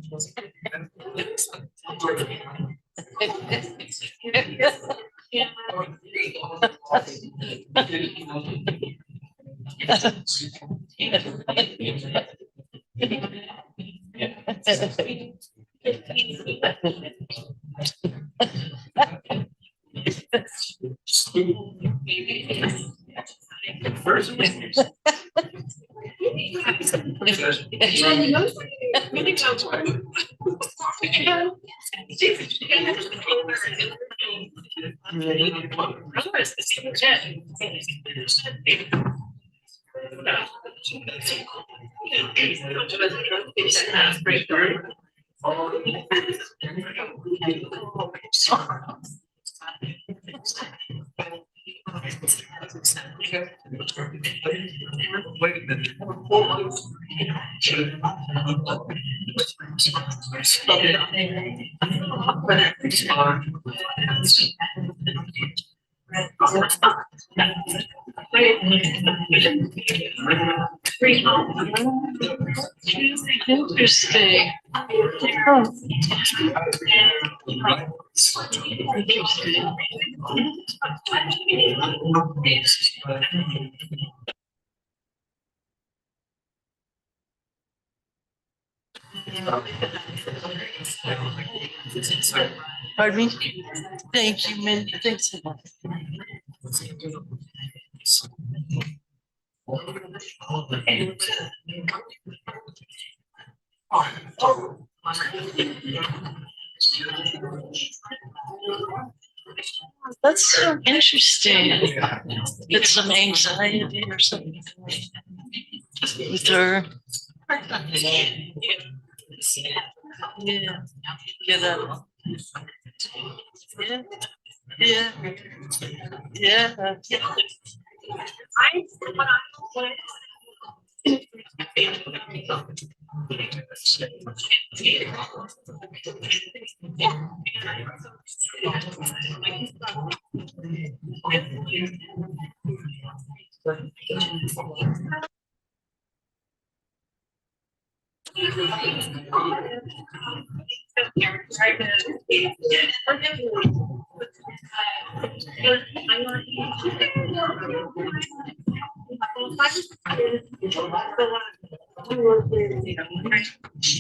Wait a minute. Interesting. Pardon me? Thank you, Mindy. Thanks so much. That's so interesting. It's some anxiety or something with her.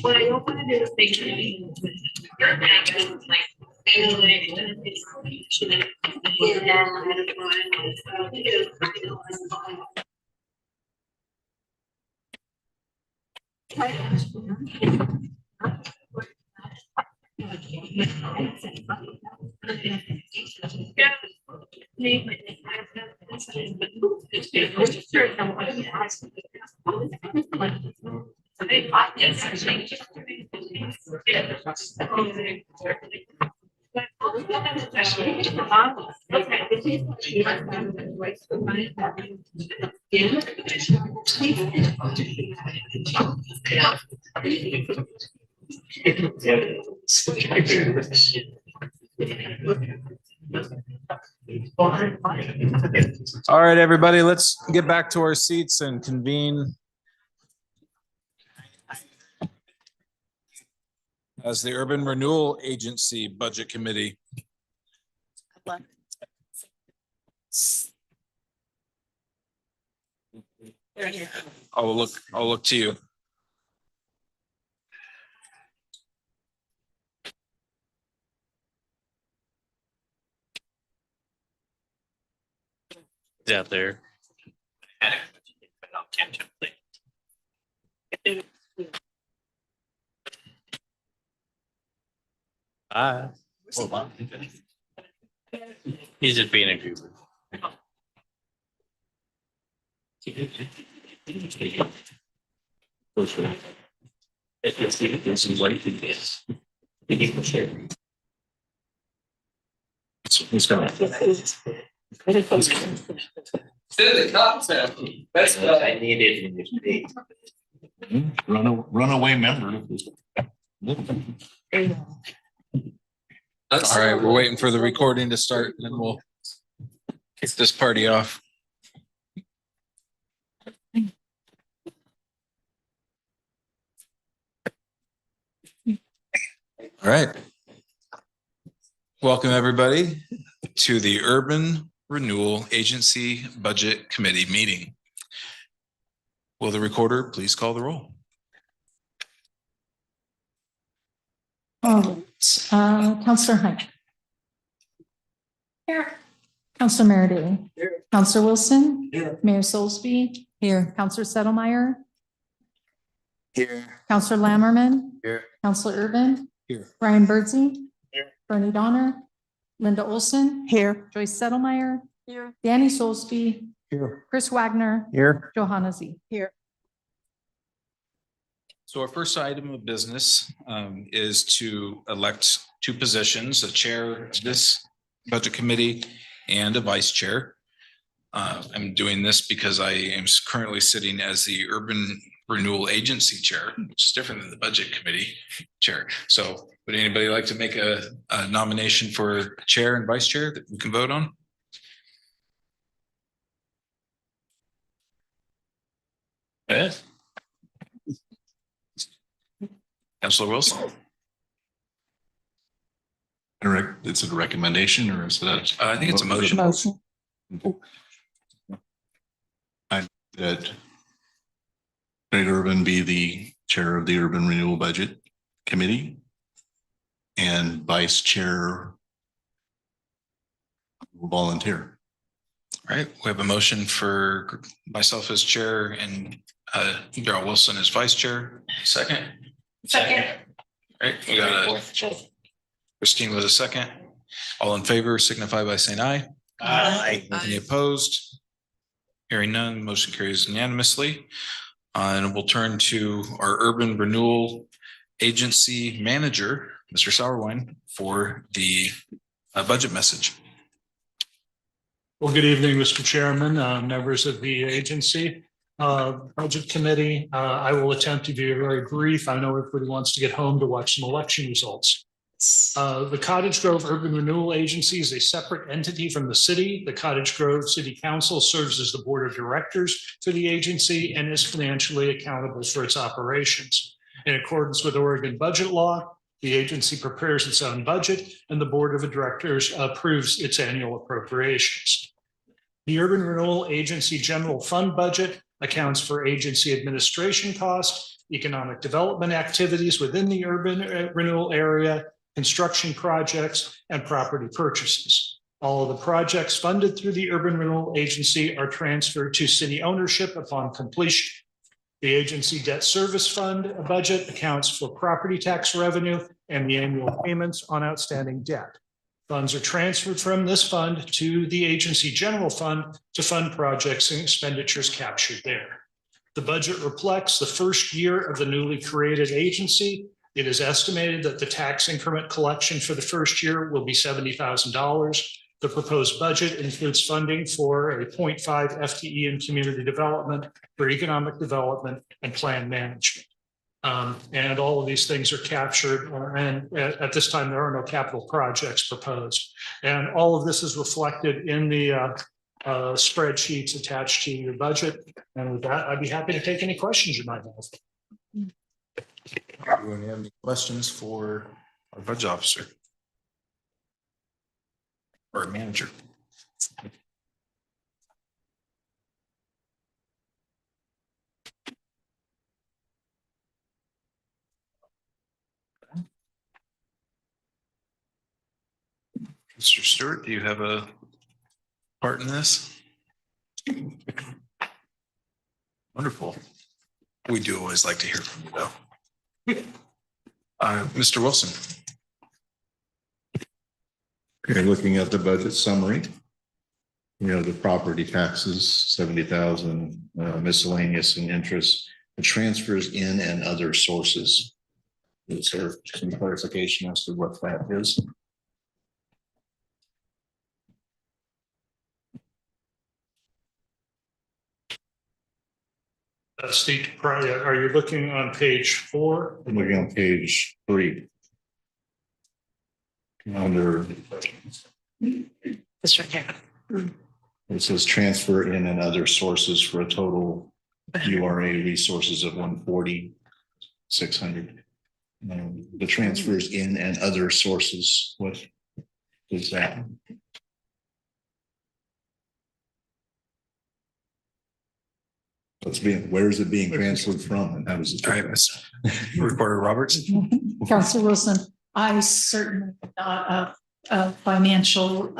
What I don't want to do is make your package like. All right, everybody, let's get back to our seats and convene as the Urban Renewal Agency Budget Committee. I'll look to you. Out there. He's just being a goober. I needed. Runaway member. All right, we're waiting for the recording to start and then we'll kick this party off. All right. Welcome, everybody, to the Urban Renewal Agency Budget Committee meeting. Will the recorder please call the roll? All right, Counselor Height. Here. Counselor Meredy. Here. Counselor Wilson. Here. Mayor Soulsby. Here. Counselor Settlemeyer. Here. Counselor Lammerman. Here. Counselor Urban. Here. Brian Birdsey. Here. Bernie Donner. Linda Olson. Here. Joyce Settlemeyer. Here. Danny Soulsby. Here. Chris Wagner. Here. Johanna Z. Here. So our first item of business is to elect two positions, a chair of this budget committee and a vice chair. I'm doing this because I am currently sitting as the Urban Renewal Agency Chair, which is different than the Budget Committee Chair. So would anybody like to make a nomination for chair and vice chair that we can vote on? Yes. Councilor Wilson. It's a recommendation or is that? I think it's a motion. That Greg Urban be the chair of the Urban Renewal Budget Committee and vice chair will volunteer. All right, we have a motion for myself as chair and Darrell Wilson as vice chair. Second. Second. All right, we got a Christine with a second. All in favor signify by saying aye. Aye. Any opposed? Hearing none, motion carries unanimously. And we'll turn to our Urban Renewal Agency Manager, Mr. Sauerwein, for the budget message. Well, good evening, Mr. Chairman, members of the agency, Budget Committee. I will attempt to be very brief. I know everybody wants to get home to watch some election results. The Cottage Grove Urban Renewal Agency is a separate entity from the city. The Cottage Grove City Council serves as the board of directors for the agency and is financially accountable for its operations. In accordance with Oregon budget law, the agency prepares its own budget and the board of directors approves its annual appropriations. The Urban Renewal Agency General Fund budget accounts for agency administration costs, economic development activities within the urban renewal area, construction projects, and property purchases. All of the projects funded through the Urban Renewal Agency are transferred to city ownership upon completion. The agency debt service fund budget accounts for property tax revenue and the annual payments on outstanding debt. Funds are transferred from this fund to the agency general fund to fund projects and expenditures captured there. The budget reflects the first year of the newly created agency. It is estimated that the tax increment collection for the first year will be $70,000. The proposed budget includes funding for a 0.5 FTE in community development, for economic development and plan management. And all of these things are captured, and at this time, there are no capital projects proposed. And all of this is reflected in the spreadsheets attached to your budget. And with that, I'd be happy to take any questions you might have. Anyone have any questions for our budget officer? Or manager? Mr. Stewart, do you have a part in this? Wonderful. We do always like to hear from you, though. Mr. Wilson. Okay, looking at the budget summary. You know, the property taxes, 70,000, miscellaneous and interest, the transfers in and other sources. Is there some clarification as to what that is? That's the, are you looking on page 4? I'm looking on page 3. Under. This right here. It says transfer in and other sources for a total URA resources of 140,600. The transfers in and other sources, what is that? Where is it being transferred from and how does it? All right, Recorder Roberts. Councilor Wilson, I certainly am not a financial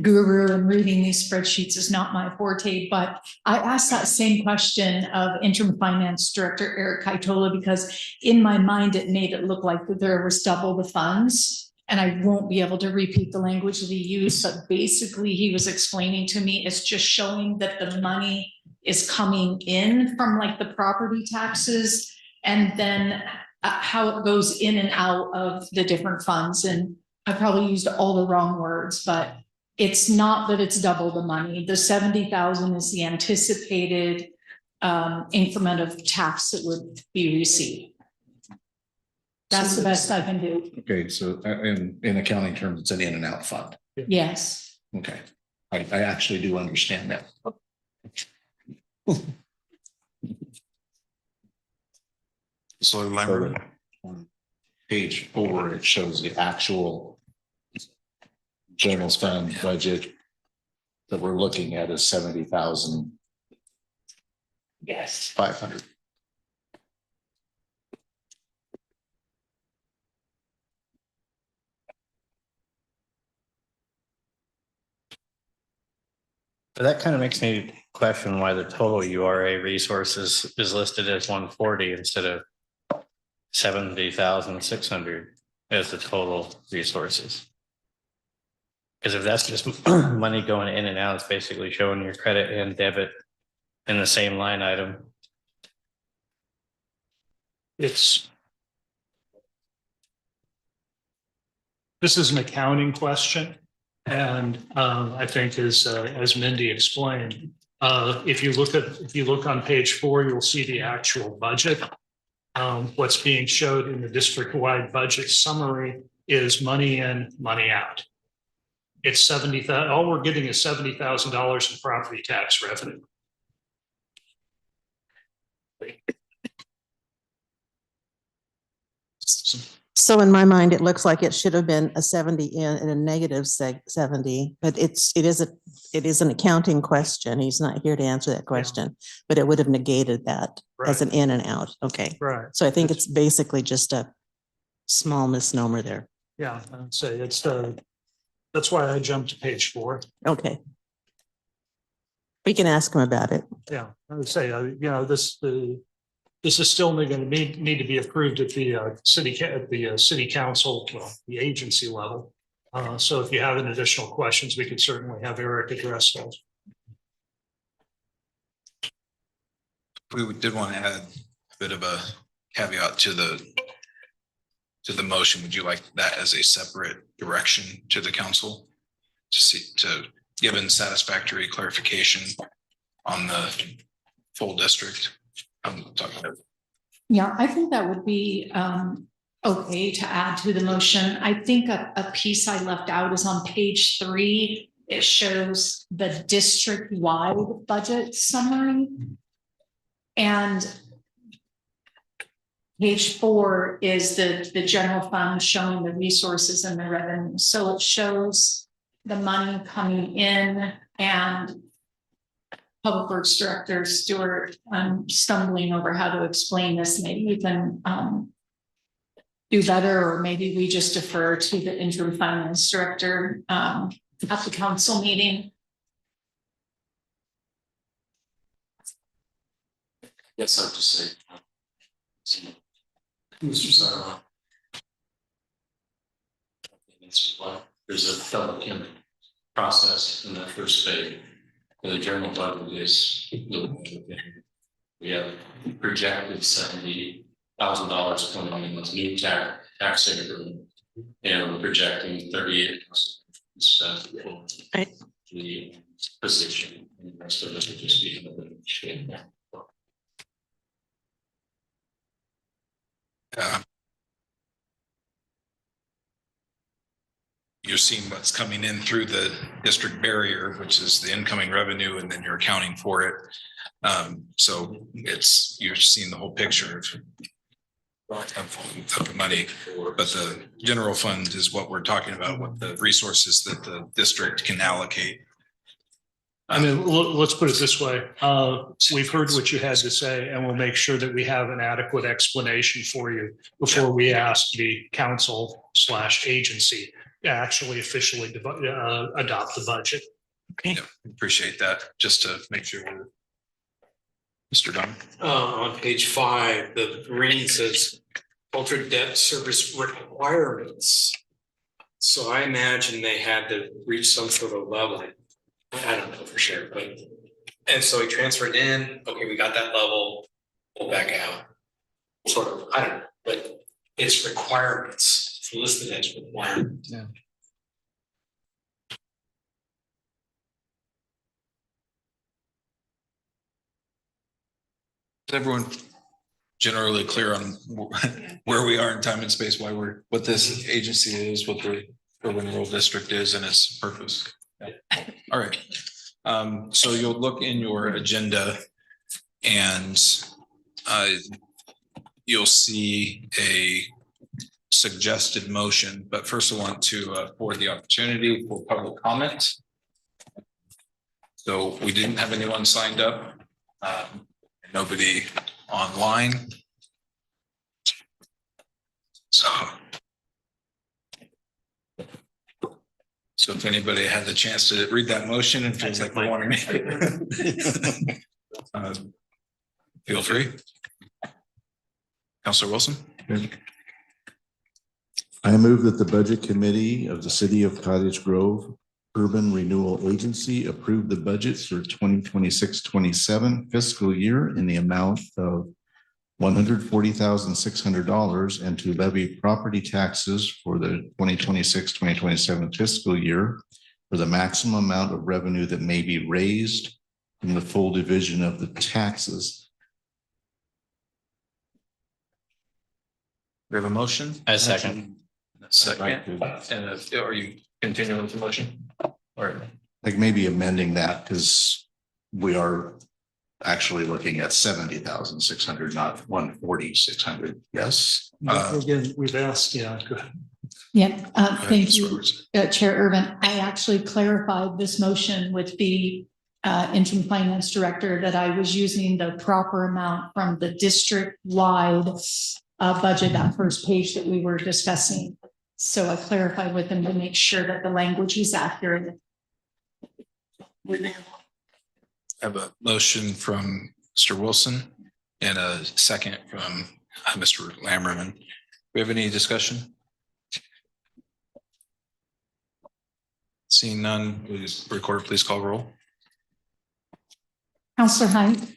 guru, and reading these spreadsheets is not my forte, but I asked that same question of interim finance director Eric Kaitola, because in my mind, it made it look like that there was double the funds. And I won't be able to repeat the language that he used, but basically he was explaining to me, it's just showing that the money is coming in from like the property taxes, and then how it goes in and out of the different funds. And I probably used all the wrong words, but it's not that it's double the money. The 70,000 is the anticipated increment of tax that would be received. That's the best I can do. Okay, so in accounting terms, it's an in and out fund. Yes. Okay, I actually do understand that. So library. On page 4, it shows the actual general fund budget that we're looking at is 70,000. Yes. 500. But that kind of makes me question why the total URA resources is listed as 140 instead of 70,600 as the total resources. Because if that's just money going in and out, it's basically showing your credit and debit in the same line item. This is an accounting question. And I think as Mindy explained, if you look on page 4, you'll see the actual budget. What's being showed in the district-wide budget summary is money in, money out. It's 70,000. All we're getting is $70,000 in property tax revenue. So in my mind, it looks like it should have been a 70 in and a negative 70, but it is an accounting question. He's not here to answer that question, but it would have negated that as an in and out. Okay. Right. So I think it's basically just a small misnomer there. Yeah, I'd say that's why I jumped to page 4. Okay. We can ask him about it. Yeah, I would say, this is still going to need to be approved at the city council, well, the agency level. So if you have any additional questions, we could certainly have Eric address those. We did want to add a bit of a caveat to the motion. Would you like that as a separate direction to the council to give satisfactory clarification on the full district? I'm talking about. Yeah, I think that would be okay to add to the motion. I think a piece I left out is on page 3. It shows the district-wide budget summary. And page 4 is the general fund showing the resources and the revenue. So it shows the money coming in, and Public Works Director Stewart, I'm stumbling over how to explain this. Maybe you can do better, or maybe we just defer to the interim finance director at the council meeting. Yes, I have to say. Mr. Sarah. There's a public process in that first phase. The general budget is, we have projected $70,000 coming in with new tax increment, and we're projecting 38% for the position, and the rest of it will just be. You're seeing what's coming in through the district barrier, which is the incoming revenue, and then you're accounting for it. So you're seeing the whole picture of the money, but the general fund is what we're talking about, what the resources that the district can allocate. I mean, let's put it this way. We've heard what you had to say, and we'll make sure that we have an adequate explanation for you before we ask the council/agency to actually officially adopt the budget. Okay. Yeah, appreciate that. Just to make sure. Mr. Dunn. On page 5, the reading says ultra debt service requirements. So I imagine they had to reach some sort of level. I don't know for sure, but and so he transferred in. Okay, we got that level. Pull back out. Sort of. I don't know, but it's requirements. It's listed as requirements. Yeah. Is everyone generally clear on where we are in time and space, what this agency is, what the urban rural district is, and its purpose? Yeah. All right. So you'll look in your agenda, and you'll see a suggested motion. But first, I want to afford the opportunity for public comment. So we didn't have anyone signed up. Nobody online. So if anybody had the chance to read that motion and feels like they want to make it, feel free. Councilor Wilson. I move that the Budget Committee of the City of Cottage Grove Urban Renewal Agency approve the budget for 2026-27 fiscal year in the amount of $140,600 and to levy property taxes for the 2026-2027 fiscal year for the maximum amount of revenue that may be raised from the full division of the taxes. We have a motion? A second. Second. And are you continuing with the motion? Or Like maybe amending that because we are actually looking at 70,600, not 140,600. Yes. Again, we've asked, yeah, go ahead. Yeah, thank you, Chair Irvin. I actually clarified this motion with the interim finance director that I was using the proper amount from the district-wide budget, that first page that we were discussing. So I clarified with them to make sure that the language is accurate. I have a motion from Mr. Wilson and a second from Mr. Lammerman. Do we have any discussion? Seeing none, please record, please call roll. Counselor Hunt.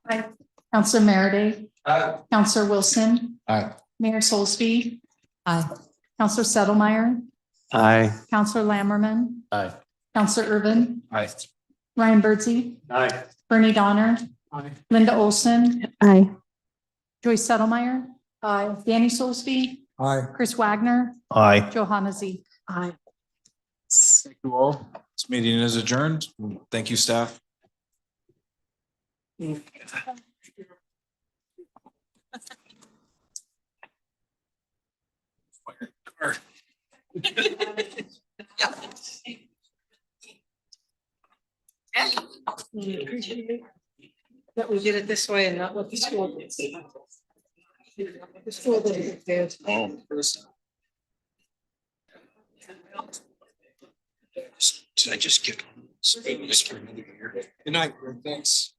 Aye. Counselor Meredith. Aye. Counselor Wilson. Aye. Mayor Solsby. Aye. Counselor Settlemeyer. Aye. Counselor Lammerman. Aye. Counselor Irvin. Aye. Ryan Birdsey. Aye. Bernie Donner. Aye. Linda Olson. Aye. Joyce Settlemeyer. Aye. Danny Solsby. Aye. Chris Wagner. Aye. Johanna Z. Aye. Thank you all. This meeting is adjourned. Thank you, staff. That we did it this way and not what the school did. The school did it. Did I just get? Good night, thanks.